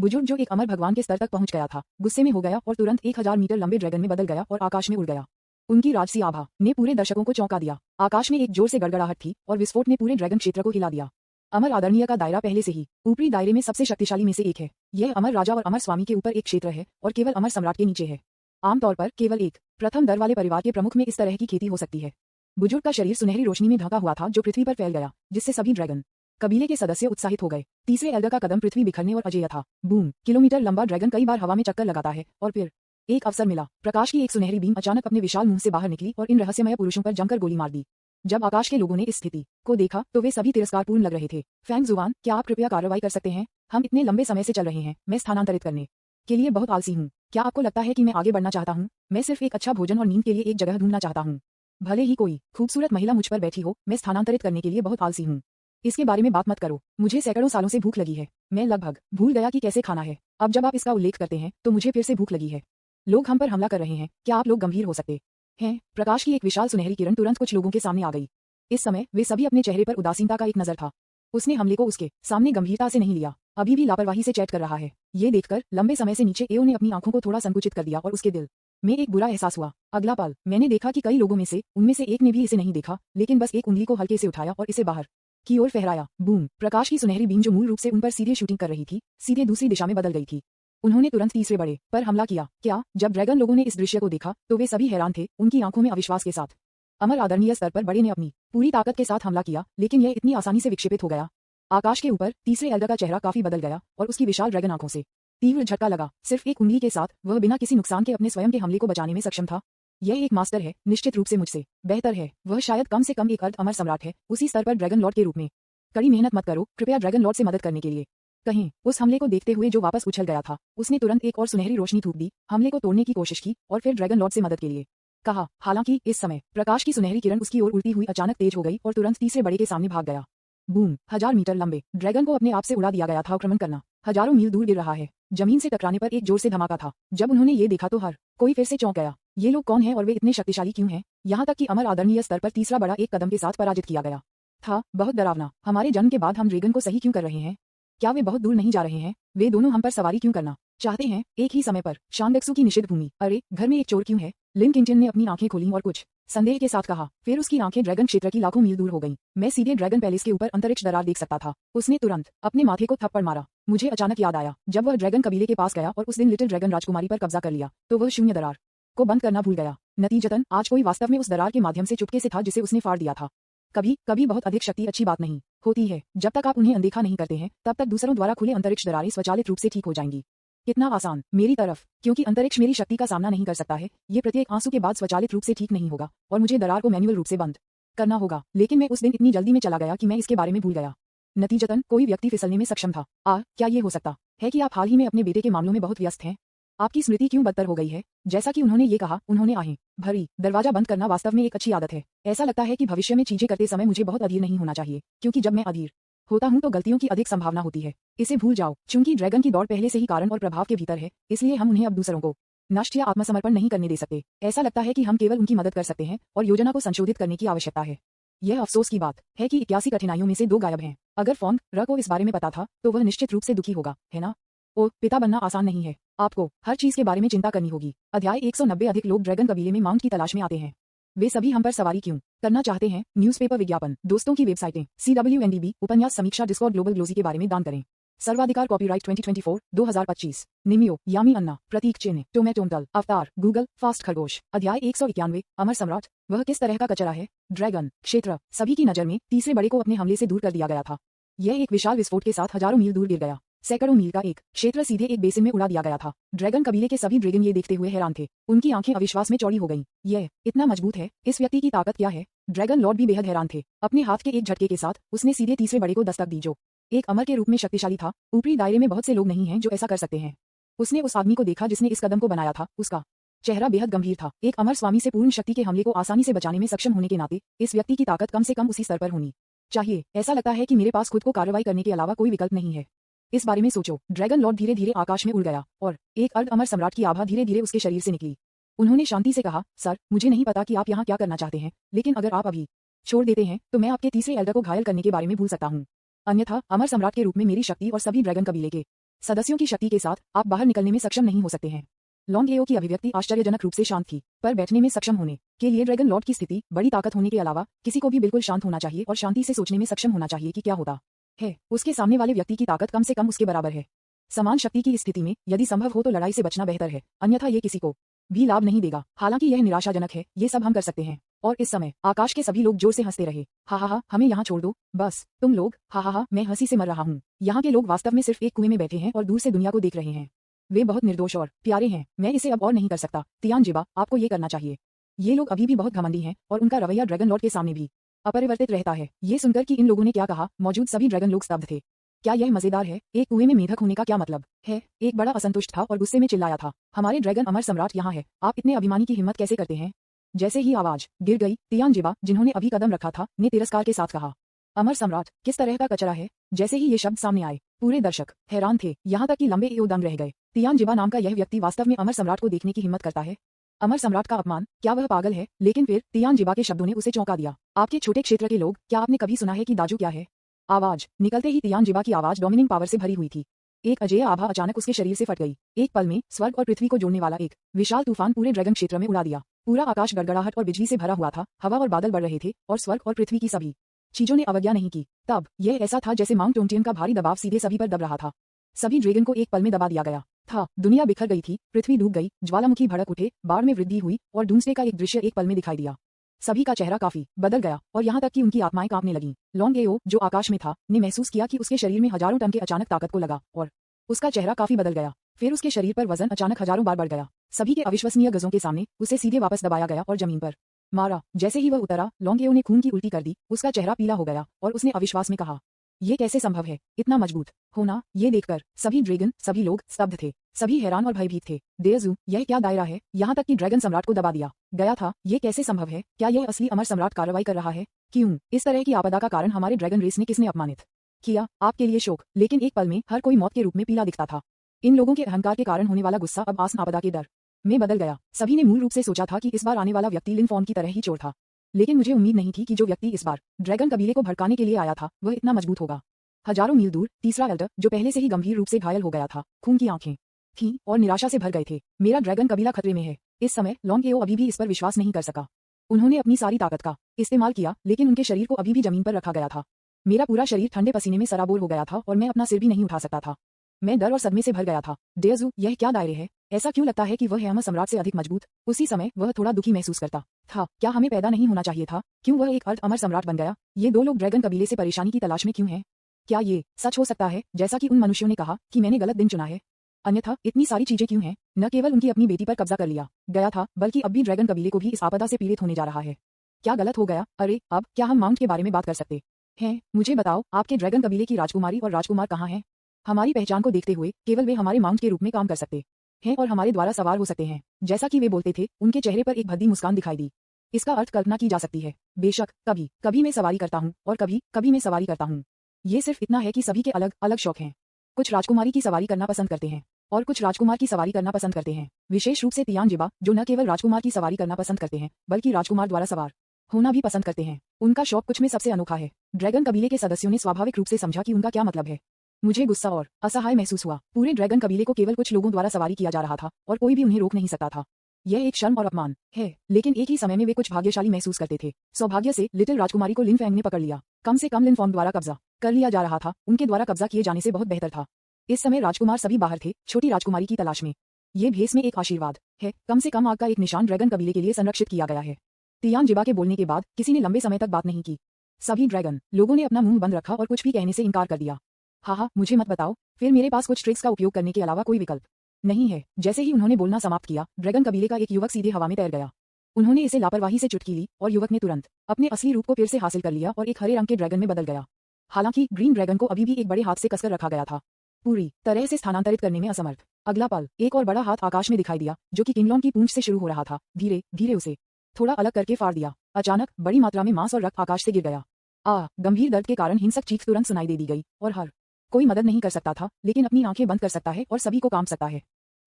बुजुर्ग जो एक अमर भगवान के स्तर तक पहुंच गया था, गुस्से में हो गया और तुरंत 1000 मीटर लंबे ड्रैगन में बदल गया और आकाश में उड़ गया। उनकी राजसी आभा ने पूरे दर्शकों को चौंका दिया। आकाश में एक जोर से गड़गड़ाहट थी और विस्फोट ने पूरे ड्रैगन क्षेत्र को हिला दिया। अमर आदरणीय का दायरा पहले से ही ऊपरी दायरे में सबसे शक्तिशाली में से एक है। यह अमर राजा और अमर स्वामी के ऊपर एक क्षेत्र है और केवल अमर सम्राट के नीचे है। आमतौर पर केवल एक प्रथम दर वाले परिवार के प्रमुख में इस तरह की खेती हो सकती है। बुजुर्ग का शरीर सुनहरी रोशनी में ढका हुआ था जो पृथ्वी पर फैल गया, जिससे सभी ड्रैगन कबीले के सदस्य उत्साहित हो गए। तीसरे एल्डर का कदम पृथ्वी बिखरने और अजेय था। बूम। किलोमीटर लंबा ड्रैगन कई बार हवा में चक्कर लगाता है और फिर एक अवसर मिला। प्रकाश की एक सुनहरी बीम अचानक अपने विशाल मुंह से बाहर निकली और इन रहस्यमय पुरुषों पर जमकर गोली मार दी। जब आकाश के लोगों ने इस स्थिति को देखा तो वे सभी तिरस्कारपूर्ण लग रहे थे। फैंग जुवान, क्या आप कृपया कार्रवाई कर सकते हैं? हम इतने लंबे समय से चल रहे हैं। मैं स्थानांतरित करने के लिए बहुत आलसी हूँ। क्या आपको लगता है कि मैं आगे बढ़ना चाहता हूँ? मैं सिर्फ एक अच्छा भोजन और नींद के लिए एक जगह ढूंढना चाहता हूँ। भले ही कोई खूबसूरत महिला मुझ पर बैठी हो, मैं स्थानांतरित करने के लिए बहुत आलसी हूँ। इसके बारे में बात मत करो। मुझे सैकड़ों सालों से भूख लगी है। मैं लगभग भूल गया कि कैसे खाना है। अब जब आप इसका उल्लेख करते हैं तो मुझे फिर से भूख लगी है। लोग हम पर हमला कर रहे हैं। क्या आप लोग गंभीर हो सकते हैं? प्रकाश की एक विशाल सुनहरी किरण तुरंत कुछ लोगों के सामने आ गई। इस समय वे सभी अपने चेहरे पर उदासीनता का एक नजर था। उसने हमले को उसके सामने गंभीरता से नहीं लिया, अभी भी लापरवाही से चैट कर रहा है। ये देखकर लंबे समय से नीचे एओ ने अपनी आंखों को थोड़ा संकुचित कर दिया और उसके दिल में एक बुरा एहसास हुआ। अगला पल मैंने देखा कि कई लोगों में से उनमें से एक ने भी इसे नहीं देखा, लेकिन बस एक उंगली को हल्के से उठाया और इसे बाहर की ओर फहराया। बूम। प्रकाश की सुनहरी बीम जो मूल रूप से उन पर सीधे शूटिंग कर रही थी, सीधे दूसरी दिशा में बदल गई थी। उन्होंने तुरंत तीसरे बड़े पर हमला किया। क्या? जब ड्रैगन लोगों ने इस दृश्य को देखा तो वे सभी हैरान थे, उनकी आंखों में अविश्वास के साथ। अमर आदरणीय स्तर पर बड़े ने अपनी पूरी ताकत के साथ हमला किया, लेकिन यह इतनी आसानी से विक्षेपित हो गया। आकाश के ऊपर तीसरे एल्डर का चेहरा काफी बदल गया और उसकी विशाल ड्रैगन आंखों से तीव्र झटका लगा। सिर्फ एक उंगली के साथ वह बिना किसी नुकसान के अपने स्वयं के हमले को बचाने में सक्षम था। यह एक मास्टर है, निश्चित रूप से मुझसे बेहतर है। वह शायद कम से कम एक अर्ध अमर सम्राट है, उसी स्तर पर ड्रैगन लॉर्ड के रूप में। कड़ी मेहनत मत करो, कृपया ड्रैगन लॉर्ड से मदद करने के लिए कहें। उस हमले को देखते हुए जो वापस उछल गया था, उसने तुरंत एक और सुनहरी रोशनी थूक दी, हमले को तोड़ने की कोशिश की और फिर ड्रैगन लॉर्ड से मदद के लिए कहा। हालांकि इस समय प्रकाश की सुनहरी किरण उसकी ओर उड़ती हुई अचानक तेज हो गई और तुरंत तीसरे बड़े के सामने भाग गया। बूम। 1000 मीटर लंबे ड्रैगन को अपने आप से उड़ा दिया गया था। आक्रमण करना हजारों मील दूर गिर रहा है। जमीन से टकराने पर एक जोर से धमाका था। जब उन्होंने ये देखा तो हर कोई फिर से चौंक गया। ये लोग कौन हैं और वे इतने शक्तिशाली क्यों हैं? यहाँ तक कि अमर आदरणीय स्तर पर तीसरा बड़ा एक कदम के साथ पराजित किया गया था। बहुत डरावना। हमारे जन्म के बाद हम ड्रैगन को सही क्यों कर रहे हैं? क्या वे बहुत दूर नहीं जा रहे हैं? वे दोनों हम पर सवारी क्यों करना चाहते हैं एक ही समय पर? शानडेक्सू की निषिद्ध भूमि। अरे, घर में एक चोर क्यों है? लिन किंगटन ने अपनी आंखें खोली और कुछ संदेह के साथ कहा। फिर उसकी आंखें ड्रैगन क्षेत्र की लाखों मील दूर हो गईं। मैं सीधे ड्रैगन पैलेस के ऊपर अंतरिक्ष दरार देख सकता था। उसने तुरंत अपने माथे को थप्पड़ मारा। मुझे अचानक याद आया, जब वह ड्रैगन कबीले के पास गया और उस दिन लिटिल ड्रैगन राजकुमारी पर कब्जा कर लिया तो वह शून्य दरार को बंद करना भूल गया। नतीजतन आज कोई वास्तव में उस दरार के माध्यम से चुपके से था जिसे उसने फाड़ दिया था। कभी कभी बहुत अधिक शक्ति अच्छी बात नहीं होती है। जब तक आप उन्हें अनदेखा नहीं करते हैं तब तक दूसरों द्वारा खुले अंतरिक्ष दरारें स्वचालित रूप से ठीक हो जाएंगी। कितना आसान मेरी तरफ, क्योंकि अंतरिक्ष मेरी शक्ति का सामना नहीं कर सकता है। ये प्रत्येक आंसू के बाद स्वचालित रूप से ठीक नहीं होगा और मुझे दरार को मैन्युअल रूप से बंद करना होगा। लेकिन मैं उस दिन इतनी जल्दी में चला गया कि मैं इसके बारे में भूल गया। नतीजतन कोई व्यक्ति फिसलने में सक्षम था। क्या ये हो सकता है कि आप हाल ही में अपने बेटे के मामलों में बहुत व्यस्त हैं? आपकी स्मृति क्यों बदतर हो गई है? जैसा कि उन्होंने ये कहा, उन्होंने आहें भरी। दरवाजा बंद करना वास्तव में एक अच्छी आदत है। ऐसा लगता है कि भविष्य में चीजें करते समय मुझे बहुत अधीर नहीं होना चाहिए, क्योंकि जब मैं अधीर होता हूं तो गलतियों की अधिक संभावना होती है। इसे भूल जाओ। चूंकि ड्रैगन की दौड़ पहले से ही कारण और प्रभाव के भीतर है, इसलिए हम उन्हें अब दूसरों को नष्ट या आत्मसमर्पण नहीं करने दे सकते। ऐसा लगता है कि हम केवल उनकी मदद कर सकते हैं और योजना को संशोधित करने की आवश्यकता है। यह अफसोस की बात है कि 81 कठिनाइयों में से 2 गायब हैं। अगर फॉन्ग र को इस बारे में पता था तो वह निश्चित रूप से दुखी होगा, है ना? पिता बनना आसान नहीं है। आपको हर चीज के बारे में चिंता करनी होगी। अध्याय 190। अधिक लोग ड्रैगन कबीले में माउंट की तलाश में आते हैं। वे सभी हम पर सवारी क्यों करना चाहते हैं? न्यूज़पेपर विज्ञापन, दोस्तों की वेबसाइटें, CWNDB, उपन्यास समीक्षा, डिस्कॉर्ड, ग्लोबल ग्लोजी के बारे में दान करें। सर्वाधिकार कॉपीराइट 2024 2025। निमियो, यामी अन्ना, प्रतीक चिन्ह, टोमेटोमटल, अवतार, गूगल, फास्ट खरगोश। अध्याय 191। अमर सम्राट। वह किस तरह का कचरा है? ड्रैगन क्षेत्र सभी की नजर में तीसरे बड़े को अपने हमले से दूर कर दिया गया था। यह एक विशाल विस्फोट के साथ हजारों मील दूर गिर गया। सैकड़ों मील का एक क्षेत्र सीधे एक बेसिन में उड़ा दिया गया था। ड्रैगन कबीले के सभी ड्रैगन ये देखते हुए हैरान थे। उनकी आंखें अविश्वास में चौड़ी हो गईं। यह इतना मजबूत है, इस व्यक्ति की ताकत क्या है? ड्रैगन लॉर्ड भी बेहद हैरान थे। अपने हाथ के एक झटके के साथ उसने सीधे तीसरे बड़े को दस्तक दी, जो एक अमर के रूप में शक्तिशाली था। ऊपरी दायरे में बहुत से लोग नहीं हैं जो ऐसा कर सकते हैं। उसने उस आदमी को देखा जिसने इस कदम को बनाया था। उसका चेहरा बेहद गंभीर था। एक अमर स्वामी से पूर्ण शक्ति के हमले को आसानी से बचाने में सक्षम होने के नाते इस व्यक्ति की ताकत कम से कम उसी स्तर पर होनी चाहिए। ऐसा लगता है कि मेरे पास खुद को कार्रवाई करने के अलावा कोई विकल्प नहीं है। इस बारे में सोचो। ड्रैगन लॉर्ड धीरे धीरे आकाश में उड़ गया और एक अर्ध अमर सम्राट की आभा धीरे धीरे उसके शरीर से निकली। उन्होंने शांति से कहा, सर, मुझे नहीं पता कि आप यहाँ क्या करना चाहते हैं, लेकिन अगर आप अभी छोड़ देते हैं तो मैं आपके तीसरे एल्डर को घायल करने के बारे में भूल सकता हूँ। अन्यथा अमर सम्राट के रूप में मेरी शक्ति और सभी ड्रैगन कबीले के सदस्यों की शक्ति के साथ आप बाहर निकलने में सक्षम नहीं हो सकते हैं। लॉन्ग एओ की अभिव्यक्ति आश्चर्यजनक रूप से शांत थी, पर बैठने में सक्षम होने के लिए ड्रैगन लॉर्ड की स्थिति बड़ी ताकत होने के अलावा किसी को भी बिल्कुल शांत होना चाहिए और शांति से सोचने में सक्षम होना चाहिए कि क्या होता है। उसके सामने वाले व्यक्ति की ताकत कम से कम उसके बराबर है। समान शक्ति की स्थिति में यदि संभव हो तो लड़ाई से बचना बेहतर है, अन्यथा ये किसी को भी लाभ नहीं देगा। हालांकि यह निराशाजनक है, ये सब हम कर सकते हैं। और इस समय आकाश के सभी लोग जोर से हंसते रहे। हा हा हा, हमें यहाँ छोड़ दो बस, तुम लोग। हा हा हा, मैं हंसी से मर रहा हूँ। यहाँ के लोग वास्तव में सिर्फ एक कुएं में बैठे हैं और दूर से दुनिया को देख रहे हैं। वे बहुत निर्दोष और प्यारे हैं। मैं इसे अब और नहीं कर सकता। तियानजिबा, आपको ये करना चाहिए। ये लोग अभी भी बहुत घमंडी हैं और उनका रवैया ड्रैगन लॉर्ड के सामने भी अपरिवर्तित रहता है। ये सुनकर कि इन लोगों ने क्या कहा, मौजूद सभी ड्रैगन लोग स्तब्ध थे। क्या यह मजेदार है? एक कुएं में मेढक होने का क्या मतलब है? एक बड़ा असंतुष्ट था और गुस्से में चिल्लाया था, हमारे ड्रैगन अमर सम्राट यहाँ है, आप इतने अभिमानी की हिम्मत कैसे करते हैं? जैसे ही आवाज गिर गई, तियानजिबा, जिन्होंने अभी कदम रखा था, ने तिरस्कार के साथ कहा, अमर सम्राट किस तरह का कचरा है? जैसे ही ये शब्द सामने आए, पूरे दर्शक हैरान थे, यहाँ तक कि लंबे एओ दंग रह गए। तियानजिबा नाम का यह व्यक्ति वास्तव में अमर सम्राट को देखने की हिम्मत करता है? अमर सम्राट का अपमान, क्या वह पागल है? लेकिन फिर तियानजिबा के शब्दों ने उसे चौंका दिया। आपके छोटे क्षेत्र के लोग, क्या आपने कभी सुना है कि दाजू क्या है? आवाज निकलते ही तियानजिबा की आवाज डोमिनिंग पावर से भरी हुई थी। एक अजेय आभा अचानक उसके शरीर से फट गई। एक पल में स्वर्ग और पृथ्वी को जोड़ने वाला एक विशाल तूफान पूरे ड्रैगन क्षेत्र में उड़ा दिया। पूरा आकाश गड़गड़ाहट और बिजली से भरा हुआ था, हवा और बादल बढ़ रहे थे और स्वर्ग और पृथ्वी की सभी चीजों ने अवज्ञा नहीं की। तब यह ऐसा था जैसे माउंट टोंटियन का भारी दबाव सीधे सभी पर दब रहा था। सभी ड्रैगन को एक पल में दबा दिया गया था। दुनिया बिखर गई थी, पृथ्वी डूब गई, ज्वालामुखी भड़क उठे, बाढ़ में वृद्धि हुई और डूम्सडे का एक दृश्य एक पल में दिखाई दिया। सभी का चेहरा काफी बदल गया और यहाँ तक कि उनकी आत्माएं कांपने लगीं। लॉन्ग एओ, जो आकाश में था, ने महसूस किया कि उसके शरीर में हजारों टन के अचानक ताकत को लगा और उसका चेहरा काफी बदल गया। फिर उसके शरीर पर वजन अचानक हजारों बार बढ़ गया। सभी के अविश्वसनीय गजों के सामने उसे सीधे वापस दबाया गया और जमीन पर मारा। जैसे ही वह उतरा, लॉन्ग एओ ने खून की उल्टी कर दी, उसका चेहरा पीला हो गया और उसने अविश्वास में कहा, ये कैसे संभव है? इतना मजबूत होना? ये देखकर सभी ड्रैगन, सभी लोग स्तब्ध थे। सभी हैरान और भयभीत थे। डेजू, यह क्या दायरा है? यहाँ तक कि ड्रैगन सम्राट को दबा दिया गया था। ये कैसे संभव है? क्या यह असली अमर सम्राट कार्रवाई कर रहा है? क्यों? इस तरह की आपदा का कारण हमारे ड्रैगन रेस ने किसने अपमानित किया? आपके लिए शोक, लेकिन एक पल में हर कोई मौत के रूप में पीला दिखता था। इन लोगों के अहंकार के कारण होने वाला गुस्सा अब आसन आपदा के डर में बदल गया। सभी ने मूल रूप से सोचा था कि इस बार आने वाला व्यक्ति लिन फॉर्म की तरह ही चोर था, लेकिन मुझे उम्मीद नहीं थी कि जो व्यक्ति इस बार ड्रैगन कबीले को भड़काने के लिए आया था, वह इतना मजबूत होगा। हजारों मील दूर तीसरा एल्डर, जो पहले से ही गंभीर रूप से घायल हो गया था, खून की आंखें थीं और निराशा से भर गए थे। मेरा ड्रैगन कबीला खतरे में है। इस समय लॉन्ग एओ अभी भी इस पर विश्वास नहीं कर सका। उन्होंने अपनी सारी ताकत का इस्तेमाल किया, लेकिन उनके शरीर को अभी भी जमीन पर रखा गया था। मेरा पूरा शरीर ठंडे पसीने में सराबोर हो गया था और मैं अपना सिर भी नहीं उठा सकता था। मैं डर और सदमे से भर गया था। डेजू, यह क्या दायरे है? ऐसा क्यों लगता है कि वह है अमर सम्राट से अधिक मजबूत? उसी समय वह थोड़ा दुखी महसूस करता था। क्या हमें पैदा नहीं होना चाहिए था? क्यों वह एक अर्ध अमर सम्राट बन गया? ये दो लोग ड्रैगन कबीले से परेशानी की तलाश में क्यों हैं? क्या ये सच हो सकता है, जैसा कि उन मनुष्यों ने कहा, कि मैंने गलत दिन चुना है? अन्यथा इतनी सारी चीजें क्यों हैं? न केवल उनकी अपनी बेटी पर कब्जा कर लिया गया था, बल्कि अब भी ड्रैगन कबीले को भी इस आपदा से पीड़ित होने जा रहा है। क्या गलत हो गया? अरे, अब क्या हम माउंट के बारे में बात कर सकते हैं? मुझे बताओ, आपके ड्रैगन कबीले की राजकुमारी और राजकुमार कहाँ हैं? हमारी पहचान को देखते हुए केवल वे हमारे माउंट के रूप में काम कर सकते हैं और हमारे द्वारा सवार हो सकते हैं। जैसा कि वे बोलते थे, उनके चेहरे पर एक भद्दी मुस्कान दिखाई दी। इसका अर्थ कल्पना की जा सकती है। बेशक, कभी कभी मैं सवारी करता हूँ और कभी कभी मैं सवारी करता हूँ। ये सिर्फ इतना है कि सभी के अलग अलग शौक हैं। कुछ राजकुमारी की सवारी करना पसंद करते हैं और कुछ राजकुमार की सवारी करना पसंद करते हैं। विशेष रूप से तियानजिबा, जो न केवल राजकुमार की सवारी करना पसंद करते हैं, बल्कि राजकुमार द्वारा सवार होना भी पसंद करते हैं। उनका शौक कुछ में सबसे अनोखा है। ड्रैगन कबीले के सदस्यों ने स्वाभाविक रूप से समझा कि उनका क्या मतलब है। मुझे गुस्सा और असहाय महसूस हुआ। पूरे ड्रैगन कबीले को केवल कुछ लोगों द्वारा सवारी किया जा रहा था और कोई भी उन्हें रोक नहीं सकता था। यह एक शर्म और अपमान है, लेकिन एक ही समय में वे कुछ भाग्यशाली महसूस करते थे। सौभाग्य से लिटिल राजकुमारी को लिन फैंग ने पकड़ लिया। कम से कम लिन फॉर्म द्वारा कब्जा कर लिया जा रहा था। उनके द्वारा कब्जा किए जाने से बहुत बेहतर था। इस समय राजकुमार सभी बाहर थे, छोटी राजकुमारी की तलाश में। ये भेस में एक आशीर्वाद है। कम से कम आग का एक निशान ड्रैगन कबीले के लिए संरक्षित किया गया है। तियानजिबा के बोलने के बाद किसी ने लंबे समय तक बात नहीं की। सभी ड्रैगन लोगों ने अपना मुंह बंद रखा और कुछ भी कहने से इनकार कर दिया। हाँ, मुझे मत बताओ। फिर मेरे पास कुछ ट्रिक्स का उपयोग करने के अलावा कोई विकल्प नहीं है। जैसे ही उन्होंने बोलना समाप्त किया, ड्रैगन कबीले का एक युवक सीधे हवा में तैर गया। उन्होंने इसे लापरवाही से चुटकी ली और युवक ने तुरंत अपने असली रूप को फिर से हासिल कर लिया और एक हरे रंग के ड्रैगन में बदल गया। हालांकि ग्रीन ड्रैगन को अभी भी एक बड़े हाथ से कसकर रखा गया था, पूरी तरह से स्थानांतरित करने में असमर्थ। अगला पल एक और बड़ा हाथ आकाश में दिखाई दिया, जो कि किंगलॉन की पूंछ से शुरू हो रहा था। धीरे धीरे उसे थोड़ा अलग करके फाड़ दिया। अचानक बड़ी मात्रा में मांस और रक्त आकाश से गिर गया। गंभीर दर्द के कारण हिंसक चीख तुरंत सुनाई दे दी गई और हर कोई मदद नहीं कर सकता था, लेकिन अपनी आंखें बंद कर सकता है और सभी को काम सकता है।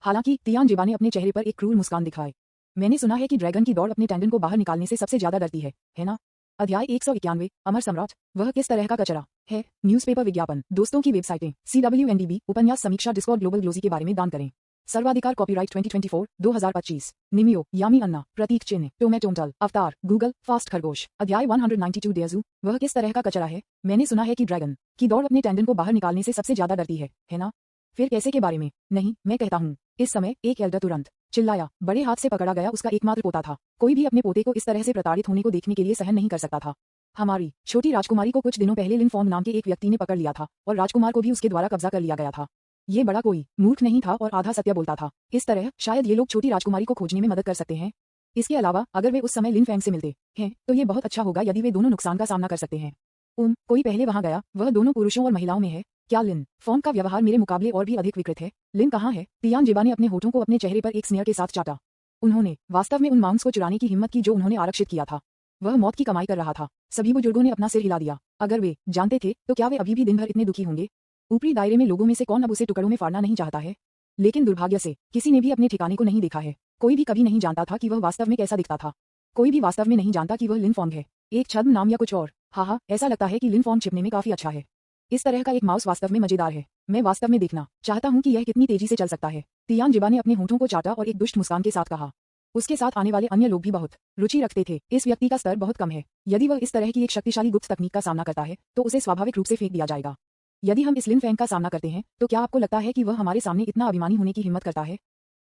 हालांकि तियानजिबा ने अपने चेहरे पर एक क्रूर मुस्कान दिखाई। मैंने सुना है कि ड्रैगन की दौड़ अपने टेंडन को बाहर निकालने से सबसे ज्यादा डरती है ना? अध्याय 191 अमर सम्राट वह किस तरह का कचरा है। न्यूज़पेपर विज्ञापन, दोस्तों की वेबसाइटें, CWNDB, उपन्यास समीक्षा, डिस्कॉर्ड, ग्लोबल ग्लोजी के बारे में दान करें। सर्वाधिकार कॉपीराइट 2024 2025। निमियो, यामी अन्ना, प्रतीक चिन्ह, टोमेटोमटल, अवतार, गूगल, फास्ट खरगोश। अध्याय 192 डेजू वह किस तरह का कचरा है। मैंने सुना है कि ड्रैगन की दौड़ अपने टेंडन को बाहर निकालने से सबसे ज्यादा डरती है ना? फिर कैसे के बारे में? नहीं, मैं कहता हूँ। इस समय एक एल्डर तुरंत चिल्लाया। बड़े हाथ से पकड़ा गया उसका एकमात्र पोता था। कोई भी अपने पोते को इस तरह से प्रताड़ित होने को देखने के लिए सहन नहीं कर सकता था। हमारी छोटी राजकुमारी को कुछ दिनों पहले लिनफॉर्म नाम के एक व्यक्ति ने पकड़ लिया था और राजकुमार को भी उसके द्वारा कब्जा कर लिया गया था। ये बड़ा कोई मूर्ख नहीं था और आधा सत्य बोलता था। इस तरह शायद ये लोग छोटी राजकुमारी को खोजने में मदद कर सकते हैं। इसके अलावा अगर वे उस समय लिनफैंग से मिलते हैं तो ये बहुत अच्छा होगा यदि वे दोनों नुकसान का सामना कर सकते हैं। कोई पहले वहां गया। वह दोनों पुरुषों और महिलाओं में है। क्या लिन फॉर्म का व्यवहार मेरे मुकाबले और भी अधिक विकृत है? लिन कहाँ है? तियानजिबा ने अपने होठों को अपने चेहरे पर एक स्नेह के साथ चाटा। उन्होंने वास्तव में उन मांस को चुराने की हिम्मत की जो उन्होंने आरक्षित किया था। वह मौत की कमाई कर रहा था। सभी बुजुर्गों ने अपना सिर हिला दिया। अगर वे जानते थे तो क्या वे अभी भी दिन भर इतने दुखी होंगे? ऊपरी दायरे में लोगों में से कौन अब उसे टुकड़ों में फाड़ना नहीं चाहता है? लेकिन दुर्भाग्य से किसी ने भी अपने ठिकाने को नहीं देखा है। कोई भी कभी नहीं जानता था कि वह वास्तव में कैसा दिखता था। कोई भी वास्तव में नहीं जानता कि वह लिनफॉर्म है, एक छद्म नाम या कुछ और। हाँ, ऐसा लगता है कि लिनफॉर्म छिपने में काफी अच्छा है। इस तरह का एक माउस वास्तव में मजेदार है। मैं वास्तव में देखना चाहता हूँ कि यह कितनी तेजी से चल सकता है। तियानजिबा ने अपने होठों को चाटा और एक दुष्ट मुस्कान के साथ कहा। उसके साथ आने वाले अन्य लोग भी बहुत रुचि रखते थे। इस व्यक्ति का स्तर बहुत कम है। यदि वह इस तरह की एक शक्तिशाली गुप्त तकनीक का सामना करता है तो उसे स्वाभाविक रूप से फेंक दिया जाएगा। यदि हम इस लिनफैंग का सामना करते हैं तो क्या आपको लगता है कि वह हमारे सामने इतना अभिमानी होने की हिम्मत करता है?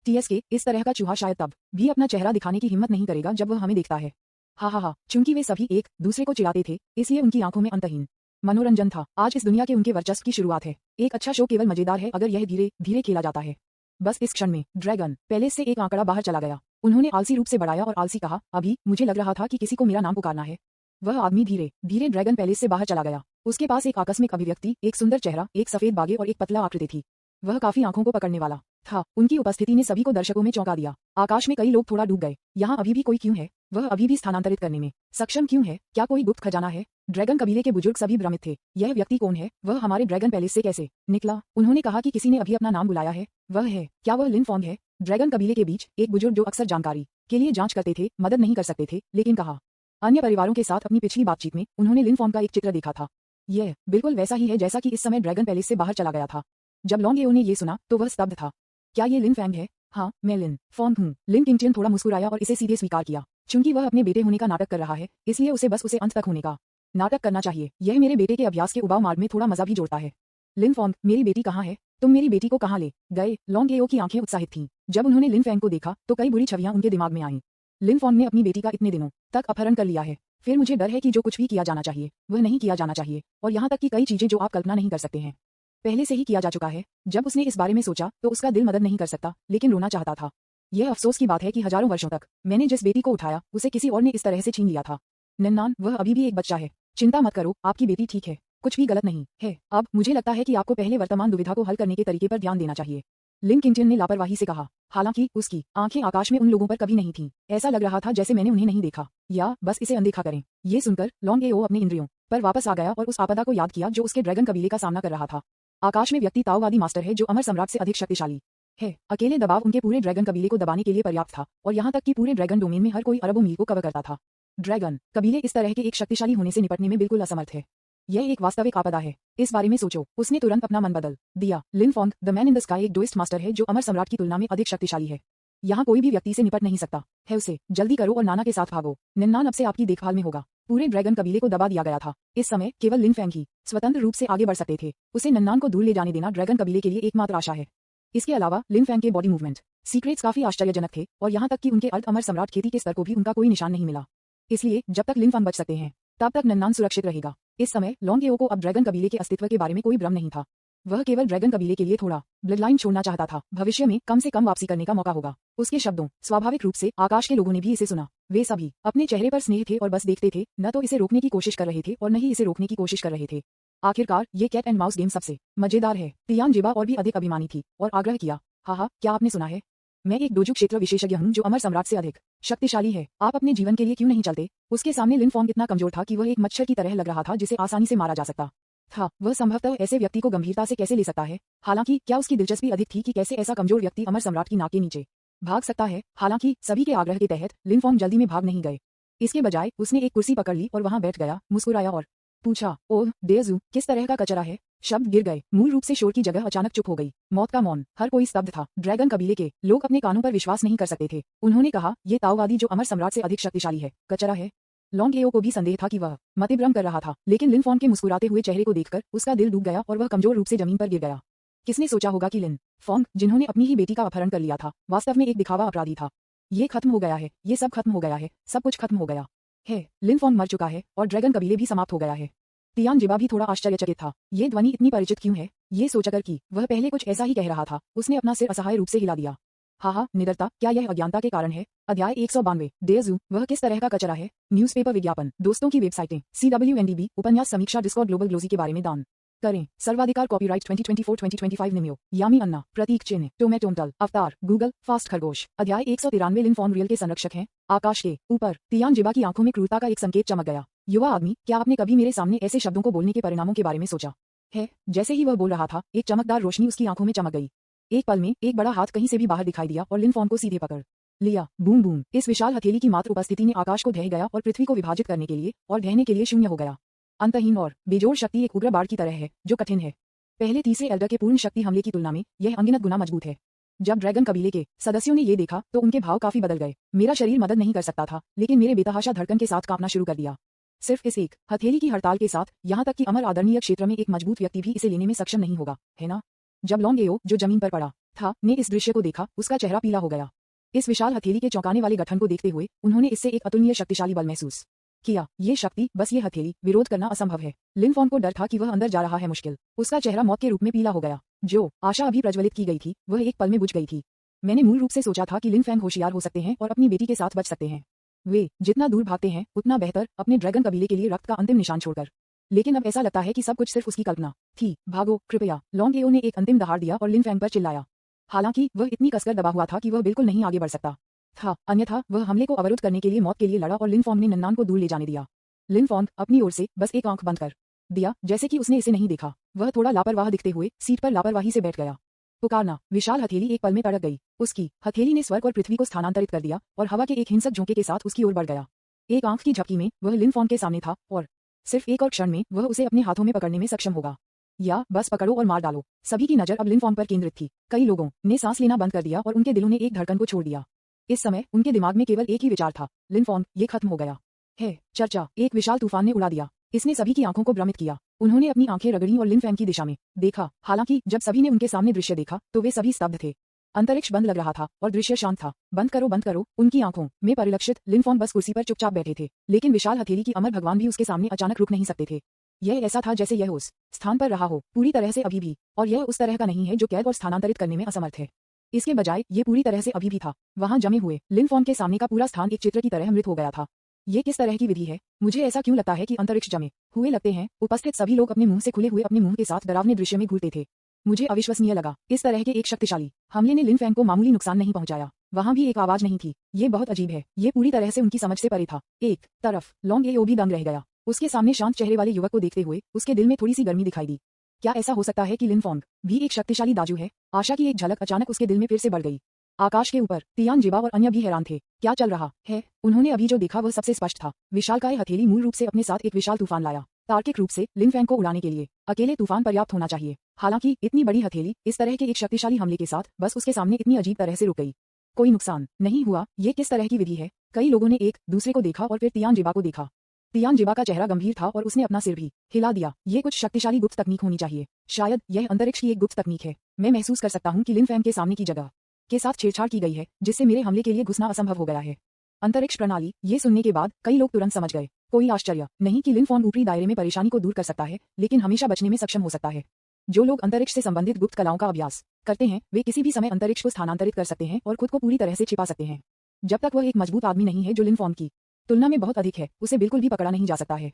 TSK इस तरह का चूहा शायद तब भी अपना चेहरा दिखाने की हिम्मत नहीं करेगा जब वह हमें देखता है। हा, चूंकि वे सभी एक दूसरे को चिढ़ाते थे इसलिए उनकी आंखों में अंतहीन मनोरंजन था। आज इस दुनिया के उनके वर्चस्व की शुरुआत है। एक अच्छा शो केवल मजेदार है अगर यह धीरे धीरे खेला जाता है। बस इस क्षण में ड्रैगन पैलेस से एक आंकड़ा बाहर चला गया। उन्होंने आलसी रूप से बढ़ाया और आलसी कहा, अभी मुझे लग रहा था कि किसी को मेरा नाम पुकारना है। वह आदमी धीरे धीरे ड्रैगन पैलेस से बाहर चला गया। उसके पास एक आकस्मिक अभिव्यक्ति, एक सुंदर चेहरा, एक सफेद बागे और एक पतला आकृति थी। वह काफी आंखों को पकड़ने वाला था। उनकी उपस्थिति ने सभी को दर्शकों में चौंका दिया। आकाश में कई लोग थोड़ा डूब गए। यहाँ अभी भी कोई क्यों है? वह अभी भी स्थानांतरित करने में सक्षम क्यों है? क्या कोई गुप्त खजाना है? ड्रैगन कबीले के बुजुर्ग सभी भ्रमित थे। यह व्यक्ति कौन है? वह हमारे ड्रैगन पैलेस से कैसे निकला? उन्होंने कहा कि किसी ने अभी अपना नाम बुलाया है। वह है, क्या वह लिनफॉर्म है? ड्रैगन कबीले के बीच एक बुजुर्ग जो अक्सर जानकारी के लिए जांच करते थे, मदद नहीं कर सकते थे, लेकिन कहा अन्य परिवारों के साथ अपनी पिछली बातचीत में उन्होंने लिनफॉर्म का एक चित्र देखा था। यह बिल्कुल वैसा ही है जैसा कि इस समय ड्रैगन पैलेस से बाहर चला गया था। जब लॉन्गएओ ने ये सुना तो वह स्तब्ध था। क्या ये लिनफैंग है? हाँ, मैं लिन फॉर्म हूँ। लिन किंगटियन थोड़ा मुस्कुराया और इसे सीधे स्वीकार किया। चूंकि वह अपने बेटे होने का नाटक कर रहा है इसलिए उसे बस उसे अंत तक होने का नाटक करना चाहिए। यह मेरे बेटे के अभ्यास के उबाऊ मार्ग में थोड़ा मजा भी जोड़ता है। लिनफॉर्म, मेरी बेटी कहाँ है? तुम मेरी बेटी को कहाँ ले गए? लॉन्गएओ की आंखें उत्साहित थीं। जब उन्होंने लिनफैंग को देखा तो कई बुरी छवियां उनके दिमाग में आईं। लिनफॉर्म ने अपनी बेटी का इतने दिनों तक अपहरण कर लिया है। फिर मुझे डर है कि जो कुछ भी किया जाना चाहिए वह नहीं किया जाना चाहिए, और यहाँ तक कि कई चीजें जो आप कल्पना नहीं कर सकते हैं पहले से ही किया जा चुका है। जब उसने इस बारे में सोचा तो उसका दिल मदद नहीं कर सकता, लेकिन रोना चाहता था। यह अफसोस की बात है कि हजारों वर्षों तक मैंने जिस बेटी को उठाया उसे किसी और ने इस तरह से छीन लिया था। नन्नान, वह अभी भी एक बच्चा है। चिंता मत करो, आपकी बेटी ठीक है, कुछ भी गलत नहीं है। अब मुझे लगता है कि आपको पहले वर्तमान दुविधा को हल करने के तरीके पर ध्यान देना चाहिए, लिन किंगटियन ने लापरवाही से कहा। हालांकि उसकी आंखें आकाश में उन लोगों पर कभी नहीं थीं। ऐसा लग रहा था जैसे मैंने उन्हें नहीं देखा, या बस इसे अनदेखा करें। ये सुनकर लॉन्गएओ अपने इंद्रियों पर वापस आ गया और उस आपदा को याद किया जो उसके ड्रैगन कबीले का सामना कर रहा था। आकाश में व्यक्ति ताओवादी मास्टर है जो अमर सम्राट से अधिक शक्तिशाली है। अकेले दबाव उनके पूरे ड्रैगन कबीले को दबाने के लिए पर्याप्त था, और यहाँ तक कि पूरे ड्रैगन डोमेन में हर कोई अरबों मील को कवर करता था। ड्रैगन कबीले इस तरह के एक शक्तिशाली होने से निपटने में बिल्कुल असमर्थ है। यह एक वास्तविक आपदा है, इस बारे में सोचो। उसने तुरंत अपना मन बदल दिया। Linfong, the man in the sky, एक डुइस्ट मास्टर है जो अमर सम्राट की तुलना में अधिक शक्तिशाली है। यहाँ कोई भी व्यक्ति से निपट नहीं सकता है उसे। जल्दी करो और नाना के साथ भागो। निन्नान अब से आपकी देखभाल में होगा। पूरे ड्रैगन कबीले को दबा दिया गया था। इस समय केवल लिनफैंग ही स्वतंत्र रूप से आगे बढ़ सकते थे। उसे नन्नान को दूर ले जाने देना ड्रैगन कबीले के लिए एकमात्र आशा है। इसके अलावा लिनफैंग के बॉडी मूवमेंट सीक्रेट्स काफी आश्चर्यजनक थे, और यहाँ तक कि उनके अर्ध अमर सम्राट खेती के स्तर को भी उनका कोई निशान नहीं मिला। इसलिए जब तक लिनफैंग बच सकते हैं तब तक नन्नान सुरक्षित रहेगा। इस समय लॉन्गएओ को अब ड्रैगन कबीले के अस्तित्व के बारे में कोई भ्रम नहीं था। वह केवल ड्रैगन कबीले के लिए थोड़ा ब्लडलाइन छोड़ना चाहता था। भविष्य में कम से कम वापसी करने का मौका होगा। उसके शब्दों स्वाभाविक रूप से आकाश के लोगों ने भी इसे सुना। वे सभी अपने चेहरे पर स्नेह थे और बस देखते थे, न तो इसे रोकने की कोशिश कर रहे थे और न ही इसे रोकने की कोशिश कर रहे थे। आखिरकार ये कैट एंड माउस गेम सबसे मजेदार है। तियानजिबा और भी अधिक अभिमानी थी और आग्रह किया, हाँ, क्या आपने सुना है? मैं एक डोजू क्षेत्र विशेषज्ञ हूँ जो अमर सम्राट से अधिक शक्तिशाली है। आप अपने जीवन के लिए क्यों नहीं चलते? उसके सामने लिनफॉन्ग इतना कमजोर था कि वह एक मच्छर की तरह लग रहा था जिसे आसानी से मारा जा सकता था। वह संभवतः ऐसे व्यक्ति को गंभीरता से कैसे ले सकता है? हालांकि क्या उसकी दिलचस्पी अधिक थी कि कैसे ऐसा कमजोर व्यक्ति अमर सम्राट की नाक के नीचे भाग सकता है? हालांकि सभी के आग्रह के तहत लिनफॉन्ग जल्दी में भाग नहीं गए। इसके बजाय उसने एक कुर्सी पकड़ ली और वहां बैठ गया, मुस्कुराया और पूछा, ओह डेज़ू, किस तरह का कचरा है। शब्द गिर गए। मूल रूप से शोर की जगह अचानक चुप हो गई। मौत का मौन। हर कोई स्तब्ध था। ड्रैगन कबीले के लोग अपने कानों पर विश्वास नहीं कर सकते थे। उन्होंने कहा, ये ताओवादी जो अमर सम्राट से अधिक शक्तिशाली है, कचरा है। लॉन्ग एओ को भी संदेह था कि वह मतिभ्रम कर रहा था, लेकिन लिन फॉन के मुस्कुराते हुए चेहरे को देखकर उसका दिल डूब गया और वह कमजोर रूप से जमीन पर गिर गया। किसने सोचा होगा कि लिन फॉन्ग, जिन्होंने अपनी ही बेटी का अपहरण कर लिया था, वास्तव में एक दिखावा अपराधी था। ये खत्म हो गया है, ये सब खत्म हो गया है, सब कुछ खत्म हो गया है। लिन फॉन्ग मर चुका है और ड्रैगन कबीले भी समाप्त हो गया है। तियान जिबा भी थोड़ा आश्चर्यचकित था। ये ध्वनि इतनी परिचित क्यों है? ये सोचकर कि वह पहले कुछ ऐसा ही कह रहा था, उसने अपना सिर असहाय रूप से हिला दिया। हाँ, निडरता, क्या यह अज्ञानता के कारण है? अध्याय 192। डेज़ू, वह किस तरह का कचरा है? न्यूज़पेपर विज्ञापन, दोस्तों की वेबसाइटें, CWNDB, उपन्यास समीक्षा, डिस्कॉर्ड, ग्लोबल ग्लोजी के बारे में दान करें। सर्वाधिकार, कॉपीराइट 2024-2025 निम्यो, यामी अन्ना, प्रतीक चिन्ह, टोमेटोमटल, अवतार, गूगल, फास्ट खरगोश। अध्याय 193। लिन फॉन रियल के संरक्षक हैं। आकाश के ऊपर तियान जिबा की आंखों में क्रूरता का एक संकेत चमक गया। युवा आदमी, क्या आपने कभी मेरे सामने ऐसे शब्दों को बोलने के परिणामों के बारे में सोचा है? जैसे ही वह बोल रहा था, एक चमकदार रोशनी उसकी आंखों में चमक गई। एक पल में एक बड़ा हाथ कहीं से भी बाहर दिखाई दिया और लिन फॉन को सीधे पकड़ लिया। Boom boom. इस विशाल हथेली की मात्र उपस्थिति ने आकाश को ढह गया और पृथ्वी को विभाजित करने के लिए और ढहने के लिए शून्य हो गया। अंतहीन और बेजोड़ शक्ति एक उग्र बाढ़ की तरह है, जो कठिन है। पहले तीसरे एल्डर के पूर्ण शक्ति हमले की तुलना में यह अनगिनत गुना मजबूत है। जब ड्रैगन कबीले के सदस्यों ने ये देखा तो उनके भाव काफी बदल गए। मेरा शरीर मदद नहीं कर सकता था, लेकिन मेरे बेतहाशा धड़कन के साथ कांपना शुरू कर दिया। सिर्फ इस एक हथेली की हड़ताल के साथ, यहाँ तक कि अमर आदरणीय क्षेत्र में एक मजबूत व्यक्ति भी इसे लेने में सक्षम नहीं होगा, है ना? जब लॉन्ग एओ, जो जमीन पर पड़ा था, ने इस दृश्य को देखा, उसका चेहरा पीला हो गया। इस विशाल हथेली के चौंकाने वाले गठन को देखते हुए उन्होंने इससे एक अतुलनीय शक्तिशाली बल महसूस किया। ये शक्ति, बस ये हथेली, विरोध करना असंभव है। लिन फॉन को डर था कि वह अंदर जा रहा है मुश्किल। उसका चेहरा मौत के रूप में पीला हो गया। जो आशा अभी प्रज्वलित की गई थी, वह एक पल में बुझ गई थी। मैंने मूल रूप से सोचा था कि लिन फैंग होशियार हो सकते हैं और अपनी बेटी के साथ बच सकते हैं। वे जितना दूर भागते हैं उतना बेहतर, अपने ड्रैगन कबीले के लिए रक्त का अंतिम निशान छोड़कर। लेकिन अब ऐसा लगता है कि सब कुछ सिर्फ उसकी कल्पना थी। भागो, कृपया। लॉन्ग एओ ने एक अंतिम दहाड़ दिया और लिन फैंग पर चिल्लाया। हालांकि वह इतनी कसकर दबा हुआ था कि वह बिल्कुल नहीं आगे बढ़ सकता था, अन्यथा वह हमले को अवरुद्ध करने के लिए मौत के लिए लड़ा और लिन फॉन्ग ने नन्नान को दूर ले जाने दिया। लिन फॉन्ग अपनी ओर से बस एक आंख बंद कर दिया, जैसे कि उसने इसे नहीं देखा। वह थोड़ा लापरवाह दिखते हुए सीट पर लापरवाही से बैठ गया। पुकारना। विशाल हथेली एक पल में तड़क गई। उसकी हथेली ने स्वर्ग और पृथ्वी को स्थानांतरित कर दिया और हवा के एक हिंसक झोंके के साथ उसकी ओर बढ़ गया। एक आंख की झपकी में वह लिन फॉन्ग के सामने था और सिर्फ एक और क्षण में वह उसे अपने हाथों में पकड़ने में सक्षम होगा, या बस पकड़ो और मार डालो। सभी की नजर अब लिन फॉन्ग पर केंद्रित थी। कई लोगों ने सांस लेना बंद कर दिया और उनके दिलों ने एक धड़कन को छोड़ दिया। इस समय उनके दिमाग में केवल एक ही विचार था, लिन फॉन्ग, ये खत्म हो गया है। चर्चा एक विशाल तूफान ने उड़ा दिया। इसने सभी की आंखों को भ्रमित किया। उन्होंने अपनी आंखें रगड़ी और लिन फैंग की दिशा में देखा। हालांकि जब सभी ने उनके सामने दृश्य देखा तो वे सभी स्तब्ध थे। अंतरिक्ष बंद लग रहा था और दृश्य शांत था। बंद करो। उनकी आंखों में परिलक्षित लिन फॉन्ग बस कुर्सी पर चुपचाप बैठे थे, लेकिन विशाल हथेली की अमर भगवान भी उसके सामने अचानक रुक नहीं सकते थे। यह ऐसा था जैसे यह उस स्थान पर रहा हो, पूरी तरह से अभी भी, और यह उस तरह का नहीं है जो कैद और स्थानांतरित करने में असमर्थ है। इसके बजाय ये पूरी तरह से अभी भी था। वहां जमे हुए लिन फॉन्ग के सामने का पूरा स्थान एक चित्र की तरह मृत हो गया था। ये किस तरह की विधि है? मुझे ऐसा क्यों लगता है कि अंतरिक्ष जमे हुए लगते हैं? उपस्थित सभी लोग अपने मुंह से खुले हुए अपने मुंह के साथ डरावने दृश्य में घूरते थे। मुझे अविश्वसनीय लगा। इस तरह के एक शक्तिशाली हमले ने लिन फैंग को मामूली नुकसान नहीं पहुंचाया। वहां भी एक आवाज नहीं थी। ये बहुत अजीब है। ये पूरी तरह से उनकी समझ से परे था। एक तरफ लॉन्ग एओ भी दंग रह गया। उसके सामने शांत चेहरे वाले युवक को देखते हुए उसके दिल में थोड़ी सी गर्मी दिखाई दी। क्या ऐसा हो सकता है कि लिन फॉन्ग भी एक शक्तिशाली दाजू है? आशा की एक झलक अचानक उसके दिल में फिर से बढ़ गई। आकाश के ऊपर तियान जिबा और अन्य भी हैरान थे। क्या चल रहा है? उन्होंने अभी जो देखा वह सबसे स्पष्ट था। विशालकाय हथेली मूल रूप से अपने साथ एक विशाल तूफान लाया। तार्किक रूप से लिन फैंग को उड़ाने के लिए अकेले तूफान पर्याप्त होना चाहिए। हालांकि इतनी बड़ी हथेली इस तरह के एक शक्तिशाली हमले के साथ बस उसके सामने इतनी अजीब तरह से रुक गई। कोई नुकसान नहीं हुआ। ये किस तरह की विधि है? कई लोगों ने एक दूसरे को देखा और फिर तियान जिबा को देखा। तियान जिबा का चेहरा गंभीर था और उसने अपना सिर भी हिला दिया। ये कुछ शक्तिशाली गुप्त तकनीक होनी चाहिए। शायद यह अंतरिक्ष की एक गुप्त तकनीक है। मैं महसूस कर सकता हूँ कि लिन फैंग के सामने की जगह के साथ छेड़छाड़ की गई है, जिससे मेरे हमले के लिए घुसना असंभव हो गया है। अंतरिक्ष प्रणाली। ये सुनने के बाद कई लोग तुरंत समझ गए। कोई आश्चर्य नहीं कि लिन फॉन्ग ऊपरी दायरे में परेशानी को दूर कर सकता है, लेकिन हमेशा बचने में सक्षम हो सकता है। जो लोग अंतरिक्ष से संबंधित गुप्त कलाओं का अभ्यास करते हैं, वे किसी भी समय अंतरिक्ष को स्थानांतरित कर सकते हैं और खुद को पूरी तरह से छिपा सकते हैं। जब तक वह एक मजबूत आदमी नहीं है जो लिन फॉन्ग की तुलना में बहुत अधिक है, उसे बिल्कुल भी पकड़ा नहीं जा सकता है।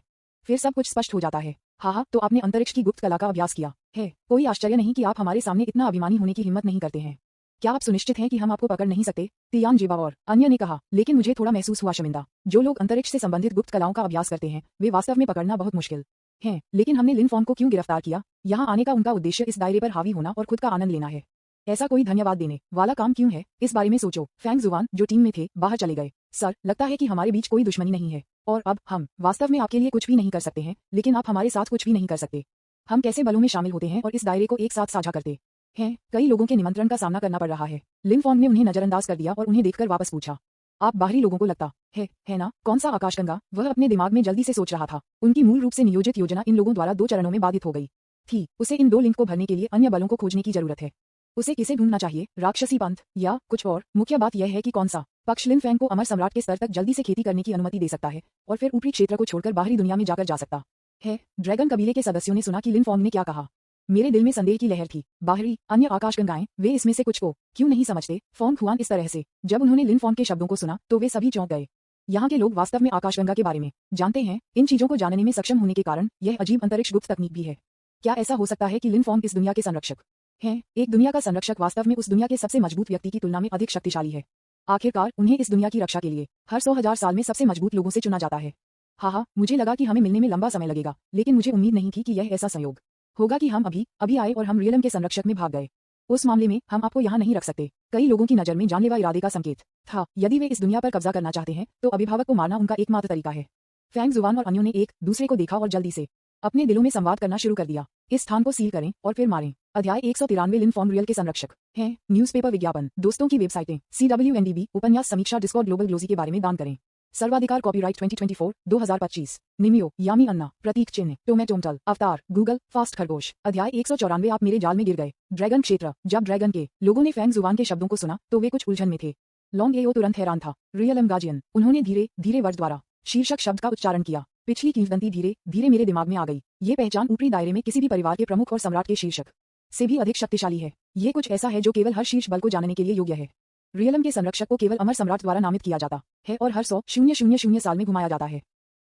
फिर सब कुछ स्पष्ट हो जाता है। हाँ, तो आपने अंतरिक्ष की गुप्त कला का अभ्यास किया है। कोई आश्चर्य नहीं कि आप हमारे सामने इतना अभिमानी होने की हिम्मत नहीं करते हैं। क्या आप सुनिश्चित हैं कि हम आपको पकड़ नहीं सकते? तियान जिबा और अन्य ने कहा। लेकिन मुझे थोड़ा महसूस हुआ शर्मिंदा। जो लोग अंतरिक्ष से संबंधित गुप्त कलाओं का अभ्यास करते हैं, वे वास्तव में पकड़ना बहुत मुश्किल है। लेकिन हमने लिन फॉन्ग को क्यों गिरफ्तार किया? यहाँ आने का उनका उद्देश्य इस दायरे पर हावी होना और खुद का आनंद लेना है। ऐसा कोई धन्यवाद देने वाला काम क्यों है? इस बारे में सोचो। फैंग जुवान, जो टीम में थे, बाहर चले गए। सर, लगता है कि हमारे बीच कोई दुश्मनी नहीं है और अब हम वास्तव में आपके लिए कुछ भी नहीं कर सकते हैं, लेकिन आप हमारे साथ कुछ भी नहीं कर सकते। हम कैसे बलों में शामिल होते हैं और इस दायरे को एक साथ साझा करते हैं। कई लोगों के निमंत्रण का सामना करना पड़ रहा है। लिनफॉर्म ने उन्हें नजरअंदाज कर दिया और उन्हें देखकर वापस पूछा, आप बाहरी लोगों को लगता है ना, कौन सा आकाशगंगा? वह अपने दिमाग में जल्दी से सोच रहा था। उनकी मूल रूप से नियोजित योजना इन लोगों द्वारा 2 चरणों में बाधित हो गई थी। उसे इन 2 लिंक को भरने के लिए अन्य बलों को खोजने की जरूरत है। उसे किसे ढूंढना चाहिए, राक्षसी पंथ या कुछ और? मुख्य बात यह है कि कौन सा पक्ष लिनफैंग को अमर सम्राट के स्तर तक जल्दी से खेती करने की अनुमति दे सकता है और फिर ऊपरी क्षेत्र को छोड़कर बाहरी दुनिया में जाकर जा सकता है। ड्रैगन कबीले के सदस्यों ने सुना कि लिनफॉर्म ने क्या कहा। मेरे दिल में संदेह की लहर थी। बाहरी अन्य आकाशगंगाएं, वे इसमें से कुछ को क्यों नहीं समझते? फॉन्ग हुआन इस तरह से। जब उन्होंने लिनफॉर्म के शब्दों को सुना तो वे सभी चौंक गए। यहाँ के लोग वास्तव में आकाशगंगा के बारे में जानते हैं। इन चीजों को जानने में सक्षम होने के कारण यह अजीब अंतरिक्ष गुप्त तकनीक भी है। क्या ऐसा हो सकता है कि लिनफॉर्म इस दुनिया के संरक्षक हैं? एक दुनिया का संरक्षक वास्तव में उस दुनिया के सबसे मजबूत व्यक्ति की तुलना में अधिक शक्तिशाली है। आखिरकार उन्हें इस दुनिया की रक्षा के लिए हर 100,000 साल में सबसे मजबूत लोगों से चुना जाता है। हाँ, मुझे लगा कि हमें मिलने में लंबा समय लगेगा, लेकिन मुझे उम्मीद नहीं थी कि यह ऐसा संयोग होगा कि हम अभी आए और हम रियलम के संरक्षक में भाग गए। उस मामले में हम आपको यहाँ नहीं रख सकते। कई लोगों की नजर में जानलेवा इरादे का संकेत था। यदि वे इस दुनिया पर कब्जा करना चाहते हैं तो अभिभावक को मारना उनका एकमात्र तरीका है। फैंग जुवान और अन्यों ने एक दूसरे को देखा और जल्दी से अपने दिलों में संवाद करना शुरू कर दिया। इस स्थान को सील करें और फिर मारें। अध्याय 193 लिनफॉर्म रियल के संरक्षक हैं। न्यूज़पेपर विज्ञापन, दोस्तों की वेबसाइटें, CWNDB, उपन्यास समीक्षा, डिस्कॉर्ड, ग्लोबल ग्लोजी के बारे में दान करें। सर्वाधिकार कॉपीराइट 2024 2025। निमियो, यामी अन्ना, प्रतीक चिन्ह, टोमेटोमटल, अवतार, गूगल, फास्ट खरगोश। अध्याय 194 आप मेरे जाल में गिर गए। ड्रैगन क्षेत्र। जब ड्रैगन के लोगों ने फैंग जुवान के शब्दों को सुना तो वे कुछ उलझन में थे। लॉन्ग एओ तुरंत हैरान था। Real guardian. उन्होंने धीरे धीरे वर्ड द्वारा शीर्षक शब्द का उच्चारण किया। पिछली किंवदंती धीरे धीरे मेरे दिमाग में आ गई। ये पहचान ऊपरी दायरे में किसी भी परिवार के प्रमुख और सम्राट के शीर्षक से भी अधिक शक्तिशाली है। ये कुछ ऐसा है जो केवल हर शीर्ष बल को जानने के लिए योग्य है। रियलम के संरक्षक को केवल अमर सम्राट द्वारा नामित किया जाता है और हर 100,000 साल में घुमाया जाता है।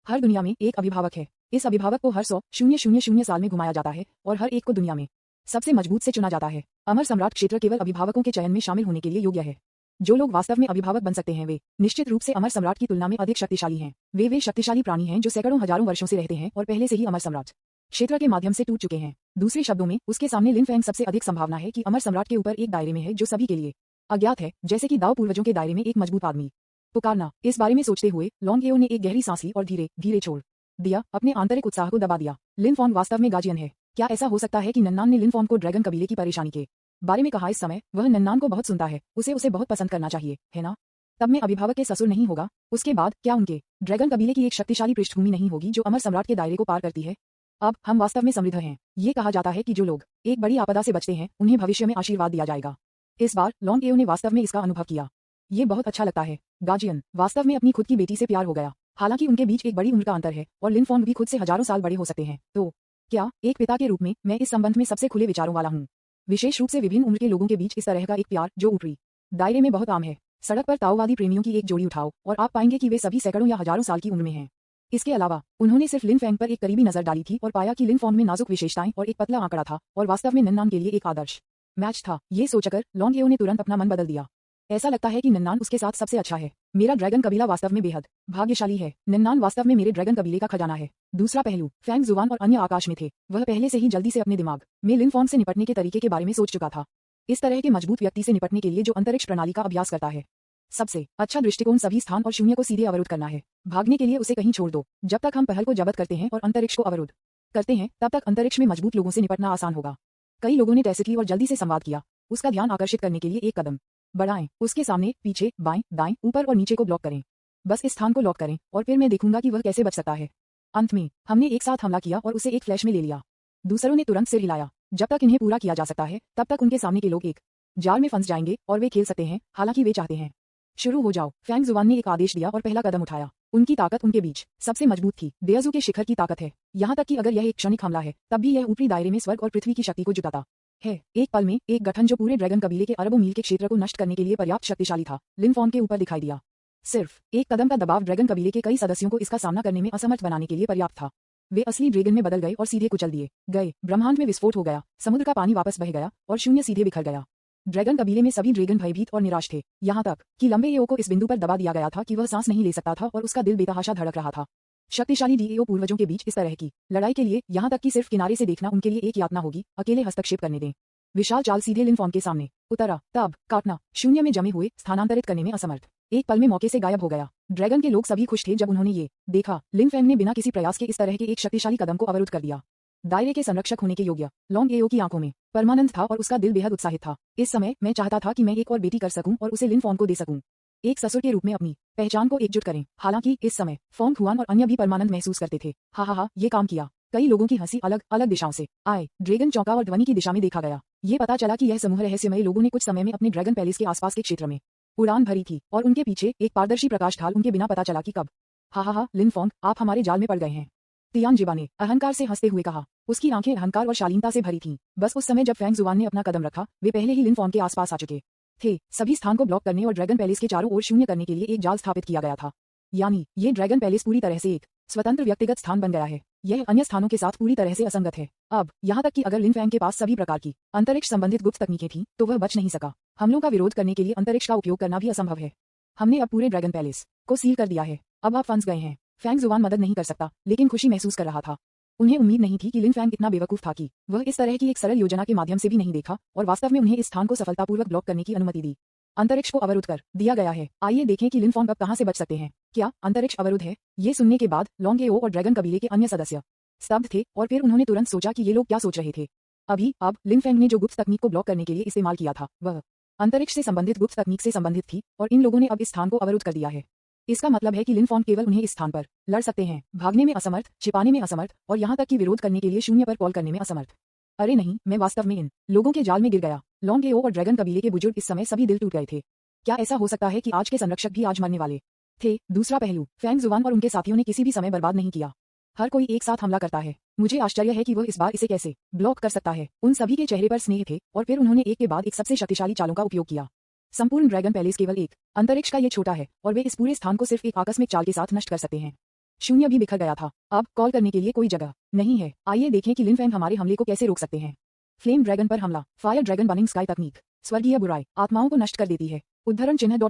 हर दुनिया में एक अभिभावक है। इस अभिभावक को हर 100,000 साल में घुमाया जाता है और हर एक को दुनिया में सबसे मजबूत से चुना जाता है। अमर सम्राट क्षेत्र केवल अभिभावकों के चयन में शामिल होने के लिए योग्य है। जो लोग वास्तव में अभिभावक बन सकते हैं वे निश्चित रूप से अमर सम्राट की तुलना में अधिक शक्तिशाली हैं। वे शक्तिशाली प्राणी हैं जो सैकड़ों हजारों वर्षों से रहते हैं और पहले से ही अमर सम्राट क्षेत्र के माध्यम से टूट चुके हैं। दूसरे शब्दों में, उसके सामने लिनफैंग सबसे अधिक संभावना है कि अमर सम्राट के ऊपर एक दायरे में है जो सभी के लिए अज्ञात है, जैसे कि दाव पूर्वजों के दायरे में एक मजबूत आदमी पुकारना। इस बारे में सोचते हुए लॉन्ग एओ ने एक गहरी सांस ली और धीरे धीरे छोड़ दिया, अपने आंतरिक उत्साह को दबा दिया। लिनफॉर्म वास्तव में गार्जियन है। क्या ऐसा हो सकता है कि नन्नान ने लिनफॉर्म को ड्रैगन कबीले की परेशानी के बारे में कहा? इस समय वह नन्नान को बहुत सुनता है। उसे बहुत पसंद करना चाहिए, है ना? तब मैं अभिभावक के ससुर नहीं होगा। उसके बाद क्या उनके ड्रैगन कबीले की एक शक्तिशाली पृष्ठभूमि नहीं होगी जो अमर सम्राट के दायरे को पार करती है? अब हम वास्तव में समृद्ध हैं। ये कहा जाता है कि जो लोग एक बड़ी आपदा से बचते हैं उन्हें भविष्य में आशीर्वाद दिया जाएगा। इस बार लॉन्ग एओ ने वास्तव में इसका अनुभव किया। ये बहुत अच्छा लगता है। गार्जियन वास्तव में अपनी खुद की बेटी से प्यार हो गया। हालांकि उनके बीच एक बड़ी उम्र का अंतर है और लिनफॉर्म भी खुद से हजारों साल बड़े हो सकते हैं। तो क्या एक पिता के रूप में मैं इस संबंध में सबसे खुले विचारों वाला हूँ, विशेष रूप से विभिन्न उम्र के लोगों के बीच इस तरह का एक प्यार जो ऊपरी दायरे में बहुत आम है। सड़क पर ताओवादी प्रेमियों की एक जोड़ी उठाओ और आप पाएंगे कि वे सभी सैकड़ों या हजारों साल की उम्र में हैं। इसके अलावा उन्होंने सिर्फ लिनफैंग पर एक करीबी नजर डाली थी और पाया कि लिनफॉर्म में नाजुक विशेषताएं और एक पतला आंकड़ा था और वास्तव में नन्नान के लिए एक आदर्श मैच था। ये सोचकर लॉन्ग एओ ने तुरंत अपना मन बदल दिया। ऐसा लगता है कि नन्नान उसके साथ सबसे अच्छा है। मेरा ड्रैगन कबीला वास्तव में बेहद भाग्यशाली है। नन्नान वास्तव में मेरे ड्रैगन कबीले का खजाना है। दूसरा पहलू, फैंग जुवान और अन्य आकाश में थे। वह पहले से ही जल्दी से अपने दिमाग में लिनफॉर्म से निपटने के तरीके के बारे में सोच चुका था। इस तरह के मजबूत व्यक्ति से निपटने के लिए जो अंतरिक्ष प्रणाली का अभ्यास करता है, सबसे अच्छा दृष्टिकोण सभी स्थान और शून्य को सीधे अवरुद्ध करना है। भागने के लिए उसे कहीं छोड़ दो। जब तक हम पहल को जब्त करते हैं और अंतरिक्ष को अवरुद्ध करते हैं तब तक अंतरिक्ष में मजबूत लोगों से निपटना आसान होगा। कई लोगों ने टैसिटली और जल्दी से संवाद किया। उसका ध्यान आकर्षित करने के लिए एक कदम बढ़ाएं। उसके सामने, पीछे, बाएं, दाएं, ऊपर और नीचे को ब्लॉक करें। बस इस स्थान को लॉक करें और फिर मैं देखूंगा कि वह कैसे बच सकता है। अंत में हमने एक साथ हमला किया और उसे एक फ्लैश में ले लिया। दूसरों ने तुरंत सिर हिलाया। जब तक इन्हें पूरा किया जा सकता है तब तक उनके सामने के लोग एक जाल में फंस जाएंगे और वे खेल सकते हैं, हालांकि वे चाहते हैं। शुरू हो जाओ। फैंग जुवान ने एक आदेश दिया और पहला कदम उठाया। उनकी ताकत उनके बीच सबसे मजबूत थी। देयाजू के शिखर की ताकत है। यहाँ तक कि अगर यह एक क्षणिक हमला है तब भी यह ऊपरी दायरे में स्वर्ग और पृथ्वी की शक्ति को जुटाता है। एक पल में एक गठन जो पूरे ड्रैगन कबीले के अरबों मील के क्षेत्र को नष्ट करने के लिए पर्याप्त शक्तिशाली था, लिनफॉर्म के ऊपर दिखाई दिया। सिर्फ एक कदम का दबाव ड्रैगन कबीले के कई सदस्यों को इसका सामना करने में असमर्थ बनाने के लिए पर्याप्त था। वे असली ड्रैगन में बदल गए और सीधे कुचल दिए गए। ब्रह्मांड में विस्फोट हो गया। समुद्र का पानी वापस बह गया और शून्य सीधे बिखर गया। ड्रैगन कबीले में सभी ड्रैगन भयभीत और निराश थे, यहाँ तक कि लंबे एओ को इस बिंदु पर दबा दिया गया था कि वह सांस नहीं ले सकता था और उसका दिल बेतहाशा धड़क रहा था। शक्तिशाली डीएओ पूर्वजों के बीच इस तरह की लड़ाई के लिए यहाँ तक कि सिर्फ किनारे से देखना उनके लिए एक यातना होगी। अकेले हस्तक्षेप करने दें। विशाल चाल सीधे लिनफॉर्म के सामने उतरा, तब काटना, शून्य में जमे हुए स्थानांतरित करने में असमर्थ, एक पल में मौके से गायब हो गया। ड्रैगन के लोग सभी खुश थे जब उन्होंने ये देखा लिन फेंग ने बिना किसी प्रयास के इस तरह के एक शक्तिशाली कदम को अवरुद्ध कर दिया। दायरे के संरक्षक होने के योग्य लॉन्ग एओ की आंखों में परमानंद था और उसका दिल बेहद उत्साहित था। इस समय मैं चाहता था कि मैं एक और बेटी कर सकूं और उसे लिन फॉन्ग को दे सकूं, एक ससुर के रूप में अपनी पहचान को एकजुट करें। हालांकि इस समय फॉन्ग हुआन और अन्य भी परमानंद महसूस करते थे। हा, ये काम किया। कई लोगों की हंसी अलग अलग दिशाओं से आए। ड्रैगन चौंका और ध्वनि की दिशा में देखा गया। ये पता चला कि यह समूह रहस्यमय लोगों ने कुछ समय में अपने ड्रैगन पैलेस के आसपास के क्षेत्र में उड़ान भरी थी और उनके पीछे एक पारदर्शी प्रकाश ढाल उनके बिना पता चला कि कब। हा, लिन फॉन्ग, आप हमारे जाल में पड़ गए हैं, तियान जिबा ने अहंकार से हंसते हुए कहा। उसकी आंखें अहंकार और शालीनता से भरी थीं। बस उस समय जब फेंग जुआन ने अपना कदम रखा, वे पहले ही लिन फॉन्ग के आसपास आ चुके थे। सभी स्थान को ब्लॉक करने और ड्रैगन पैलेस के चारों ओर शून्य करने के लिए एक जाल स्थापित किया गया था। यानी ये ड्रैगन पैलेस पूरी तरह से एक स्वतंत्र व्यक्तिगत स्थान बन गया है। यह अन्य स्थानों के साथ पूरी तरह से असंगत है। अब यहाँ तक कि अगर लिन फैंग के पास सभी प्रकार की अंतरिक्ष संबंधित गुप्त तकनीकें थीं, तो वह बच नहीं सका। हमलों का विरोध करने के लिए अंतरिक्ष का उपयोग करना भी असंभव है। हमने अब पूरे ड्रैगन पैलेस को सील कर दिया है। अब आप फंस गए हैं। फेंग जुआन मदद नहीं कर सकता, लेकिन खुशी महसूस कर रहा था। उन्हें उम्मीद नहीं थी कि लिन फैंग इतना बेवकूफ था कि वह इस तरह की एक सरल योजना के माध्यम से भी नहीं देखा और वास्तव में उन्हें इस स्थान को सफलतापूर्वक ब्लॉक करने की अनुमति दी। अंतरिक्ष को अवरुद्ध कर दिया गया है। आइए देखें कि लिन फॉन्ग अब कहां से बच सकते हैं। क्या अंतरिक्ष अवरुद्ध है? ये सुनने के बाद लॉन्ग एओ और ड्रैगन कबीले के अन्य सदस्य स्तब्ध थे और फिर उन्होंने तुरंत सोचा कि ये लोग क्या सोच रहे थे। अब लिन फैंग ने जो गुप्त तकनीक को ब्लॉक करने के लिए इस्तेमाल किया था, वह अंतरिक्ष से संबंधित गुप्त तकनीक से संबंधित थी और इन लोगों ने अब इस स्थान को अवरुद्ध कर दिया है। इसका मतलब है कि लिन फॉन्ग केवल उन्हें इस स्थान पर लड़ सकते हैं, भागने में असमर्थ, छिपाने में असमर्थ और यहाँ तक कि विरोध करने के लिए शून्य पर कॉल करने में असमर्थ। अरे नहीं, मैं वास्तव में इन लोगों के जाल में गिर गया। लॉन्ग एओ और ड्रैगन कबीले के बुजुर्ग इस समय सभी दिल टूट गए थे। क्या ऐसा हो सकता है कि आज के संरक्षक भी आज मरने वाले थे? दूसरा पहलू, फेंग जुआन और उनके साथियों ने किसी भी समय बर्बाद नहीं किया। हर कोई एक साथ हमला करता है। मुझे आश्चर्य है कि वह इस बार इसे कैसे ब्लॉक कर सकता है। उन सभी के चेहरे पर स्नेह थे और फिर उन्होंने एक के बाद एक सबसे शक्तिशाली चालों का उपयोग किया। संपूर्ण ड्रैगन पैलेस केवल एक अंतरिक्ष का ये छोटा है और वे इस पूरे स्थान को सिर्फ एक आकस्मिक चाल के साथ नष्ट कर सकते हैं। शून्य भी बिखर गया था। अब कॉल करने के लिए कोई जगह नहीं है। आइए देखें कि लिन फैंग हमारे हमले को कैसे रोक सकते हैं। फ्लेम ड्रैगन पर हमला। फायर ड्रैगन बर्निंग स्काई तकनीक स्वर्गीय बुराई आत्माओं को नष्ट कर देती है। उद्धरण चिन्ह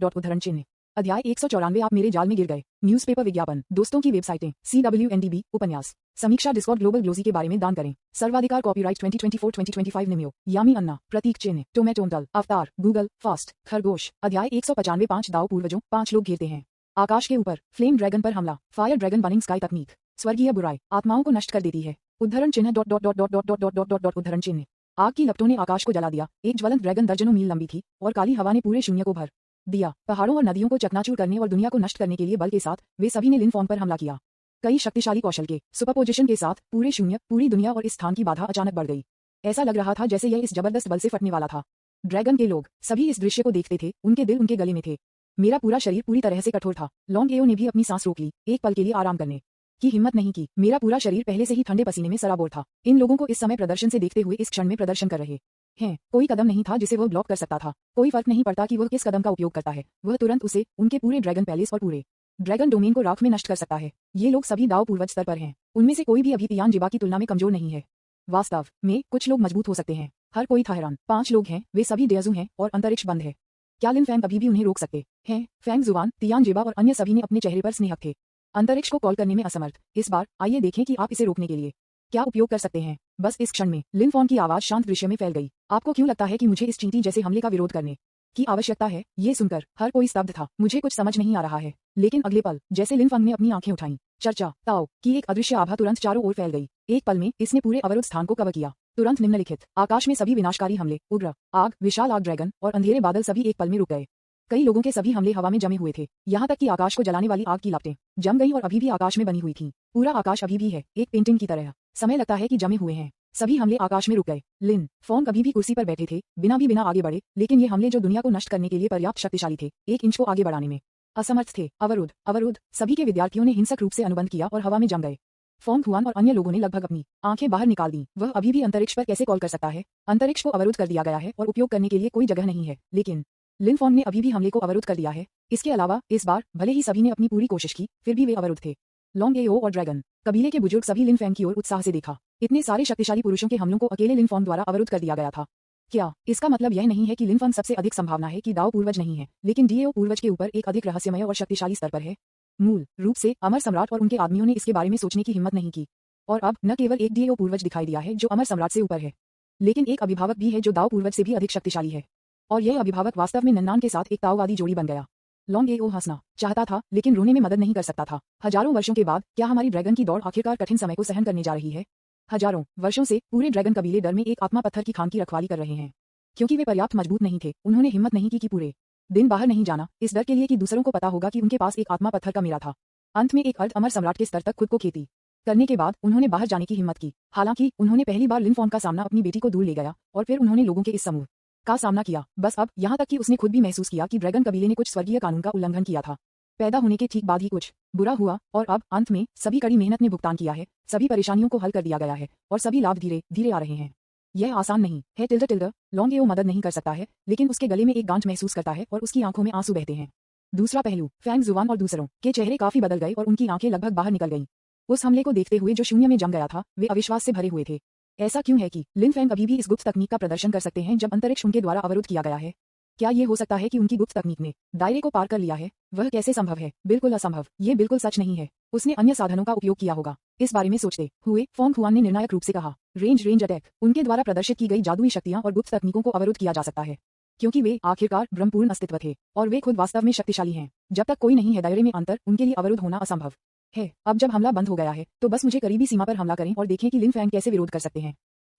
उद्धरण चिन्ह। अध्याय 194। आप मेरे जाल में गिर गए। न्यूज़पेपर विज्ञापन, दोस्तों की वेबसाइटें, CWNDB, उपन्यास, समीक्षा, डिस्कॉर्ड, ग्लोबल ग्लोजी के बारे में दान करें। सर्वाधिकार, कॉपीराइट 2024-2025 निम्यो, यामी अन्ना, प्रतीक चिन्ह, टोमेटोंटल, अवतार, गूगल, फास्ट, खरगोश। अध्याय 195। 5 दाव पूर्वजों, 5 लोग घेरते हैं। आकाश के ऊपर। फ्लेम ड्रैगन पर हमला। फायर ड्रैगन बर्निंग स्काई तकनीक स्वर्गीय बुराई आत्माओं को नष्ट कर देती है। उद्धरण चिन्ह उद्धरण चिन्ह। आग की लपटों ने आकाश को जला दिया। एक ज्वलंत ड्रैगन दर्जनों मील लंबी थी और काली हवा ने पूरे शून्य को भर दिया। पहाड़ों और नदियों को चकनाचूर करने और दुनिया को नष्ट करने के लिए बल के साथ वे सभी ने लिन फॉन्ग पर हमला किया। कई शक्तिशाली कौशल के सुपरपोजिशन के साथ पूरे शून्य, पूरी दुनिया और इस स्थान की बाधा अचानक बढ़ गई। ऐसा लग रहा था जैसे यह इस जबरदस्त बल से फटने वाला था। ड्रैगन के लोग सभी इस दृश्य को देखते थे। उनके दिल उनके गले में थे। मेरा पूरा शरीर पूरी तरह से कठोर था। लॉन्ग एओ ने भी अपनी सांस रोक ली। एक पल के लिए आराम करने की हिम्मत नहीं की। मेरा पूरा शरीर पहले से ही ठंडे पसीने में सराबोर था। इन लोगों को इस समय प्रदर्शन से देखते हुए इस क्षण में प्रदर्शन कर रहे हैं। कोई कदम नहीं था जिसे वह ब्लॉक कर सकता था। कोई फर्क नहीं पड़ता कि वह किस कदम का उपयोग करता है, वह तुरंत उसे, उनके पूरे ड्रैगन पैलेस और पूरे ड्रैगन डोमेन को राख में नष्ट कर सकता है। ये लोग सभी दाव पूर्वज स्तर पर हैं। उनमें से कोई भी अभी तियान जिबा की तुलना में कमजोर नहीं है। वास्तव में कुछ लोग मजबूत हो सकते हैं। हर कोई था हैरान। 5 लोग हैं, वे सभी डेजू हैं और अंतरिक्ष बंद है। क्या लिन फैंग अभी भी उन्हें रोक सकते हैं? फेंग जुआन, तियान जिबा और अन्य सभी ने अपने चेहरे पर स्नेहक थे। अंतरिक्ष को कॉल करने में असमर्थ। इस बार आइए देखें कि आप इसे रोकने के लिए क्या उपयोग कर सकते हैं। बस इस क्षण में लिन फॉन्ग की आवाज शांत दृश्य में फैल गई। आपको क्यों लगता है कि मुझे इस चींटी जैसे हमले का विरोध करने की आवश्यकता है? ये सुनकर हर कोई स्तब्ध था। मुझे कुछ समझ नहीं आ रहा है। लेकिन अगले पल जैसे लिन फॉन्ग ने अपनी आंखें उठाईं, चर्चा ताओ की एक अदृश्य आभा तुरंत चारों ओर फैल गई। एक पल में इसने पूरे अवरुद्ध स्थान को कवर किया। तुरंत निम्नलिखित आकाश में सभी विनाशकारी हमले, उग्र आग, विशाल आग ड्रैगन और अंधेरे बादल सभी एक पल में रुक गए। कई लोगों के सभी हमले हवा में जमे हुए थे। यहाँ तक कि आकाश को जलाने वाली आग की लपटें जम गई और अभी भी आकाश में बनी हुई थीं। पूरा आकाश अभी भी है, एक पेंटिंग की तरह। समय लगता है कि जमे हुए हैं। सभी हमले आकाश में रुक गए। लिन फॉन्ग अभी भी कुर्सी पर बैठे थे, बिना आगे बढ़े, लेकिन ये हमले जो दुनिया को नष्ट करने के लिए पर्याप्त शक्तिशाली थे, 1 इंच को आगे बढ़ाने में असमर्थ थे। अवरुद्ध सभी के विद्यार्थियों ने हिंसक रूप से अनुबंध किया और हवा में जम गए। फॉन्ग हुआन और अन्य लोगों ने लगभग अपनी आंखें बाहर निकाल दी। वह अभी भी अंतरिक्ष पर कैसे कॉल कर सकता है? अंतरिक्ष को अवरुद्ध कर दिया गया है और उपयोग करने के लिए कोई जगह नहीं है। लेकिन लिन फॉन्ग ने अभी भी हमले को अवरुद्ध कर दिया है। इसके अलावा इस बार भले ही सभी ने अपनी पूरी कोशिश की, फिर भी वे अवरुद्ध थे। लॉन्ग एओ और ड्रैगन कबीले के बुजुर्ग सभी लिन फैंग की ओर उत्साह से देखा। इतने सारे शक्तिशाली पुरुषों के हमलों को अकेले लिन फॉन्ग द्वारा अवरुद्ध कर दिया गया था। क्या इसका मतलब यह नहीं है कि लिन फॉन्ग सबसे अधिक संभावना है कि दाव पूर्वज नहीं है, लेकिन डीएओ पूर्वज के ऊपर एक अधिक रहस्यमय और शक्तिशाली स्तर पर है? मूल रूप से अमर सम्राट और उनके आदमियों ने इसके बारे में सोचने की हिम्मत नहीं की। और अब न केवल एक डीएओ पूर्वज दिखाई दिया है जो अमर सम्राट से ऊपर है, लेकिन एक अभिभावक भी है जो दाव पूर्वज से भी अधिक शक्तिशाली है। और यह अभिभावक वास्तव में नन्नान के साथ एक ताओवादी जोड़ी बन गया। लॉन्ग एओ हंसना चाहता था लेकिन रोने में मदद नहीं कर सकता था। हजारों वर्षों के बाद क्या हमारी ड्रैगन की दौड़ आखिरकार कठिन समय को सहन करने जा रही है? हजारों वर्षों से पूरे ड्रैगन कबीले डर में एक आत्मा पत्थर की खान की रखवाली कर रहे हैं। क्योंकि वे पर्याप्त मजबूत नहीं थे, उन्होंने हिम्मत नहीं की कि पूरे दिन बाहर नहीं जाना, इस डर के लिए कि दूसरों को पता होगा कि उनके पास एक आत्मा पत्थर का मेरा था। अंत में एक अर्ध अमर सम्राट के स्तर तक खुद को खेती करने के बाद उन्होंने बाहर जाने की हिम्मत की। हालांकि उन्होंने पहली बार लिनफॉर्न का सामना अपनी बेटी को दूर ले गया और फिर उन्होंने लोगों के इस समूह का सामना किया। बस अब यहाँ तक कि उसने खुद भी महसूस किया कि ड्रैगन कबीले ने कुछ स्वर्गीय कानून का उल्लंघन किया था। पैदा होने के ठीक बाद ही कुछ बुरा हुआ और अब अंत में सभी कड़ी मेहनत ने भुगतान किया है, सभी परेशानियों को हल कर दिया गया है और सभी लाभ धीरे धीरे आ रहे हैं। यह आसान नहीं है। टिल्डर लॉन्ग एओ मदद नहीं कर सकता है लेकिन उसके गले में एक गांठ महसूस करता है और उसकी आंखों में आंसू बहते हैं। दूसरा पहलू, फैंग जुवान और दूसरों के चेहरे काफी बदल गए और उनकी आंखें लगभग बाहर निकल गईं। उस हमले को देखते हुए जो शून्य में जम गया था, वे अविश्वास से भरे हुए थे। ऐसा क्यों है कि लिन फैंग अभी भी इस गुप्त तकनीक का प्रदर्शन कर सकते हैं जब अंतरिक्ष उनके द्वारा अवरुद्ध किया गया है? क्या ये हो सकता है कि उनकी गुप्त तकनीक ने दायरे को पार कर लिया है? वह कैसे संभव है? बिल्कुल असंभव। ये बिल्कुल सच नहीं है। उसने अन्य साधनों का उपयोग किया होगा। इस बारे में सोचते हुए फोंग हुआन ने निर्णायक रूप से कहा, रेंज अटैक। उनके द्वारा प्रदर्शित की गई जादुई शक्तियां और गुप्त तकनीकों को अवरुद्ध किया जा सकता है क्योंकि वे आखिरकार ब्रह्मपूर्ण अस्तित्व थे और वे खुद वास्तव में शक्तिशाली हैं। जब तक कोई नहीं है दायरे में अंतर, उनके लिए अवरुद्ध होना असंभव है। अब जब हमला बंद हो गया है तो बस मुझे करीबी सीमा पर हमला करें और देखें कि लिन फैंग कैसे विरोध कर सकते हैं।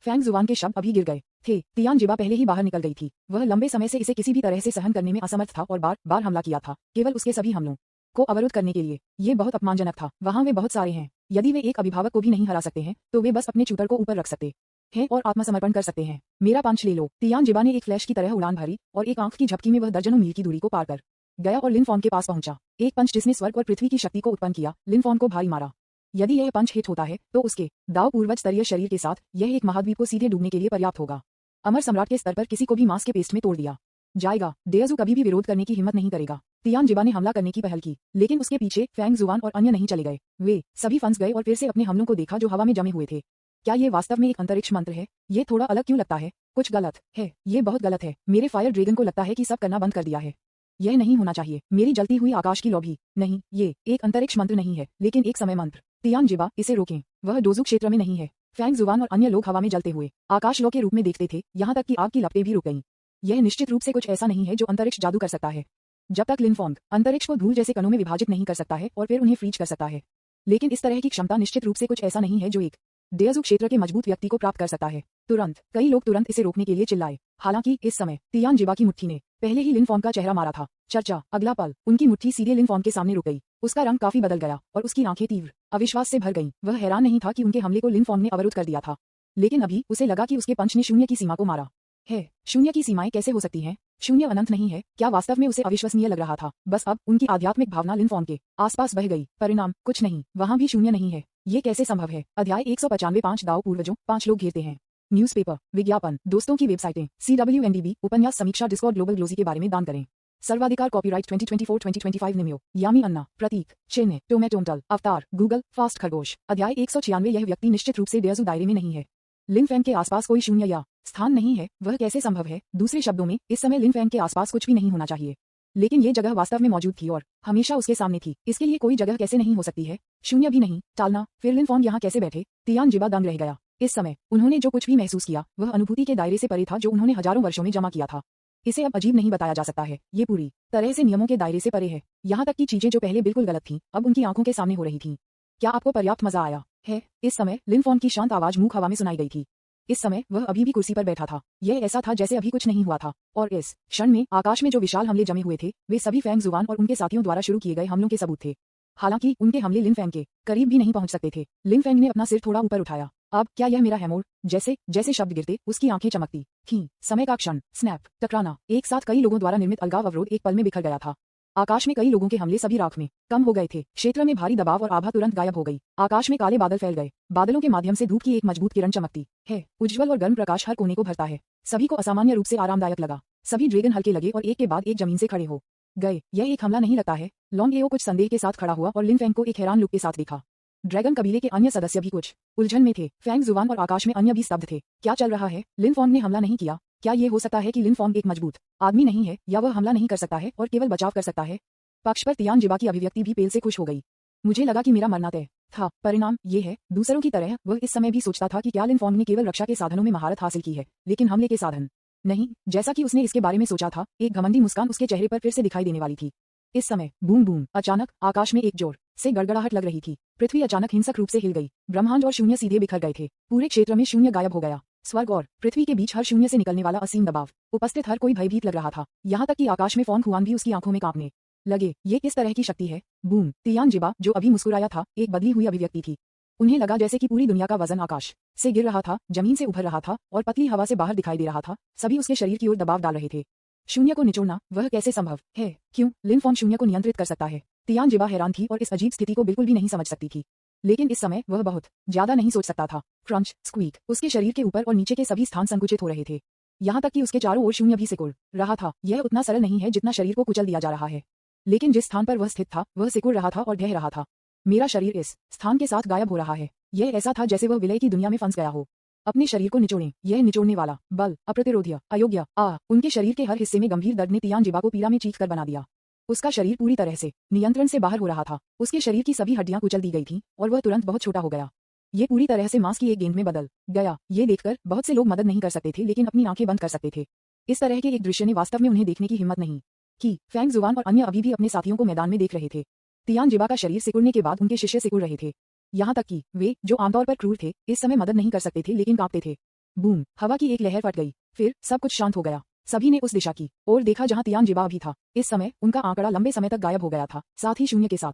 फैंग जुवान के शब्द अभी गिर गए थे। तियान जिबा पहले ही बाहर निकल गई थी। वह लंबे समय से इसे किसी भी तरह से सहन करने में असमर्थ था और बार बार हमला किया था, केवल उसके सभी हमलों को अवरुद्ध करने के लिए। ये बहुत अपमानजनक था। वहां वे बहुत सारे हैं। यदि वे एक अभिभावक को भी नहीं हरा सकते हैं तो वे बस अपने चूतर को ऊपर रख सकते हैं और आत्मसमर्पण कर सकते हैं। मेरा पंच ले लो। तियान जिबा ने एक फ्लैश की तरह उड़ान भरी और एक आंख की झपकी में वह दर्जनों मील की दूरी को पार कर गया और लिन फॉन के पास पहुंचा। एक पंच जिसने स्वर्ग और पृथ्वी की शक्ति को उत्पन्न किया, लिन फॉन को भारी मारा। यदि यह पंच हिट होता है तो उसके दाव पूर्वज स्तरीय शरीर के साथ यह एक महाद्वीप को सीधे डूबने के लिए पर्याप्त होगा। अमर सम्राट के स्तर पर किसी को भी मांस के पेस्ट में तोड़ दिया जाएगा। डेयजू कभी भी विरोध करने की हिम्मत नहीं करेगा। तियान जिबा ने हमला करने की पहल की लेकिन उसके पीछे फैंग जुवान और अन्य नहीं चले गए। वे सभी फंस गए और फिर से अपने हमलों को देखा जो हवा में जमे हुए थे। क्या ये वास्तव में एक अंतरिक्ष मंत्र है? ये थोड़ा अलग क्यों लगता है? कुछ गलत है। ये बहुत गलत है। मेरे फायर ड्रैगन को लगता है कि सब करना बंद कर दिया है। यह नहीं होना चाहिए। मेरी जलती हुई आकाश की लॉबी नहीं, ये एक अंतरिक्ष मंत्र नहीं है लेकिन एक समय मंत्र। तियान जिबा, इसे रोकें। वह डोजू क्षेत्र में नहीं है। फैंग जुवान और अन्य लोग हवा में जलते हुए आकाश लौ के रूप में देखते थे, यहाँ तक कि आग की लपटें भी रुक गईं। यह निश्चित रूप से कुछ ऐसा नहीं है जो अंतरिक्ष जादू कर सकता है। जब तक लिन फॉन्ग अंतरिक्ष को धूल जैसे कणों में विभाजित नहीं कर सकता है और फिर उन्हें फ्रीज कर सकता है। लेकिन इस तरह की क्षमता निश्चित रूप से कुछ ऐसा नहीं है जो एक डेयजू क्षेत्र के मजबूत व्यक्ति को प्राप्त कर सकता है। कई लोग तुरंत इसे रोकने के लिए चिल्लाए। हालांकि इस समय तियान जिबा की मुट्ठी ने पहले ही लिन फॉन्ग का चेहरा मारा था। चर्चा, अगला पल उनकी मुट्ठी सीधे लिन फॉन्ग के सामने रुक गई। उसका रंग काफी बदल गया और उसकी आंखें तीव्र अविश्वास से भर गईं। वह हैरान नहीं था कि उनके हमले को लिन फॉन्ग ने अवरुद्ध कर दिया था, लेकिन अभी उसे लगा कि उसके पंच ने शून्य की सीमा को मारा है। शून्य की सीमाएं कैसे हो सकती हैं? शून्य अनंत नहीं है। क्या वास्तव में उसे अविश्वसनीय लग रहा था? बस अब उनकी आध्यात्मिक भावना लिन फॉन्ग के आसपास बह गई। परिणाम कुछ नहीं, वहां भी शून्य नहीं है। ये कैसे संभव है? अध्याय 195। 5 दाव पूर्वजों, 5 लोग घेरते हैं। न्यूज़पेपर, विज्ञापन, दोस्तों की वेबसाइटें, CWNDB, उपन्यास समीक्षा, डिस्कॉर्ड, ग्लोबल ग्लोजी के बारे में दान करें। सर्वाधिकार कॉपीराइट 2024-2025 निमियो, यामी अन्ना, प्रतीक, चिन्ह, टोमेटोमटल, अवतार, गूगल, फास्ट खरगोश। अध्याय 196। यह व्यक्ति निश्चित रूप से डेयजू दायरे में नहीं है। लिन फैंग के आसपास कोई शून्य या स्थान नहीं है। वह कैसे संभव है? दूसरे शब्दों में, इस समय लिन फैंग के आसपास कुछ भी नहीं होना चाहिए, लेकिन ये जगह वास्तव में मौजूद थी और हमेशा उसके सामने थी। इसके लिए कोई जगह कैसे नहीं हो सकती है? शून्य भी नहीं, टालना। फिर लिन फॉन्ग यहाँ कैसे बैठे? तियान जिबा दंग रह गया। इस समय उन्होंने जो कुछ भी महसूस किया वह अनुभूति के दायरे से परे था जो उन्होंने हजारों वर्षों में जमा किया था। इसे अब अजीब नहीं बताया जा सकता है। ये पूरी तरह से नियमों के दायरे से परे है। यहाँ तक कि चीजें जो पहले बिल्कुल गलत थीं, अब उनकी आंखों के सामने हो रही थीं। क्या आपको पर्याप्त मजा आया है? इस समय लिन फॉन्ग की शांत आवाज मुंह हवा में सुनाई गई थी। इस समय वह अभी भी कुर्सी पर बैठा था। यह ऐसा था जैसे अभी कुछ नहीं हुआ था और इस क्षण में आकाश में जो विशाल हमले जमे हुए थे वे सभी फैंग जुवान और उनके साथियों द्वारा शुरू किए गए हमलों के सबूत थे। हालांकि उनके हमले लिन फैंग के करीब भी नहीं पहुंच सकते थे। लिन फैंग ने अपना सिर थोड़ा ऊपर उठाया। अब क्या यह मेरा हैमोर? जैसे जैसे शब्द गिरते उसकी आंखें चमकती थीं। समय का क्षण, स्नैप, टकराना। एक साथ कई लोगों द्वारा निर्मित अलगाव अवरोध एक पल में बिखर गया था। आकाश में कई लोगों के हमले सभी राख में कम हो गए थे। क्षेत्र में भारी दबाव और आभा तुरंत गायब हो गई। आकाश में काले बादल फैल गए। बादलों के माध्यम से धूप की एक मजबूत किरण चमकती है। उज्ज्वल और गर्म प्रकाश हर कोने को भरता है। सभी को असामान्य रूप से आरामदायक लगा। सभी ड्रैगन हल्के लगे और एक के बाद एक जमीन से खड़े हो गए। यह एक हमला नहीं लगता है। लॉन्ग एओ कुछ संदेह के साथ खड़ा हुआ और लिन फैंग को एक हैरान लुक के साथ देखा। ड्रैगन कबीले के अन्य सदस्य भी कुछ उलझन में थे। फैंग जुवान और आकाश में अन्य भी स्तब्ध थे। क्या चल रहा है? लिन फॉन्ग ने हमला नहीं किया। क्या ये हो सकता है कि लिन फॉन्ग एक मजबूत आदमी नहीं है या वह हमला नहीं कर सकता है और केवल बचाव कर सकता है? पक्ष पर तियान जिबा की अभिव्यक्ति भी पेल से खुश हो गई। मुझे लगा कि मेरा मरना तय था। परिणाम ये है, दूसरों की तरह वह इस समय भी सोचता था कि क्या लिन फॉन्ग ने केवल रक्षा के साधनों में महारत हासिल की है लेकिन हमले के साधन नहीं। जैसा कि उसने इसके बारे में सोचा था, एक घमंडी मुस्कान उसके चेहरे पर फिर से दिखाई देने वाली थी। इस समय बूम बूम अचानक आकाश में एक जोर से गड़गड़ाहट लग रही थी। पृथ्वी अचानक हिंसक रूप से हिल गई। ब्रह्मांड और शून्य सीधे बिखर गए थे। पूरे क्षेत्र में शून्य गायब हो गया। स्वर्ग और पृथ्वी के बीच हर शून्य से निकलने वाला असीम दबाव उपस्थित हर कोई भयभीत लग रहा था। यहाँ तक कि आकाश में फॉन खुआन भी उसकी आंखों में कांपने लगे। ये किस तरह की शक्ति है? बूम। तियानजिबा जो अभी मुस्कुराया था एक बदली हुई अभिव्यक्ति थी। उन्हें लगा जैसे कि पूरी दुनिया का वजन आकाश से गिर रहा था, जमीन से उभर रहा था और पतली हवा से बाहर दिखाई दे रहा था। सभी उसके शरीर की ओर दबाव डाल रहे थे। शून्य को निचोड़ना वह कैसे संभव है? क्यों लिन फॉन शून्य को नियंत्रित कर सकता है? तियानजिबा हैरान थी और इस अजीब स्थिति को बिल्कुल भी नहीं समझ सकती थी। लेकिन इस समय वह बहुत ज्यादा नहीं सोच सकता था। क्रंच स्क्वीक उसके शरीर के ऊपर और नीचे के सभी स्थान संकुचित हो रहे थे। यहाँ तक कि उसके चारों ओर शून्य भी सिकुड़ रहा था। यह उतना सरल नहीं है जितना शरीर को कुचल दिया जा रहा है। लेकिन जिस स्थान पर वह स्थित था वह सिकुड़ रहा था और ढह रहा था। मेरा शरीर इस स्थान के साथ गायब हो रहा है। यह ऐसा था जैसे वह विलय की दुनिया में फंस गया हो। अपने शरीर को निचोड़ें। यह निचोड़ने वाला बल अप्रतिरोध्य अयोग्य उनके शरीर के हर हिस्से में गंभीर दर्द ने तियानजिबा को पीड़ा में चीख कर बना दिया। उसका शरीर पूरी तरह से नियंत्रण से बाहर हो रहा था। उसके शरीर की सभी हड्डियां कुचल दी गई थीं और वह तुरंत बहुत छोटा हो गया। ये पूरी तरह से मांस की एक गेंद में बदल गया। ये देखकर बहुत से लोग मदद नहीं कर सकते थे लेकिन अपनी आंखें बंद कर सकते थे। इस तरह के एक दृश्य ने वास्तव में उन्हें देखने की हिम्मत नहीं की। फैंग जुवान और अन्य अभी भी अपने साथियों को मैदान में देख रहे थे। तियानजिबा का शरीर सिकुड़ने के बाद उनके शिष्य सिकुड़ रहे थे। यहाँ तक कि वे जो आमतौर पर क्रूर थे इस समय मदद नहीं कर सकते थे लेकिन कांपते थे। बूम। हवा की एक लहर फट गई। फिर सब कुछ शांत हो गया। सभी ने उस दिशा की ओर देखा जहां तियानजिबा भी था। इस समय उनका आंकड़ा लंबे समय तक गायब हो गया था, साथ ही शून्य के साथ।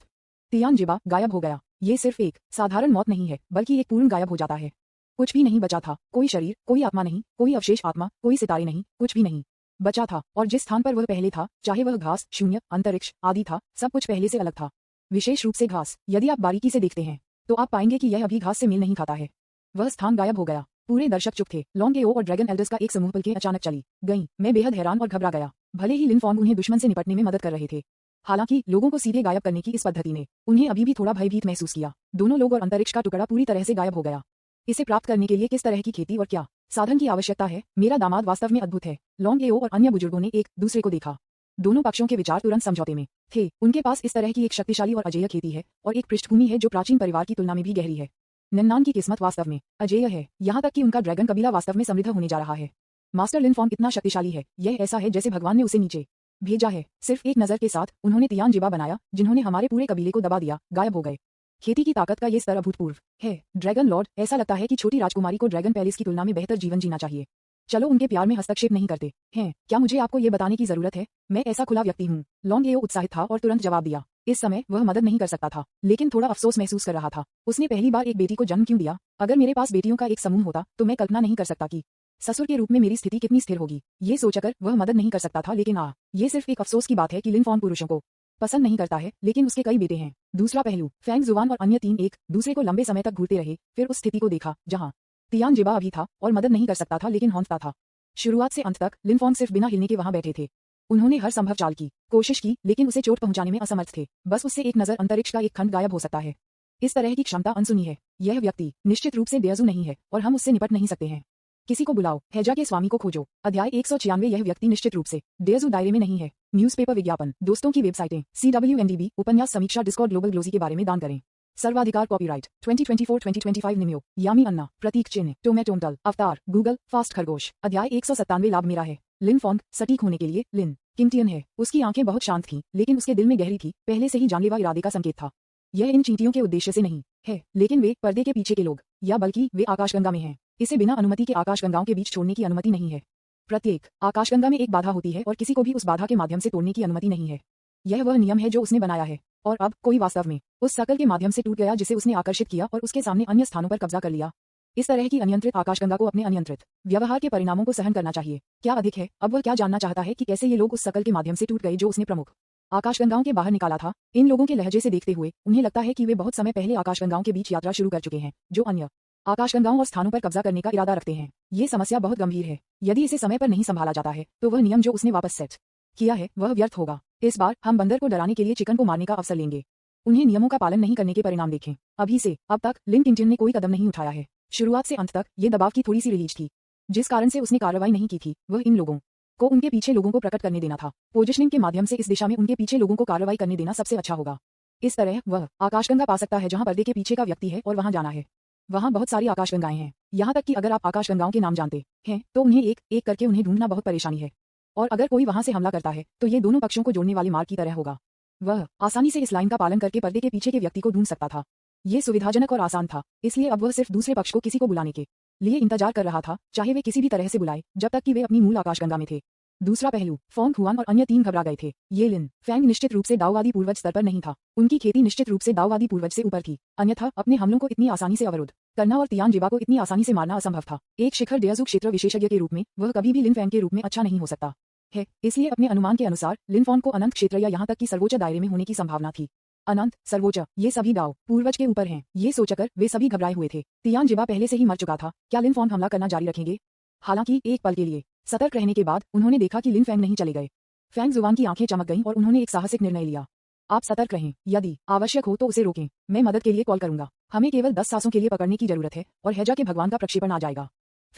तियानजिबा गायब हो गया। ये सिर्फ एक साधारण मौत नहीं है बल्कि एक पूर्ण गायब हो जाता है। कुछ भी नहीं बचा था। कोई शरीर, कोई आत्मा नहीं, कोई अवशेष आत्मा, कोई सितारे नहीं, कुछ भी नहीं बचा था। और जिस स्थान पर वह पहले था, चाहे वह घास, शून्य, अंतरिक्ष आदि था, सब कुछ पहले से अलग था। विशेष रूप से घास। यदि आप बारीकी से देखते हैं तो आप पाएंगे कि यह अभी घास से मेल नहीं खाता है। वह स्थान गायब हो गया। पूरे दर्शक चुप थे। लॉन्गेओ और ड्रैगन एल्डर्स का एक समूह पलकें अचानक चली गईं। मैं बेहद हैरान और घबरा गया। भले ही लिन फॉन्ग उन्हें दुश्मन से निपटने में मदद कर रहे थे, हालांकि लोगों को सीधे गायब करने की इस पद्धति ने उन्हें अभी भी थोड़ा भयभीत महसूस किया। दोनों लोग और अंतरिक्ष का टुकड़ा पूरी तरह से गायब हो गया। इसे प्राप्त करने के लिए किस तरह की खेती और क्या साधन की आवश्यकता है? मेरा दामाद वास्तव में अद्भुत है। लॉन्गेओ और अन्य बुजुर्गों ने एक दूसरे को देखा। दोनों पक्षों के विचार तुरंत समझौते में थे। उनके पास इस तरह की एक शक्तिशाली और अजेय खेती है और एक पृष्ठभूमि है जो प्राचीन परिवार की तुलना में भी गहरी है। नन्नान की किस्मत वास्तव में अजेय है। यहाँ तक कि उनका ड्रैगन कबीला वास्तव में समृद्ध होने जा रहा है। मास्टर लिन फॉन्ग इतना शक्तिशाली है, यह ऐसा है जैसे भगवान ने उसे नीचे भेजा है। सिर्फ एक नजर के साथ उन्होंने तियानजिबा बनाया, जिन्होंने हमारे पूरे कबीले को दबा दिया, गायब हो गए। खेती की ताकत का ये स्तर अभूतपूर्व है। ड्रैगन लॉर्ड, ऐसा लगता है कि छोटी राजकुमारी को ड्रैगन पैलेस की तुलना में बेहतर जीवन जीना चाहिए। चलो उनके प्यार में हस्तक्षेप नहीं करते हैं। क्या मुझे आपको ये बताने की जरूरत है? मैं ऐसा खुला व्यक्ति हूँ। लॉन्गेओ उत्साहित था और तुरंत जवाब दिया। इस समय वह मदद नहीं कर सकता था, लेकिन थोड़ा अफसोस महसूस कर रहा था। उसने पहली बार एक बेटी को जन्म क्यों दिया? अगर मेरे पास बेटियों का एक समूह होता तो मैं कल्पना नहीं कर सकता कि ससुर के रूप में मेरी स्थिति कितनी स्थिर होगी। ये सोचकर वह मदद नहीं कर सकता था, लेकिन ये सिर्फ एक अफसोस की बात है कि लिन फॉन्ग पुरुषों को पसंद नहीं करता है, लेकिन उसके कई बेटे हैं। दूसरा पहलू, फैंग जुवान और अन्य तीन एक दूसरे को लंबे समय तक घूरते रहे, फिर उस स्थिति को देखा जहाँ तियानजिबा अभी था और मदद नहीं कर सकता था लेकिन हौंकता था। शुरुआत से अंत तक लिन फॉन्ग सिर्फ बिना हिलने के वहां बैठे थे। उन्होंने हर संभव चाल की कोशिश की, लेकिन उसे चोट पहुंचाने में असमर्थ थे। बस उससे एक नजर अंतरिक्ष का एक खंड गायब हो सकता है। इस तरह की क्षमता अनसुनी है। यह व्यक्ति निश्चित रूप से बेअज़ू नहीं है और हम उससे निपट नहीं सकते हैं। किसी को बुलाओ, हैजा के स्वामी को खोजो। अध्याय 196। यह व्यक्ति निश्चित रूप से बेअज़ू दायरे में नहीं है। न्यूज़पेपर विज्ञापन, दोस्तों की वेबसाइटें, CWNDB, उपन्यास समीक्षा, डिस्कॉर्ड, ग्लोबल ग्लोजी के बारे में दान करें। सर्वाधिकार, कॉपीराइट 2024-2025 निम्यो, यामी अन्ना, प्रतीक चिन्ह, टोमेटोमटल, अवतार, गूगल, फास्ट खरगोश। अध्याय 197। लाभ मेरा है। लिन फॉन्ग, सटीक होने के लिए लिन किंगटियन है। उसकी आंखें बहुत शांत थीं, लेकिन उसके दिल में गहरी थी, पहले से ही जानलेवा इरादे का संकेत था। यह इन चींटियों के उद्देश्य से नहीं है, लेकिन वे पर्दे के पीछे के लोग, या बल्कि वे आकाशगंगा में हैं। इसे बिना अनुमति के आकाशगंगाओं के बीच छोड़ने की अनुमति नहीं है। प्रत्येक आकाशगंगा में एक बाधा होती है और किसी को भी उस बाधा के माध्यम से तोड़ने की अनुमति नहीं है। यह वह नियम है जो उसने बनाया है, और अब कोई वास्तव में उस शकल के माध्यम से टूट गया जिसे उसने आकर्षित किया और उसके सामने अन्य स्थानों पर कब्जा कर लिया। इस तरह की अनियंत्रित आकाशगंगा को अपने अनियंत्रित व्यवहार के परिणामों को सहन करना चाहिए। क्या अधिक है, अब वह क्या जानना चाहता है कि कैसे ये लोग उस शकल के माध्यम से टूट गए जो उसने प्रमुख आकाशगंगाओं के बाहर निकाला था। इन लोगों के लहजे से देखते हुए उन्हें लगता है कि वे बहुत समय पहले आकाशगंगाओं के बीच यात्रा शुरू कर चुके हैं, जो अन्य आकाशगंगाओं और स्थानों पर कब्जा करने का इरादा रखते हैं। ये समस्या बहुत गंभीर है। यदि इसे समय पर नहीं संभाला जाता है तो वह नियम जो उसने वापस सेट किया है वह व्यर्थ होगा। इस बार हम बंदर को डराने के लिए चिकन को मारने का अवसर लेंगे। उन्हें नियमों का पालन नहीं करने के परिणाम देखें। अभी से अब तक लिन किंगटियन ने कोई कदम नहीं उठाया है। शुरुआत से अंत तक ये दबाव की थोड़ी सी रिलीज थी, जिस कारण से उसने कार्रवाई नहीं की थी। वह इन लोगों को उनके पीछे लोगों को प्रकट करने देना था। पोजिशनिंग के माध्यम से इस दिशा में उनके पीछे लोगों को कार्रवाई करने देना सबसे अच्छा होगा। इस तरह वह आकाशगंगा पा सकता है जहां पर्दे के पीछे का व्यक्ति है और वहां जाना है। वहां बहुत सारी आकाशगंगाएं हैं। यहाँ तक कि अगर आप आकाशगंगाओं के नाम जानते हैं तो उन्हें एक एक करके उन्हें ढूंढना बहुत परेशानी है। और अगर कोई वहां से हमला करता है तो ये दोनों पक्षों को जोड़ने वाले मार्ग की तरह होगा। वह आसानी से इस लाइन का पालन करके पर्दे के पीछे के व्यक्ति को ढूंढ सकता था। ये सुविधाजनक और आसान था, इसलिए अब वह सिर्फ दूसरे पक्ष को किसी को बुलाने के लिए इंतजार कर रहा था, चाहे वे किसी भी तरह से बुलाए, जब तक कि वे अपनी मूल आकाशगंगा में थे। दूसरा पहलू, फोंग हुआन और अन्य 3 घबरा गए थे। ये लिन फैंग निश्चित रूप से दाववादी पूर्वज स्तर पर नहीं था, उनकी खेती निश्चित रूप से दाववादी पूर्वज से ऊपर थी, अन्यथा अपने हमलों को इतनी आसानी से अवरुद्ध करना और तियान जिबा को इतनी आसानी से मारना असंभव था। एक शिखर डेयजू क्षेत्र विशेषज्ञ के रूप में वह कभी भी लिन फैंग के रूप में अच्छा नहीं हो सकता है, इसलिए अपने अनुमान के अनुसार लिन फॉन्ग को अनंत क्षेत्र या यहाँ तक कि सर्वोच्च दायरे में होने की संभावना थी। अनंत, सर्वोच्च, ये सभी दाव पूर्वज के ऊपर हैं। ये सोचकर वे सभी घबराए हुए थे। तियान जिबा पहले से ही मर चुका था, क्या लिन फॉन्ग हमला करना जारी रखेंगे? हालांकि एक पल के लिए सतर्क रहने के बाद उन्होंने देखा कि लिन फैंग नहीं चले गए। फैंग जुवान की आंखें चमक गईं और उन्होंने एक साहसिक निर्णय लिया। आप सतर्क रहें, यदि आवश्यक हो तो उसे रोकें, मैं मदद के लिए कॉल करूंगा। हमें केवल 10 सांसों के लिए पकड़ने की जरूरत है और हैजा के भगवान का प्रक्षेपण आ जाएगा,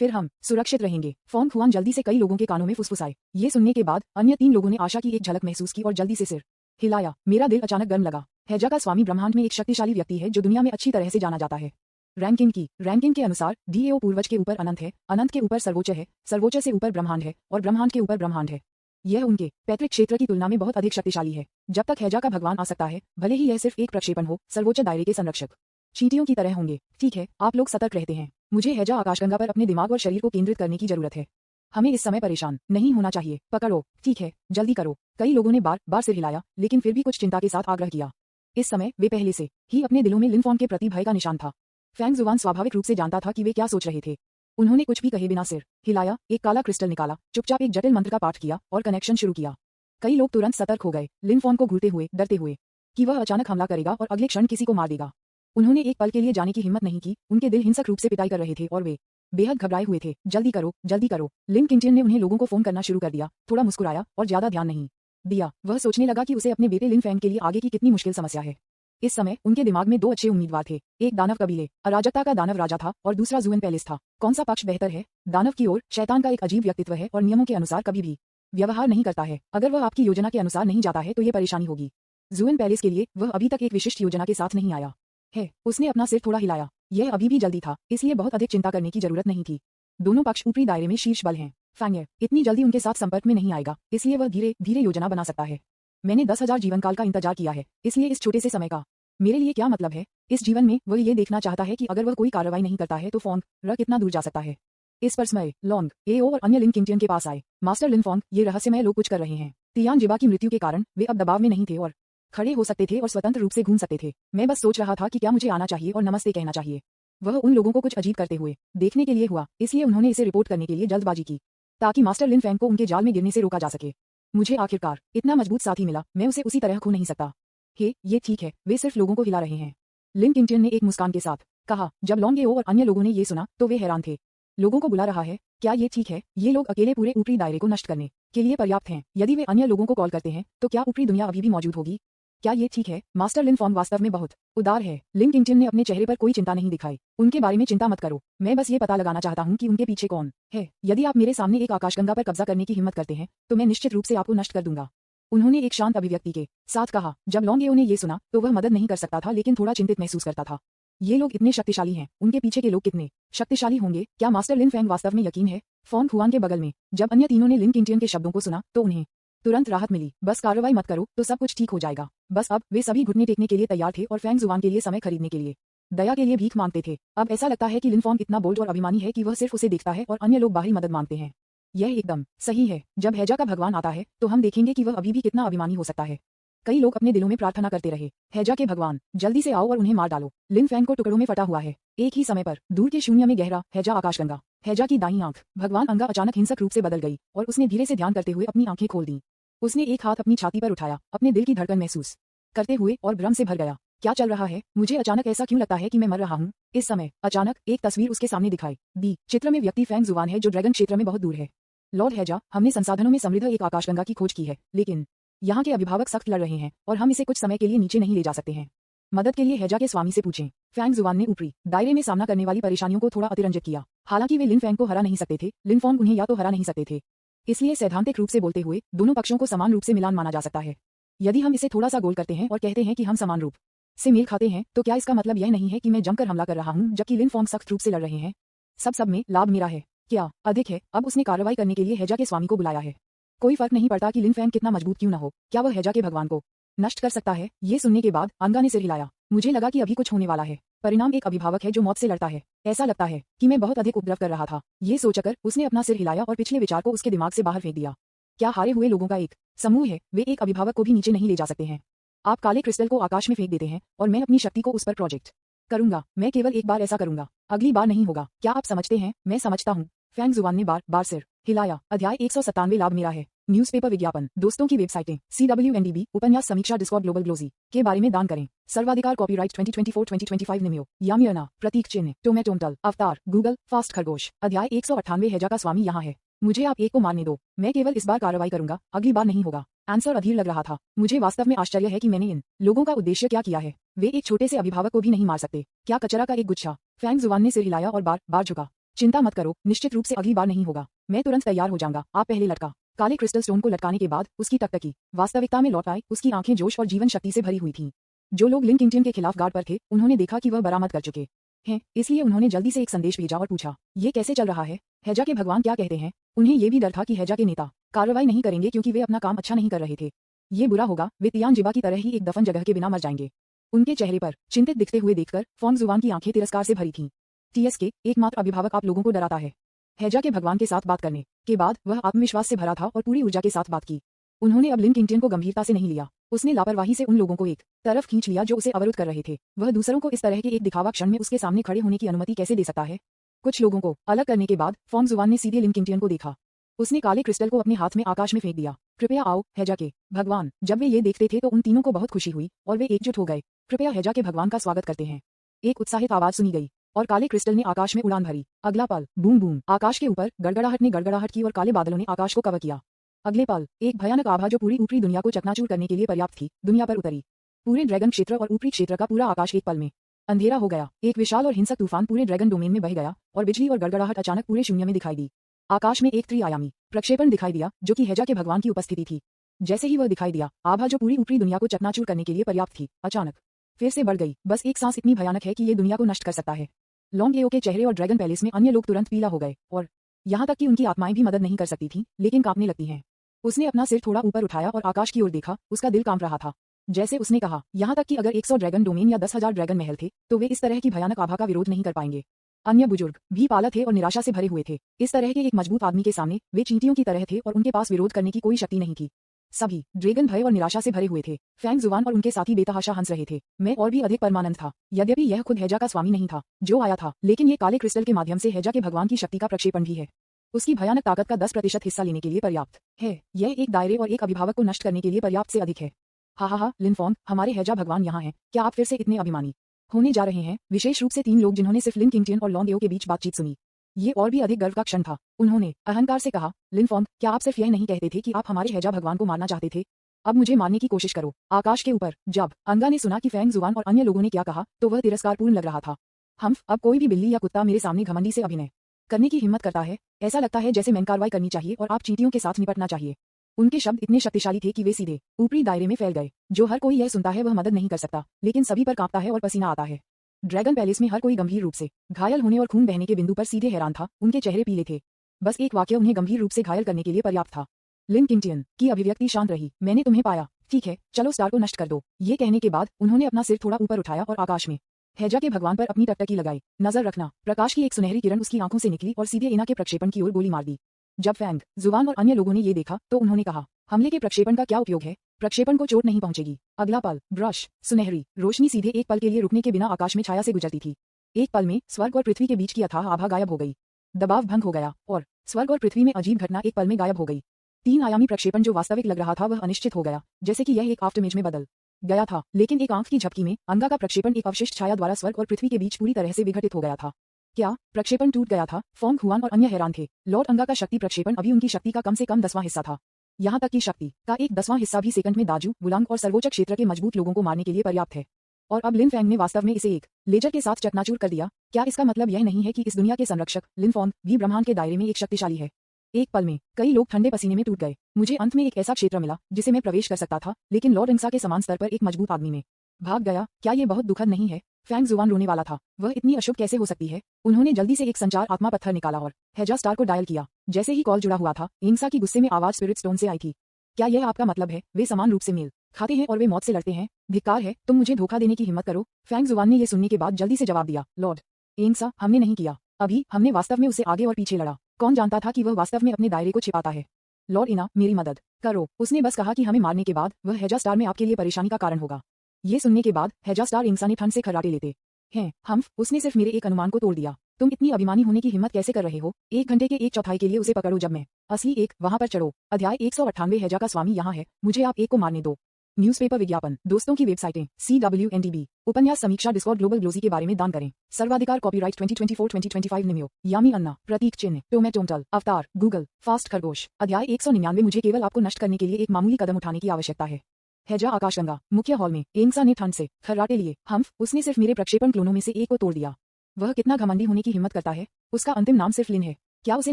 फिर हम सुरक्षित रहेंगे। फोंग हुआन जल्दी से कई लोगों के कानों में फुसफुसाए। ये सुनने के बाद अन्य 3 लोगों ने आशा की एक झलक महसूस की और जल्दी से सिर हिलाया। मेरा दिल अचानक गर्म लगा। हैजा का स्वामी ब्रह्मांड में एक शक्तिशाली व्यक्ति है जो दुनिया में अच्छी तरह से जाना जाता है। रैंकिंग के अनुसार डीएओ पूर्वज के ऊपर अनंत है, अनंत के ऊपर सर्वोच्च है, सर्वोच्च से ऊपर ब्रह्मांड है और ब्रह्मांड के ऊपर ब्रह्मांड है। यह उनके पैतृक क्षेत्र की तुलना में बहुत अधिक शक्तिशाली है। जब तक हैजा का भगवान आ सकता है, भले ही यह सिर्फ एक प्रक्षेपण हो, सर्वोच्च दायरे के संरक्षक चींटियों की तरह होंगे। ठीक है, आप लोग सतर्क रहते हैं। मुझे हैजा आकाशगंगा पर अपने दिमाग और शरीर को केंद्रित करने की जरूरत है। हमें इस समय परेशान नहीं होना चाहिए। पकड़ो, ठीक है, जल्दी करो। कई लोगों ने बार बार सिर हिलाया, लेकिन फिर भी कुछ चिंता के साथ आग्रह किया। इस समय वे पहले से ही अपने दिलों में लिन फॉन्ग के प्रति भय का निशान था। फैंग जुवान स्वाभाविक रूप से जानता था कि वे क्या सोच रहे थे। उन्होंने कुछ भी कहे बिना सिर हिलाया, एक काला क्रिस्टल निकाला, चुपचाप एक जटिल मंत्र का पाठ किया और कनेक्शन शुरू किया। कई लोग तुरंत सतर्क हो गए, लिन फॉन्ग को घूरते हुए, डरते हुए कि वह अचानक हमला करेगा और अगले क्षण किसी को मार देगा। उन्होंने एक पल के लिए जाने की हिम्मत नहीं की, उनके दिल हिंसक रूप से पिटाई कर रहे थे और वे बेहद घबराए हुए थे। जल्दी करो, जल्दी करो। लिन किंटियन ने उन्हें लोगों को फोन करना शुरू कर दिया, थोड़ा मुस्कुराया और ज्यादा ध्यान नहीं दिया। वह सोचने लगा कि उसे अपने बेटे लिन फैंग के लिए आगे की कितनी मुश्किल समस्या है। इस समय उनके दिमाग में 2 अच्छे उम्मीदवार थे, एक दानव कबीले अराजकता का दानव राजा था और दूसरा जुएन पैलेस था। कौन सा पक्ष बेहतर है? दानव की ओर शैतान का एक अजीब व्यक्तित्व है और नियमों के अनुसार कभी भी व्यवहार नहीं करता है। अगर वह आपकी योजना के अनुसार नहीं जाता है तो ये परेशानी होगी। जुएन पैलेस के लिए वह अभी तक एक विशिष्ट योजना के साथ नहीं आया है। उसने अपना सिर थोड़ा हिलाया। यह अभी भी जल्दी था, इसलिए बहुत अधिक चिंता करने की जरूरत नहीं थी। दोनों पक्ष ऊपरी दायरे में शीर्ष बल हैं। फैंग इतनी जल्दी उनके साथ संपर्क में नहीं आएगा, इसलिए वह धीरे धीरे योजना बना सकता है। मैंने 10,000 जीवन काल का इंतजार किया है, इसलिए इस छोटे से समय का मेरे लिए क्या मतलब है? इस जीवन में वह ये देखना चाहता है कि अगर वह कोई कार्रवाई नहीं करता है तो फोंग र कितना दूर जा सकता है। इस पर स्मय, लॉन्ग, एओ और अन्य लिन किंगटियन के पास आए। मास्टर लिन फोंग, ये रहस्यमय लोग कुछ कर रहे हैं। तियान जिबा की मृत्यु के कारण वे अब दबाव में नहीं थे और खड़े हो सकते थे और स्वतंत्र रूप से घूम सकते थे। मैं बस सोच रहा था कि क्या मुझे आना चाहिए और नमस्ते कहना चाहिए। वह उन लोगों को कुछ अजीब करते हुए देखने के लिए हुआ, इसलिए उन्होंने इसे रिपोर्ट करने के लिए जल्दबाजी की ताकि मास्टर लिन फैंग को उनके जाल में गिरने से रोका जा सके। मुझे आखिरकार इतना मजबूत साथी मिला, मैं उसे उसी तरह खो नहीं सकता। हे, ये ठीक है, वे सिर्फ लोगों को हिला रहे हैं, लिन किंगटियन ने एक मुस्कान के साथ कहा। जब लॉन्ग एओ और अन्य लोगों ने ये सुना तो वे हैरान थे। लोगों को बुला रहा है? क्या ये ठीक है? ये लोग अकेले पूरे ऊपरी दायरे को नष्ट करने के लिए पर्याप्त हैं। यदि वे अन्य लोगों को कॉल करते हैं तो क्या ऊपरी दुनिया अभी भी मौजूद होगी? क्या ये ठीक है? मास्टर लिन फॉन्ग वास्तव में बहुत उदार है। लिन किंगटियन ने अपने चेहरे पर कोई चिंता नहीं दिखाई। उनके बारे में चिंता मत करो, मैं बस ये पता लगाना चाहता हूँ कि उनके पीछे कौन है। यदि आप मेरे सामने एक आकाशगंगा पर कब्जा करने की हिम्मत करते हैं तो मैं निश्चित रूप से आपको नष्ट कर दूंगा। उन्होंने एक शांत अभिव्यक्ति के साथ कहा। जब लॉन्ग एओ ने ये सुना तो वह मदद नहीं कर सकता था, लेकिन थोड़ा चिंतित महसूस करता था। ये लोग इतने शक्तिशाली हैं, उनके पीछे के लोग कितने शक्तिशाली होंगे? क्या मास्टर लिन फैंग वास्तव में यकीन है? फोंग हुआन के बगल में जब अन्य तीनों ने लिन किंगटियन के शब्दों को सुना तो उन्हें तुरंत राहत मिली। बस कार्रवाई मत करो तो सब कुछ ठीक हो जाएगा। बस अब वे सभी घुटने टेकने के लिए तैयार थे और फैंग जुवान के लिए समय खरीदने के लिए दया के लिए भीख मांगते थे। अब ऐसा लगता है कि लिन फॉन्ग इतना बोल्ड और अभिमानी है कि वह सिर्फ उसे देखता है और अन्य लोग बाहरी मदद मांगते हैं। यह एकदम सही है। जब हैजा का भगवान आता है तो हम देखेंगे कि वह अभी भी कितना अभिमानी हो सकता है। कई लोग अपने दिलों में प्रार्थना करते रहे, हैजा के भगवान जल्दी से आओ और उन्हें मार डालो। लिन फैंग को टुकड़ों में फटा हुआ है। एक ही समय पर दूर के शून्य में गहरा हैजा आकाशगंगा। हैजा की दाईं आंख भगवान अंगा अचानक हिंसक रूप से बदल गई और उसने धीरे से ध्यान करते हुए अपनी आंखें खोल दी। उसने एक हाथ अपनी छाती पर उठाया, अपने दिल की धड़कन महसूस करते हुए, और भ्रम से भर गया। क्या चल रहा है? मुझे अचानक ऐसा क्यों लगता है कि मैं मर रहा हूँ? इस समय अचानक एक तस्वीर उसके सामने दिखाई दी। चित्र में व्यक्ति फैंग जुवान है जो ड्रैगन क्षेत्र में बहुत दूर है। लॉर्ड हैजा, हमने संसाधनों में समृद्ध एक आकाशगंगा की खोज की है, लेकिन यहाँ के अभिभावक सख्त लड़ रहे हैं और हम इसे कुछ समय के लिए नीचे नहीं ले जा सकते हैं। मदद के लिए हैजा के स्वामी से पूछें। फैंग जुवान ने ऊपरी दायरे में सामना करने वाली परेशानियों को थोड़ा अतिरंजित किया। हालांकि वे लिन फैंग को हरा नहीं सकते थे, लिन फॉन्ग उन्हें या तो हरा नहीं सकते थे। इसलिए सैद्धांतिक रूप से बोलते हुए दोनों पक्षों को समान रूप से मिलान माना जा सकता है। यदि हम इसे थोड़ा सा गोल करते हैं और कहते हैं कि हम समान रूप से मेल खाते हैं तो क्या इसका मतलब यह नहीं है कि मैं जमकर हमला कर रहा हूँ जबकि लिन फॉन्ग सख्त रूप से लड़ रहे हैं? सब में लाभ मेरा है। क्या अधिक है? अब उसने कार्रवाई करने के लिए हैजा के स्वामी को बुलाया है। कोई फर्क नहीं पड़ता कि लिन फैंग कितना मजबूत क्यों न हो, क्या वह हैजा के भगवान को नष्ट कर सकता है। ये सुनने के बाद अंगा ने सिर हिलाया। मुझे लगा कि अभी कुछ होने वाला है। परिणाम एक अभिभावक है जो मौत से लड़ता है। ऐसा लगता है कि मैं बहुत अधिक उपद्रव कर रहा था। ये सोचकर उसने अपना सिर हिलाया और पिछले विचार को उसके दिमाग से बाहर फेंक दिया। क्या हारे हुए लोगों का एक समूह है? वे एक अभिभावक को भी नीचे नहीं ले जा सकते हैं। आप काले क्रिस्टल को आकाश में फेंक देते हैं और मैं अपनी शक्ति को उस पर प्रोजेक्ट करूंगा। मैं केवल एक बार ऐसा करूंगा, अगली बार नहीं होगा। क्या आप समझते हैं? मैं समझता हूँ। फैंग जुआन ने बार बार सिर हिलाया। अध्याय 197 लाभ मेरा है। न्यूज़पेपर विज्ञापन, दोस्तों की वेबसाइटें, CWNDB, उपन्यास समीक्षा, डिस्कॉर्ड, ग्लोबल ग्लोजी के बारे में दान करें। सर्वाधिकार, कॉपीराइट 2024-2025 निम्यो, यामियना, प्रतीक चिन्ह, टोमेटोमटल, अवतार, गूगल, फास्ट खरगोश। अध्याय 198 हैजा का स्वामी यहाँ है। मुझे आप एक को मारने दो। मैं केवल इस बार कार्रवाई करूंगा, अगली बार नहीं होगा। आंसर अधीर लग रहा था। मुझे वास्तव में आश्चर्य है कि मैंने इन लोगों का उद्देश्य क्या किया है। वे एक छोटे से अभिभावक को भी नहीं मार सकते। क्या कचरा का एक गुच्छा। फैंग जुआन ने सिर हिलाया और बार बार झुका। चिंता मत करो, निश्चित रूप से अगली बार नहीं होगा। मैं तुरंत तैयार हो जाऊंगा। आप पहले लटका। काले क्रिस्टल स्टोन को लटकाने के बाद उसकी टकटकी वास्तविकता में लौट आई। उसकी आंखें जोश और जीवन शक्ति से भरी हुई थीं। जो लोग लिन किंगटियन के खिलाफ गार्ड पर थे, उन्होंने देखा कि वह बरामद कर चुके हैं, इसलिए उन्होंने जल्दी से एक संदेश भेजा और पूछा, ये कैसे चल रहा है? हैजा के भगवान क्या कहते हैं? उन्हें ये भी डर था कि हैजा के नेता कार्रवाई नहीं करेंगे क्योंकि वे अपना काम अच्छा नहीं कर रहे थे। ये बुरा होगा, वे तियान जिबा की तरह ही एक दफन जगह के बिना मर जाएंगे। उनके चेहरे पर चिंतित दिखते हुए देखकर फॉन्ग जुआन की आंखें तिरस्कार से भरी थीं। TSK एकमात्र अभिभावक आप लोगों को डराता है। हैजा के भगवान के साथ बात करने के बाद वह आत्मविश्वास से भरा था और पूरी ऊर्जा के साथ बात की। उन्होंने अब लिन किंगटियन को गंभीरता से नहीं लिया। उसने लापरवाही से उन लोगों को एक तरफ खींच लिया जो उसे अवरुद्ध कर रहे थे। वह दूसरों को इस तरह के एक दिखावा क्षण में उसके सामने खड़े होने की अनुमति कैसे दे सकता है? कुछ लोगों को अलग करने के बाद फॉन्ग जुआन ने सीधे लिन किंगटियन को देखा। उसने काले क्रिस्टल को अपने हाथ में आकाश में फेंक दिया। कृपया आओ, हैजा के भगवान। जब वे ये देखते थे तो उन तीनों को बहुत खुशी हुई और वे एकजुट हो गए। कृपया हैजा के भगवान का स्वागत करते हैं। एक उत्साहित आवाज सुनी गई और काले क्रिस्टल ने आकाश में उड़ान भरी। अगला पल बूम बूम, आकाश के ऊपर गड़गड़ाहट ने गड़गड़ाहट की और काले बादलों ने आकाश को कवर किया। अगले पल एक भयानक आभा जो पूरी ऊपरी दुनिया को चकनाचूर करने के लिए पर्याप्त थी, दुनिया पर उतरी। पूरे ड्रैगन क्षेत्र और ऊपरी क्षेत्र का पूरा आकाश एक पल में अंधेरा हो गया। एक विशाल और हिंसक तूफान पूरे ड्रैगन डोमेन में बह गया और बिजली और गड़गड़ाहट अचानक पूरे शून्य में दिखाई दी। आकाश में एक त्रिआयामी प्रक्षेपण दिखाई दिया जो कि हैजा के भगवान की उपस्थिति थी। जैसे ही वह दिखाई दिया, आभा जो पूरी ऊपरी दुनिया को चकनाचूर करने के लिए पर्याप्त थी, अचानक फिर से बढ़ गई। बस एक सांस इतनी भयानक है कि ये दुनिया को नष्ट कर सकता है। लॉन्ग लेओ के चेहरे और ड्रैगन पैलेस में अन्य लोग तुरंत पीला हो गए और यहाँ तक कि उनकी आत्माएं भी मदद नहीं कर सकती थीं, लेकिन कांपने लगती हैं। उसने अपना सिर थोड़ा ऊपर उठाया और आकाश की ओर देखा। उसका दिल कांप रहा था। जैसे उसने कहा, यहाँ तक कि अगर 100 ड्रैगन डोमेन या 10,000 ड्रैगन महल थे तो वे इस तरह की भयानक आभा का विरोध नहीं कर पाएंगे। अन्य बुजुर्ग भी पाला थे और निराशा से भरे हुए थे। इस तरह के एक मजबूत आदमी के सामने वे चींटियों की तरह थे और उनके पास विरोध करने की कोई शक्ति नहीं थी। सभी ड्रैगन भय और निराशा से भरे हुए थे। फैंग जुआन और उनके साथी बेतहाशा हंस रहे थे। मैं और भी अधिक परमानंद था। यद्यपि यह खुद हैजा का स्वामी नहीं था जो आया था, लेकिन ये काले क्रिस्टल के माध्यम से हैजा के भगवान की शक्ति का प्रक्षेपण भी है। उसकी भयानक ताकत का 10% हिस्सा लेने के लिए पर्याप्त है। यह एक दायरे और एक अभिभावक को नष्ट करने के लिए पर्याप्त से अधिक है। हा, लिन फॉन्ग, हमारे हैजा भगवान यहाँ हैं। क्या आप फिर से इतने अभिमानी होने जा रहे हैं? विशेष रूप से 3 लोग जिन्होंने सिर्फ लिन किंगटियन और लॉन्ग लेओ के बीच बातचीत सुनी। ये और भी अधिक गर्व का क्षण था। उन्होंने अहंकार से कहा, लिन फॉन्ग, क्या आप सिर्फ यह नहीं कहते थे कि आप हमारे हैजा भगवान को मारना चाहते थे? अब मुझे मारने की कोशिश करो। आकाश के ऊपर जब अंगा ने सुना कि फैंग जुआन और अन्य लोगों ने क्या कहा तो वह तिरस्कारपूर्ण लग रहा था। अब कोई भी बिल्ली या कुत्ता मेरे सामने घमंडी से अभिनय करने की हिम्मत करता है। ऐसा लगता है जैसे मैं कार्रवाई करनी चाहिए और आप चींटियों के साथ निपटना चाहिए। उनके शब्द इतने शक्तिशाली थे कि वे सीधे ऊपरी दायरे में फैल गए। जो हर कोई यह सुनता है वह मदद नहीं कर सकता, लेकिन सभी पर कांपता है और पसीना आता है। ड्रैगन पैलेस में हर कोई गंभीर रूप से घायल होने और खून बहने के बिंदु पर सीधे हैरान था। उनके चेहरे पीले थे। बस एक वाक्य उन्हें गंभीर रूप से घायल करने के लिए पर्याप्त था। लिन किंगटियन की अभिव्यक्ति शांत रही। मैंने तुम्हें पाया। ठीक है, चलो स्टार को नष्ट कर दो। ये कहने के बाद उन्होंने अपना सिर थोड़ा ऊपर उठाया और आकाश में हैजा के भगवान पर अपनी टकटकी लगाई। नजर रखना। प्रकाश की एक सुनहरी किरण उसकी आंखों से निकली और सीधे एना के प्रक्षेपण की ओर गोली मार दी। जब फैंग जुआन और अन्य लोगों ने ये देखा तो उन्होंने कहा, हमले के प्रक्षेपण का क्या उपयोग है? प्रक्षेपण को चोट नहीं पहुंचेगी। अगला पल ब्रश सुनहरी रोशनी सीधे एक पल के लिए रुकने के बिना आकाश में छाया से गुजरती थी। एक पल में स्वर्ग और पृथ्वी के बीच की अथाह आभा गायब हो गई। दबाव भंग हो गया और स्वर्ग और पृथ्वी में अजीब घटना एक पल में गायब हो गई। 3 आयामी प्रक्षेपण जो वास्तविक लग रहा था वह अनिश्चित हो गया, जैसे कि यह एक आफ्टरइमेज में बदल गया था। लेकिन एक आंख की झपकी में अंगा का प्रक्षेपण एक अवशिष्ट छाया द्वारा स्वर्ग और पृथ्वी के बीच पूरी तरह से विघटित हो गया था। क्या प्रक्षेपण टूट गया था? फॉन्ग हुआन और अन्य हैरान थे। लॉर्ड अंगा का शक्ति प्रक्षेपण अभी उनकी शक्ति का कम से कम 10वां हिस्सा था। यहाँ तक कि शक्ति का एक 10वां हिस्सा भी सेकंड में दाजू, बुलंग और सर्वोच्च क्षेत्र के मजबूत लोगों को मारने के लिए पर्याप्त है। और अब लिन फैंग ने वास्तव में इसे एक लेजर के साथ चकनाचूर कर दिया। क्या इसका मतलब यह नहीं है कि इस दुनिया के संरक्षक लिन फॉन्ग भी ब्रह्मांड के दायरे में एक शक्तिशाली है? एक पल में कई लोग ठंडे पसीने में टूट गए। मुझे अंत में एक ऐसा क्षेत्र मिला जिसे मैं प्रवेश कर सकता था, लेकिन लॉर्ड इंसा के समान स्तर पर एक मजबूत आदमी में भाग गया। क्या ये बहुत दुखद नहीं है? फैंग जुआन रोने वाला था। वह इतनी अशुभ कैसे हो सकती है? उन्होंने जल्दी से एक संचार आत्मा पत्थर निकाला और हैजा स्टार को डायल किया। जैसे ही कॉल जुड़ा हुआ था, इंसा की गुस्से में आवाज स्पिरिट स्टोन से आई थी। क्या यह आपका मतलब है? वे समान रूप से मेल खाते हैं और वे मौत से लड़ते हैं। धिक्कार है, तुम मुझे धोखा देने की हिम्मत करो। फैंग जुआन ने यह सुनने के बाद जल्दी से जवाब दिया, लॉर्ड एंग्सा, हमने नहीं किया। अभी हमने वास्तव में उसे आगे और पीछे लड़ा। कौन जानता था कि वह वास्तव में अपने दायरे को छिपाता है। लॉर्ड इना, मेरी मदद करो। उसने बस कहा कि हमें मारने के बाद वह हेजा स्टार में आपके लिए परेशानी का कारण होगा। ये सुनने के बाद हेजा स्टार एंग्सा ने ठंड से खर्राटे लेते हैं। हम्फ, उसने सिर्फ मेरे एक अनुमान को तोड़ दिया। तुम इतनी अभिमानी होने की हिम्मत कैसे कर रहे हो? 1 घंटे के 1/4 के लिए उसे पकड़ो जब मैं असली एक वहां पर चढ़ो। अध्याय 198 हेजा का स्वामी यहाँ है, मुझे आप एक को मारने दो। न्यूज़पेपर विज्ञापन, दोस्तों की वेबसाइटें, CWNDB, उपन्यास समीक्षा, डिस्कॉर्ड, ग्लोबल ग्लोजी के बारे में दान करें। सर्वाधिकार, कॉपीराइट 2024-2025 निम्यो, यामी अन्ना, प्रतीक चिन्ह, टोमेटोंटल, अवतार, गूगल, फास्ट खरगोश। अध्याय 199। मुझे केवल आपको नष्ट करने के लिए एक मामूली कदम उठाने की आवश्यकता है। हेजा आकाशगंगा, मुख्य हॉल में एंग्सा ने ठंड से खर्राटे लिए। हम्फ, उसने सिर्फ मेरे प्रक्षेपण क्लोनों में से एक को तोड़ दिया। वह कितना घमंडी होने की हिम्मत करता है। उसका अंतिम नाम सिर्फ लिन है। क्या उसे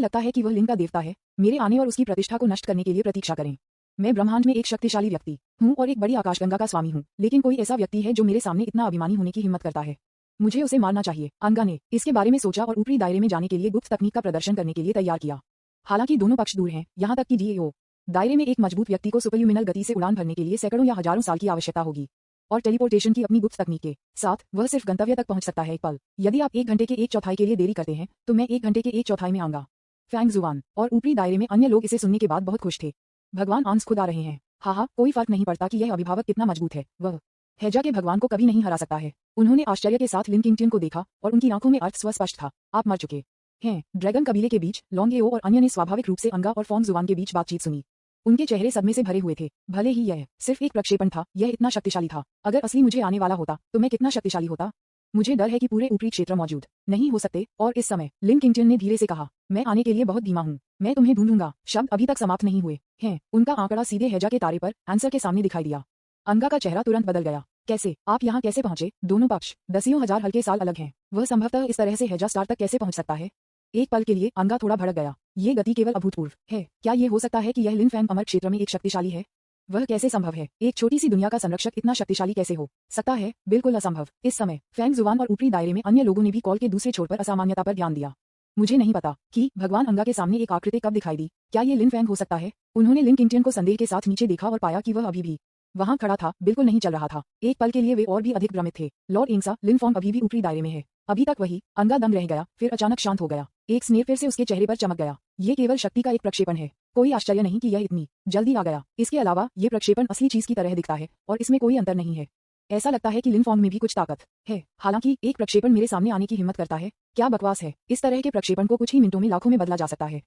लगता है कि वह लिन का देवता है? मेरे आने और उसकी प्रतिष्ठा को नष्ट करने के लिए प्रतीक्षा करें। मैं ब्रह्मांड में एक शक्तिशाली व्यक्ति हूँ और एक बड़ी आकाशगंगा का स्वामी हूँ, लेकिन कोई ऐसा व्यक्ति है जो मेरे सामने इतना अभिमानी होने की हिम्मत करता है। मुझे उसे मारना चाहिए। अंगा ने इसके बारे में सोचा और ऊपरी दायरे में जाने के लिए गुप्त तकनीक का प्रदर्शन करने के लिए तैयार किया। हालांकि दोनों पक्ष दूर हैं, यहाँ तक कि DAO दायरे में एक मजबूत व्यक्ति को सुपरल्यूमिनल गति से उड़ान भरने के लिए सैकड़ों या हजारों साल की आवश्यकता होगी। और टेलीपोर्टेशन की अपनी गुप्त तकनीक के साथ वह सिर्फ गंतव्य तक पहुंच सकता है एक पल। यदि आप 1 घंटे के 1/4 के लिए देरी करते हैं तो मैं 1 घंटे के 1/4 में आऊंगा। फैंग जुआन और ऊपरी दायरे में अन्य लोग इसे सुनने के बाद बहुत खुश थे। भगवान आंस खुद आ रहे हैं। हाँ, कोई फर्क नहीं पड़ता कि यह अभिभावक कितना मजबूत है, वह हेजा के भगवान को कभी नहीं हरा सकता है। उन्होंने आश्चर्य के साथ लिन किंगटियन को देखा और उनकी आंखों में अर्थ स्पष्ट था, आप मर चुके हैं। ड्रैगन कबीले के बीच लॉन्गेओ और अन्य ने स्वाभाविक रूप से अंगा और फॉन्ग जुआन के बीच बातचीत सुनी। उनके चेहरे सदमे से भरे हुए थे। भले ही यह सिर्फ एक प्रक्षेपण था, यह इतना शक्तिशाली था। अगर असली मुझे आने वाला होता तो मैं कितना शक्तिशाली होता। मुझे डर है कि पूरे ऊपरी क्षेत्र मौजूद नहीं हो सकते। और इस समय लिन किंगटियन ने धीरे से कहा, मैं आने के लिए बहुत धीमा हूँ, मैं तुम्हें ढूंढूंगा। शब्द अभी तक समाप्त नहीं हुए हैं। उनका आंकड़ा सीधे हेजा के तारे पर आंसर के सामने दिखाई दिया। अंगा का चेहरा तुरंत बदल गया। कैसे? आप यहाँ कैसे पहुंचे? दोनों पक्ष दसियों हजार हल्के साल अलग हैं। वह संभवतः इस तरह से हेजा स्टार तक कैसे पहुंच सकता है? एक पल के लिए अंगा थोड़ा भड़क गया। ये गति केवल अभूतपूर्व है। क्या ये हो सकता है कि यह लिन फैंग अमर क्षेत्र में एक शक्तिशाली है? वह कैसे संभव है? एक छोटी सी दुनिया का संरक्षक इतना शक्तिशाली कैसे हो सकता है? बिल्कुल असंभव। इस समय फैंग जुआन और ऊपरी दायरे में अन्य लोगों ने भी कॉल के दूसरे छोर पर असामान्यता पर ध्यान दिया। मुझे नहीं पता कि भगवान अंगा के सामने एक आकृति कब दिखाई दी। क्या ये लिन फैंग हो सकता है? उन्होंने लिन किंगटियन को संदेह के साथ नीचे देखा और पाया कि वह अभी भी वहां खड़ा था, बिल्कुल नहीं चल रहा था। एक पल के लिए वे और भी अधिक भ्रमित थे। लॉर्ड एंग्सा, लिन फॉन्ग अभी भी ऊपरी दायरे में है। अभी तक वही। अंगा दम रह गया, फिर अचानक शांत हो गया। एक स्नेह फिर से उसके चेहरे पर चमक गया। ये केवल शक्ति का एक प्रक्षेपण है। कोई आश्चर्य नहीं कि यह इतनी जल्दी आ गया। इसके अलावा ये प्रक्षेपण असली चीज की तरह दिखता है और इसमें कोई अंतर नहीं है। ऐसा लगता है कि लिन फॉन्ग में भी कुछ ताकत है। हालांकि एक प्रक्षेपण मेरे सामने आने की हिम्मत करता है। क्या बकवास है। इस तरह के प्रक्षेपण को कुछ ही मिनटों में लाखों में बदला जा सकता है।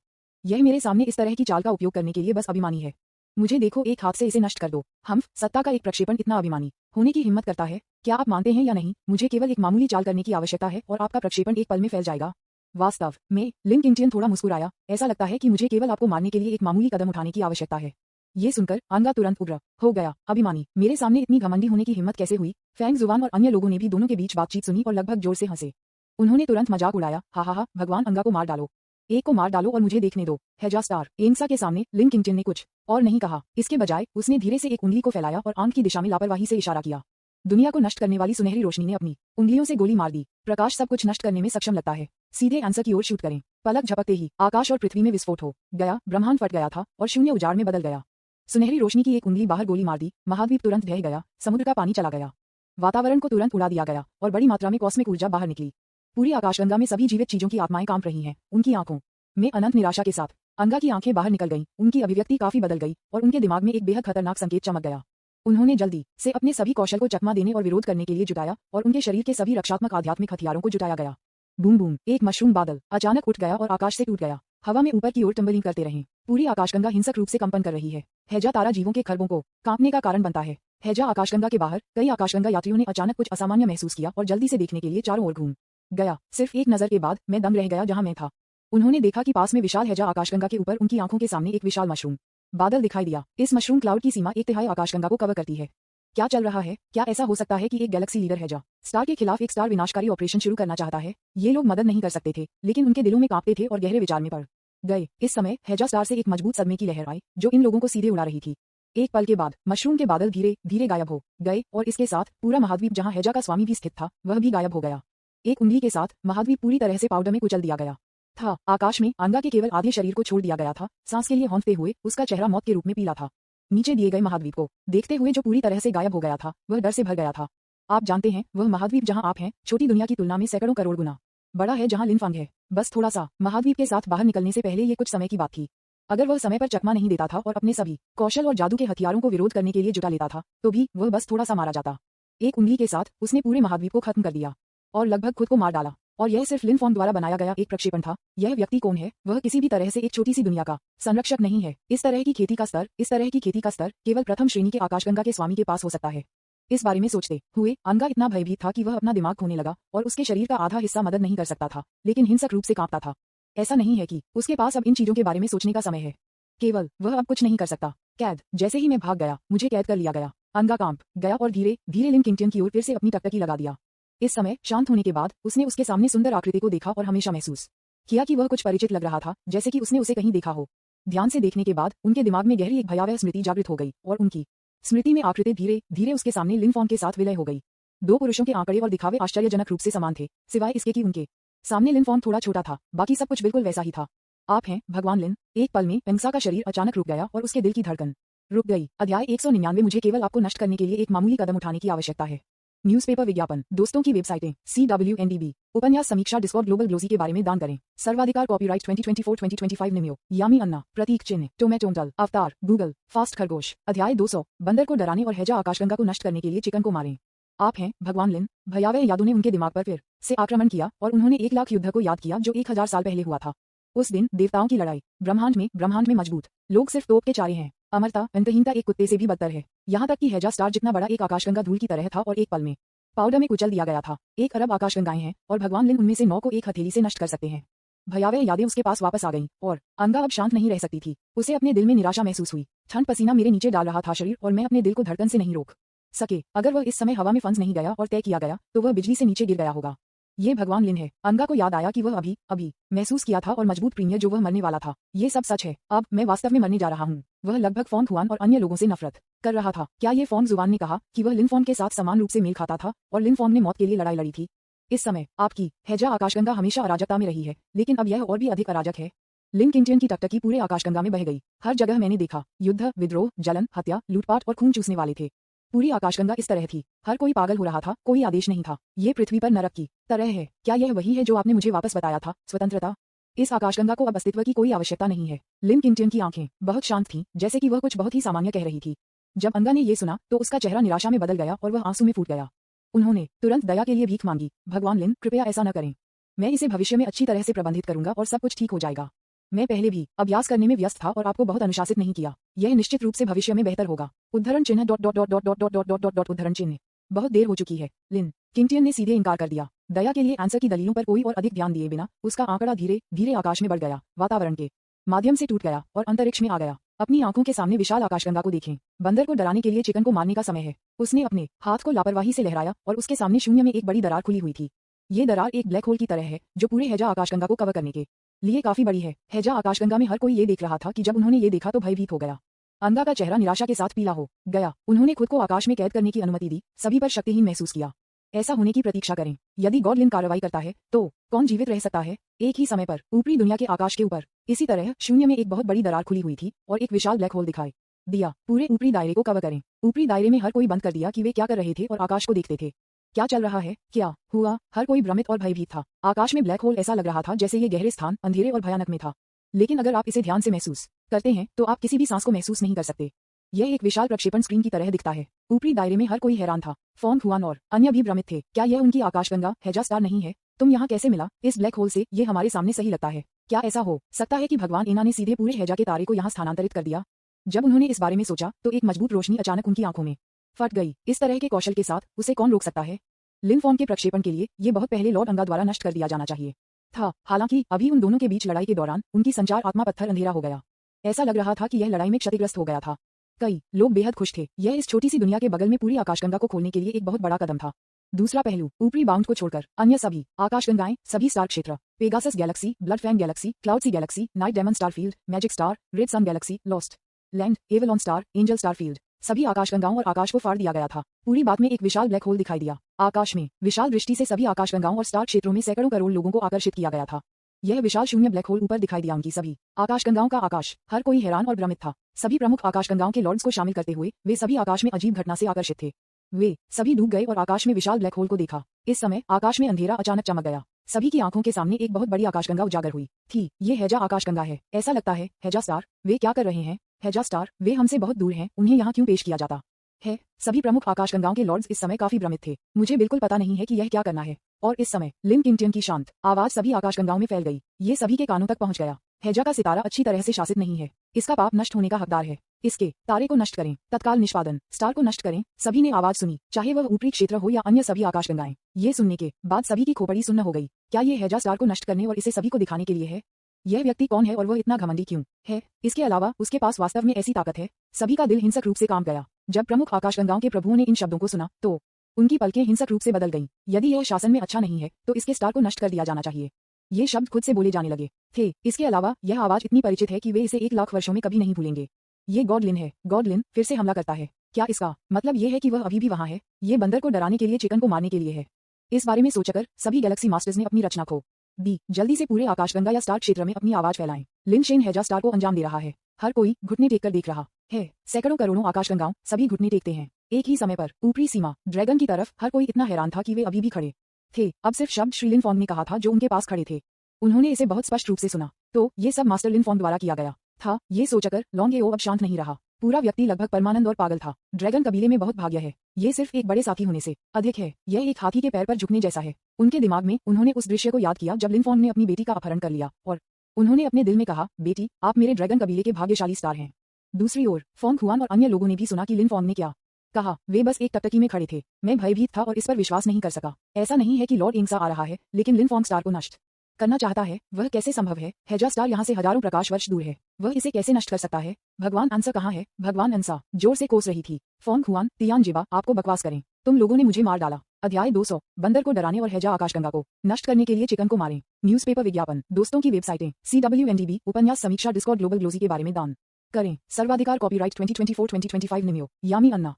यह मेरे सामने इस तरह की चाल का उपयोग करने के लिए बस अभिमानी है। मुझे देखो, एक हाथ से इसे नष्ट कर दो। हम सत्ता का एक प्रक्षेपण इतना अभिमानी होने की हिम्मत करता है। क्या आप मानते हैं या नहीं? मुझे केवल एक मामूली चाल करने की आवश्यकता है और आपका प्रक्षेपण एक पल में फैल जाएगा। वास्तव में लिन किंगटियन थोड़ा मुस्कुराया। ऐसा लगता है कि मुझे केवल आपको मारने के लिए एक मामूली कदम उठाने की आवश्यकता है। ये सुनकर अंगा तुरंत उग्र हो गया। अभिमानी? मेरे सामने इतनी घमंडी होने की हिम्मत कैसे हुई? फैंग जुआन और अन्य लोगों ने भी दोनों के बीच बातचीत सुनी और लगभग जोर से हंसे। उन्होंने तुरंत मजाक उड़ाया, हा, भगवान अंगा को मार डालो। एक को मार डालो और मुझे देखने दो। हेजा स्टार एंग्सा के सामने लिन किंगटियन ने कुछ और नहीं कहा। इसके बजाय उसने धीरे से एक उंगली को फैलाया और आंख की दिशा में लापरवाही से इशारा किया। दुनिया को नष्ट करने वाली सुनहरी रोशनी ने अपनी उंगलियों से गोली मार दी। प्रकाश सब कुछ नष्ट करने में सक्षम लगता है। सीधे आंसर की ओर शूट करें। पलक झपकते ही आकाश और पृथ्वी में विस्फोट हो गया। ब्रह्मांड फट गया था और शून्य उजाड़ में बदल गया। सुनहरी रोशनी की एक उंगली बाहर गोली मार दी। महाद्वीप तुरंत ढह गया। समुद्र का पानी चला गया। वातावरण को तुरंत उड़ा दिया गया और बड़ी मात्रा में कॉस्मिक ऊर्जा बाहर निकली। पूरी आकाशगंगा में सभी जीवित चीजों की आत्माएं कांप रही हैं। उनकी आंखों में अनंत निराशा के साथ अंगा की आंखें बाहर निकल गईं। उनकी अभिव्यक्ति काफी बदल गई और उनके दिमाग में एक बेहद खतरनाक संकेत चमक गया। उन्होंने जल्दी से अपने सभी कौशल को चकमा देने और विरोध करने के लिए जुटाया और उनके शरीर के सभी रक्षात्मक आध्यात्मिक हथियारों को जुटाया गया। बूम बूम, एक मशरूम बादल अचानक उठ गया और आकाश से टूट गया। हवा में ऊपर की ओर टम्बलिंग करते रहे। पूरी आकाशगंगा हिंसक रूप से कंपन कर रही है। हेजा तारा जीवों के खरबों को कांपने का कारण बनता है। हेजा आकाशगंगा के बाहर कई आकाशगंगा यात्रियों ने अचानक कुछ असामान्य महसूस किया और जल्दी से देखने के लिए चारों ओर घूम गया। सिर्फ एक नजर के बाद मैं दम रह गया जहां मैं था। उन्होंने देखा कि पास में विशाल हेजा आकाशगंगा के ऊपर उनकी आंखों के सामने एक विशाल मशरूम बादल दिखाई दिया। इस मशरूम क्लाउड की सीमा 1/3 आकाशगंगा को कवर करती है। क्या चल रहा है? क्या ऐसा हो सकता है कि एक गैलेक्सी लीडर हेजा स्टार के खिलाफ एक स्टार विनाशकारी ऑपरेशन शुरू करना चाहता है? ये लोग मदद नहीं कर सकते थे, लेकिन उनके दिलों में कांपते थे और गहरे विचार में पड़ गए। इस समय हेजा स्टार से एक मजबूत सदमे की लहर आई जो इन लोगों को सीधे उड़ा रही थी। एक पल के बाद मशरूम के बादल धीरे धीरे गायब हो गए और इसके साथ पूरा महाद्वीप जहां हेजा का स्वामी भी स्थित था वह भी गायब हो गया। एक उंगली के साथ महाद्वीप पूरी तरह से पाउडर में कुचल दिया गया था। आकाश में अंगा के केवल आधे शरीर को छोड़ दिया गया था। सांस के लिए हौंफते हुए उसका चेहरा मौत के रूप में पीला था। नीचे दिए गए महाद्वीप को देखते हुए जो पूरी तरह से गायब हो गया था, वह डर से भर गया था। आप जानते हैं, वह महाद्वीप जहां आप हैं, छोटी दुनिया की तुलना में सैकड़ों करोड़ गुना बड़ा है, जहां लिनफांग है। बस थोड़ा सा महाद्वीप के साथ बाहर निकलने से पहले ये कुछ समय की बात थी। अगर वह समय पर चकमा नहीं देता था और अपने सभी कौशल और जादू के हथियारों को विरोध करने के लिए जुटा लेता था, तो भी वह बस थोड़ा सा मारा जाता। एक उंगली के साथ उसने पूरे महाद्वीप को खत्म कर दिया और लगभग खुद को मार डाला। और यह सिर्फ लिनफॉर्म द्वारा बनाया गया एक प्रक्षेपण था। यह व्यक्ति कौन है? वह किसी भी तरह से एक छोटी सी दुनिया का संरक्षक नहीं है। इस तरह की खेती का स्तर केवल प्रथम श्रेणी के आकाशगंगा के स्वामी के पास हो सकता है। इस बारे में सोचते हुए अंगा इतना भयभीत था कि वह अपना दिमाग खोने लगा और उसके शरीर का आधा हिस्सा मदद नहीं कर सकता था, लेकिन हिंसक रूप से कांपता था। ऐसा नहीं है कि उसके पास अब इन चीजों के बारे में सोचने का समय है, केवल वह अब कुछ नहीं कर सकता। कैद। जैसे ही मैं भाग गया, मुझे कैद कर लिया गया। अंगा कांप गया और धीरे धीरे लिन किंगटियन की ओर फिर से अपनी टकटकी लगा दिया। इस समय शांत होने के बाद उसने उसके सामने सुंदर आकृति को देखा और हमेशा महसूस किया कि वह कुछ परिचित लग रहा था, जैसे कि उसने उसे कहीं देखा हो। ध्यान से देखने के बाद उनके दिमाग में गहरी एक भयावह स्मृति जागृत हो गई और उनकी स्मृति में आकृति धीरे धीरे उसके सामने लिनफॉर्म के साथ विलय हो गई। दो पुरुषों के आंकड़े और दिखावे आश्चर्यजनक रूप से समान थे, सिवाय इसके कि उनके सामने लिनफॉर्म थोड़ा छोटा था। बाकी सब कुछ बिल्कुल वैसा ही था। आप हैं भगवान लिन। एक पल में पेंगसा का शरीर अचानक रुक गया और उसके दिल की धड़कन रुक गई। अध्याय 199। मुझे केवल आपको नष्ट करने के लिए एक मामूली कदम उठाने की आवश्यकता है। न्यूज़पेपर विज्ञापन, दोस्तों की वेबसाइटें, CWNDB, उपन्यास समीक्षा, डिस्कॉर्ड, ग्लोबल ग्लोसी के बारे में दान करें। सर्वाधिकार, कॉपीराइट 2024-2025 निमियो, यामी अन्ना, प्रतीक चिन्ह, टोमेटोंटल, अवतार, गूगल, फास्ट खरगोश। अध्याय 200। बंदर को डराने और हैजा आकाशगंगा को नष्ट करने के लिए चिकन को मारें। आप हैं भगवान लिन। भयावह यादों ने उनके दिमाग पर फिर से आक्रमण किया और उन्होंने 1,00,000 युद्ध को याद किया जो 1000 साल पहले हुआ था। उस दिन देवताओं की लड़ाई। ब्रह्मांड में मजबूत लोग सिर्फ तोप के चारे हैं। अमरता, अंतहीनता एक कुत्ते से भी बदतर है। यहाँ तक कि हैजा स्टार जितना बड़ा एक आकाशगंगा धूल की तरह था और एक पल में पाउडर में कुचल दिया गया था। 1 अरब आकाशगंगाएं हैं और भगवान लिन उनमें से 9 को एक हथेली से नष्ट कर सकते हैं। भयावह यादें उसके पास वापस आ गईं और अंगा अब शांत नहीं रह सकती थी। उसे अपने दिल में निराशा महसूस हुई। ठंड पसीना मेरे नीचे डाल रहा था शरीर और मैं अपने दिल को धड़कन से नहीं रोक सके। अगर वह इस समय हवा में फंस नहीं गया और तय किया गया तो वह बिजली से नीचे गिर गया होगा। ये भगवान लिन है। अंगा को याद आया कि वह अभी महसूस किया था और मजबूत प्रीमियर जो वह मरने वाला था। ये सब सच है। अब मैं वास्तव में मरने जा रहा हूँ। वह लगभग फॉन्ग हुआन और अन्य लोगों से नफरत कर रहा था। क्या ये फॉन्ग जुबान ने कहा कि वह लिनफॉर्म के साथ समान रूप से मेल खाता था और लिनफॉर्म ने मौत के लिए लड़ाई लड़ी थी। इस समय आपकी हैजा आकाशगंगा हमेशा अराजकता में रही है, लेकिन अब यह और भी अधिक अराजक है। लिन किंगटियन की टकटकी पूरे आकाशगंगा में बह गई। हर जगह मैंने देखा युद्ध, विद्रोह, जलन, हत्या, लूटपाट और खून चूसने वाले थे। पूरी आकाशगंगा इस तरह थी। हर कोई पागल हो रहा था, कोई आदेश नहीं था। ये पृथ्वी पर नरक की तरह है। क्या यह वही है जो आपने मुझे वापस बताया था? स्वतंत्रता। इस आकाशगंगा को अब अस्तित्व की कोई आवश्यकता नहीं है। लिन किंगटियन की आंखें बहुत शांत थीं, जैसे कि वह कुछ बहुत ही सामान्य कह रही थी। जब अंगा ने ये सुना तो उसका चेहरा निराशा में बदल गया और वह आंसू में फूट गया। उन्होंने तुरंत दया के लिए भीख मांगी। भगवान लिन, कृपया ऐसा न करें। मैं इसे भविष्य में अच्छी तरह से प्रबंधित करूंगा और सब कुछ ठीक हो जाएगा। मैं पहले भी अभ्यास करने में व्यस्त था और आपको बहुत अनुशासित नहीं किया। यह निश्चित रूप से भविष्य में बेहतर होगा। उद्धरण चिन्ह उद्धरण चिन्ह। बहुत देर हो चुकी है। लिन किंगटियन ने सीधे इनकार कर दिया। दया के लिए आंसर की दलीलों पर कोई और अधिक ध्यान दिए बिना उसका आंकड़ा धीरे धीरे आकाश में बढ़ गया, वातावरण के माध्यम से टूट गया और अंतरिक्ष में आ गया। अपनी आंखों के सामने विशाल आकाशगंगा को देखें। बंदर को डराने के लिए चिकन को मारने का समय है। उसने अपने हाथ को लापरवाही से लहराया और उसके सामने शून्य में एक बड़ी दरार खुली हुई थी। ये दरार एक ब्लैक होल की तरह है जो पूरे हैजा आकाशगंगा को कवर करने के लिए काफी बड़ी है। हैजा आकाशगंगा में हर कोई ये देख रहा था कि जब उन्होंने ये देखा तो भयभीत हो गया। अंगा का चेहरा निराशा के साथ पीला हो गया। उन्होंने खुद को आकाश में कैद करने की अनुमति दी, सभी पर शक्तिहीन महसूस किया। ऐसा होने की प्रतीक्षा करें। यदि गॉड लिन कार्रवाई करता है तो कौन जीवित रह सकता है? एक ही समय पर ऊपरी दुनिया के आकाश के ऊपर इसी तरह शून्य में एक बहुत बड़ी दरार खुली हुई थी और एक विशाल ब्लैक होल दिखाई दिया। पूरे ऊपरी दायरे को कवर करें। ऊपरी दायरे में हर कोई बंद कर दिया कि वे क्या कर रहे थे और आकाश को देखते थे। क्या चल रहा है? क्या हुआ? हर कोई भ्रमित और भयभीत था। आकाश में ब्लैक होल ऐसा लग रहा था जैसे ये गहरे स्थान, अंधेरे और भयानक में था। लेकिन अगर आप इसे ध्यान से महसूस करते हैं तो आप किसी भी सांस को महसूस नहीं कर सकते। यह एक विशाल प्रक्षेपण स्क्रीन की तरह दिखता है। ऊपरी दायरे में हर कोई हैरान था। फॉन्ग हुआन और अन्य भी भ्रमित थे। क्या यह उनकी आकाशगंगा हैजा स्टार नहीं है? तुम यहाँ कैसे मिला? इस ब्लैक होल से ये हमारे सामने सही लगता है। क्या ऐसा हो सकता है कि भगवान इना ने सीधे पूरे हैजा के तारे को यहाँ स्थानांतरित कर दिया? जब उन्होंने इस बारे में सोचा तो एक मजबूत रोशनी अचानक उनकी आंखों में फट गई। इस तरह के कौशल के साथ उसे कौन रोक सकता है? लिनफॉर्म के प्रक्षेपण के लिए ये बहुत पहले लॉर्ड अंगा द्वारा नष्ट कर दिया जाना चाहिए था। हालांकि अभी उन दोनों के बीच लड़ाई के दौरान उनकी संचार आत्मा पत्थर अंधेरा हो गया। ऐसा लग रहा था कि यह लड़ाई में क्षतिग्रस्त हो गया था। कई लोग बेहद खुश थे। यह इस छोटी सी दुनिया के बगल में पूरी आकाशगंगा को खोलने के लिए एक बहुत बड़ा कदम था। दूसरा पहलू, ऊपरी बाउंड को छोड़कर अन्य सभी आकाशगंगाएं, सभी स्टार क्षेत्र, Pegasus galaxy, blood fan galaxy, cloud sea galaxy, night demon star field, magic star, red sun galaxy, lost land, Avalon star, angel star field, सभी आकाशगंगाओं और आकाश को फाड़ दिया गया था। पूरी बात में एक विशाल ब्लैक होल दिखाई दिया। आकाश में विशाल दृष्टि से सभी आकाशगंगाओं और स्टार क्षेत्रों में सैकड़ों करोड़ लोगों को आकर्षित किया गया था। यह विशाल शून्य ब्लैक होल ऊपर दिखाई दिया। उनकी सभी आकाशगंगाओं का आकाश, हर कोई हैरान और भ्रमित था। सभी प्रमुख आकाशगंगाओं के लॉर्ड्स को शामिल करते हुए वे सभी आकाश में अजीब घटना से आकर्षित थे। वे सभी डूब गए और आकाश में विशाल ब्लैक होल को देखा। इस समय आकाश में अंधेरा अचानक चमक गया। सभी की आंखों के सामने एक बहुत बड़ी आकाशगंगा उजागर हुई थी। ये हैजा आकाशगंगा है, ऐसा लगता है। हैजा स्टार, वे क्या कर रहे हैं? हैजा स्टार, वे हमसे बहुत दूर हैं, उन्हें यहाँ क्यों पेश किया जाता है? सभी प्रमुख आकाशगंगाओं के लॉर्ड्स इस समय काफी भ्रमित थे। मुझे बिल्कुल पता नहीं है कि यह क्या करना है। और इस समय लिन किंगटियन की शांत आवाज सभी आकाशगंगाओं में फैल गई। ये सभी के कानों तक पहुंच गया। हैजा का सितारा अच्छी तरह से शासित नहीं है। इसका पाप नष्ट होने का हकदार है। इसके तारे को नष्ट करें, तत्काल निष्पादन, स्टार को नष्ट करें। सभी ने आवाज सुनी, चाहे वह ऊपरी क्षेत्र हो या अन्य सभी आकाशगंगाएं। ये सुनने के बाद सभी की खोपड़ी सुन्न हो गई। क्या ये हैजा स्टार को नष्ट करने और इसे सभी को दिखाने के लिए है? यह व्यक्ति कौन है और वह इतना घमंडी क्यों है? इसके अलावा उसके पास वास्तव में ऐसी ताकत है? सभी का दिल हिंसक रूप से काम गया। जब प्रमुख आकाशगंगाओं के प्रभुओं ने इन शब्दों को सुना तो उनकी पलकें हिंसक रूप से बदल गईं। यदि यह शासन में अच्छा नहीं है तो इसके स्टार को नष्ट कर दिया जाना चाहिए। ये शब्द खुद से बोले जाने लगे थे। इसके अलावा यह आवाज इतनी परिचित है कि वे इसे 1,00,000 वर्षों में कभी नहीं भूलेंगे। ये गॉडलिन है। गॉडलिन फिर से हमला करता है। क्या इसका मतलब ये है कि वह अभी भी वहां है? ये बंदर को डराने के लिए, चिकन को मारने के लिए है। इस बारे में सोचकर सभी गैलेक्सी मास्टर्स ने अपनी रचना खो दी। जल्दी से पूरे आकाशगंगा या स्टार क्षेत्र में अपनी आवाज फैलाएं। लिन शेन हैजा स्टार को अंजाम दे रहा है। हर कोई घुटने टेककर देख रहा है। सैकड़ों करोड़ों आकाशगंगाओं सभी घुटने टेकते हैं एक ही समय पर। ऊपरी सीमा ड्रैगन की तरफ हर कोई इतना हैरान था कि वे अभी भी खड़े थे। अब सिर्फ शब्द श्री लिन फॉन्ग ने कहा था जो उनके पास खड़े थे। उन्होंने इसे बहुत स्पष्ट रूप से सुना। तो ये सब मास्टर लिन फॉन्ग द्वारा किया गया था। ये सोचकर लॉन्ग एओ अब शांत नहीं रहा। पूरा व्यक्ति लगभग परमानंद और पागल था। ड्रैगन कबीले में बहुत भाग्य है। ये सिर्फ एक बड़े साथी होने से अधिक है। यह एक हाथी के पैर पर झुकने जैसा है। उनके दिमाग में उन्होंने उस दृश्य को याद किया जब लिन फॉन्ग ने अपनी बेटी का अपहरण कर लिया और उन्होंने अपने दिल में कहा, बेटी, आप मेरे ड्रैगन कबीले के भाग्यशाली स्टार हैं। दूसरी ओर फॉन्ग हुआन और अन्य लोगों ने भी सुना कि लिन फॉन्ग ने क्या कहा। वे बस एक टकटकी में खड़े थे। मैं भयभीत था और इस पर विश्वास नहीं कर सका। ऐसा नहीं है कि लॉर्ड इंग्सा आ रहा है, लेकिन लिन फॉन्ग स्टार को नष्ट करना चाहता है। वह कैसे संभव है? हैजा स्टार यहाँ से हजारों प्रकाश वर्ष दूर है। वह इसे कैसे नष्ट कर सकता है? भगवान अंसा कहाँ है? भगवान अंसा जोर से कोस रही थी। फॉन्ग हुआन, तियानजिबा, आपको बकवास करें। तुम लोगों ने मुझे मार डाला। अध्याय 200, बंदर को डराने और हैजा आकाशगंगा को नष्ट करने के लिए चिकन को मारें। न्यूज़पेपर विज्ञापन, दोस्तों की वेबसाइटें, CWNDB, उपन्यास समीक्षा, डिस्कॉर्ड, ग्लोबल ग्लोजी के बारे में दान करें। सर्वाधिकार कॉपीराइट 2024-2025 निमियो, यामी अन्ना।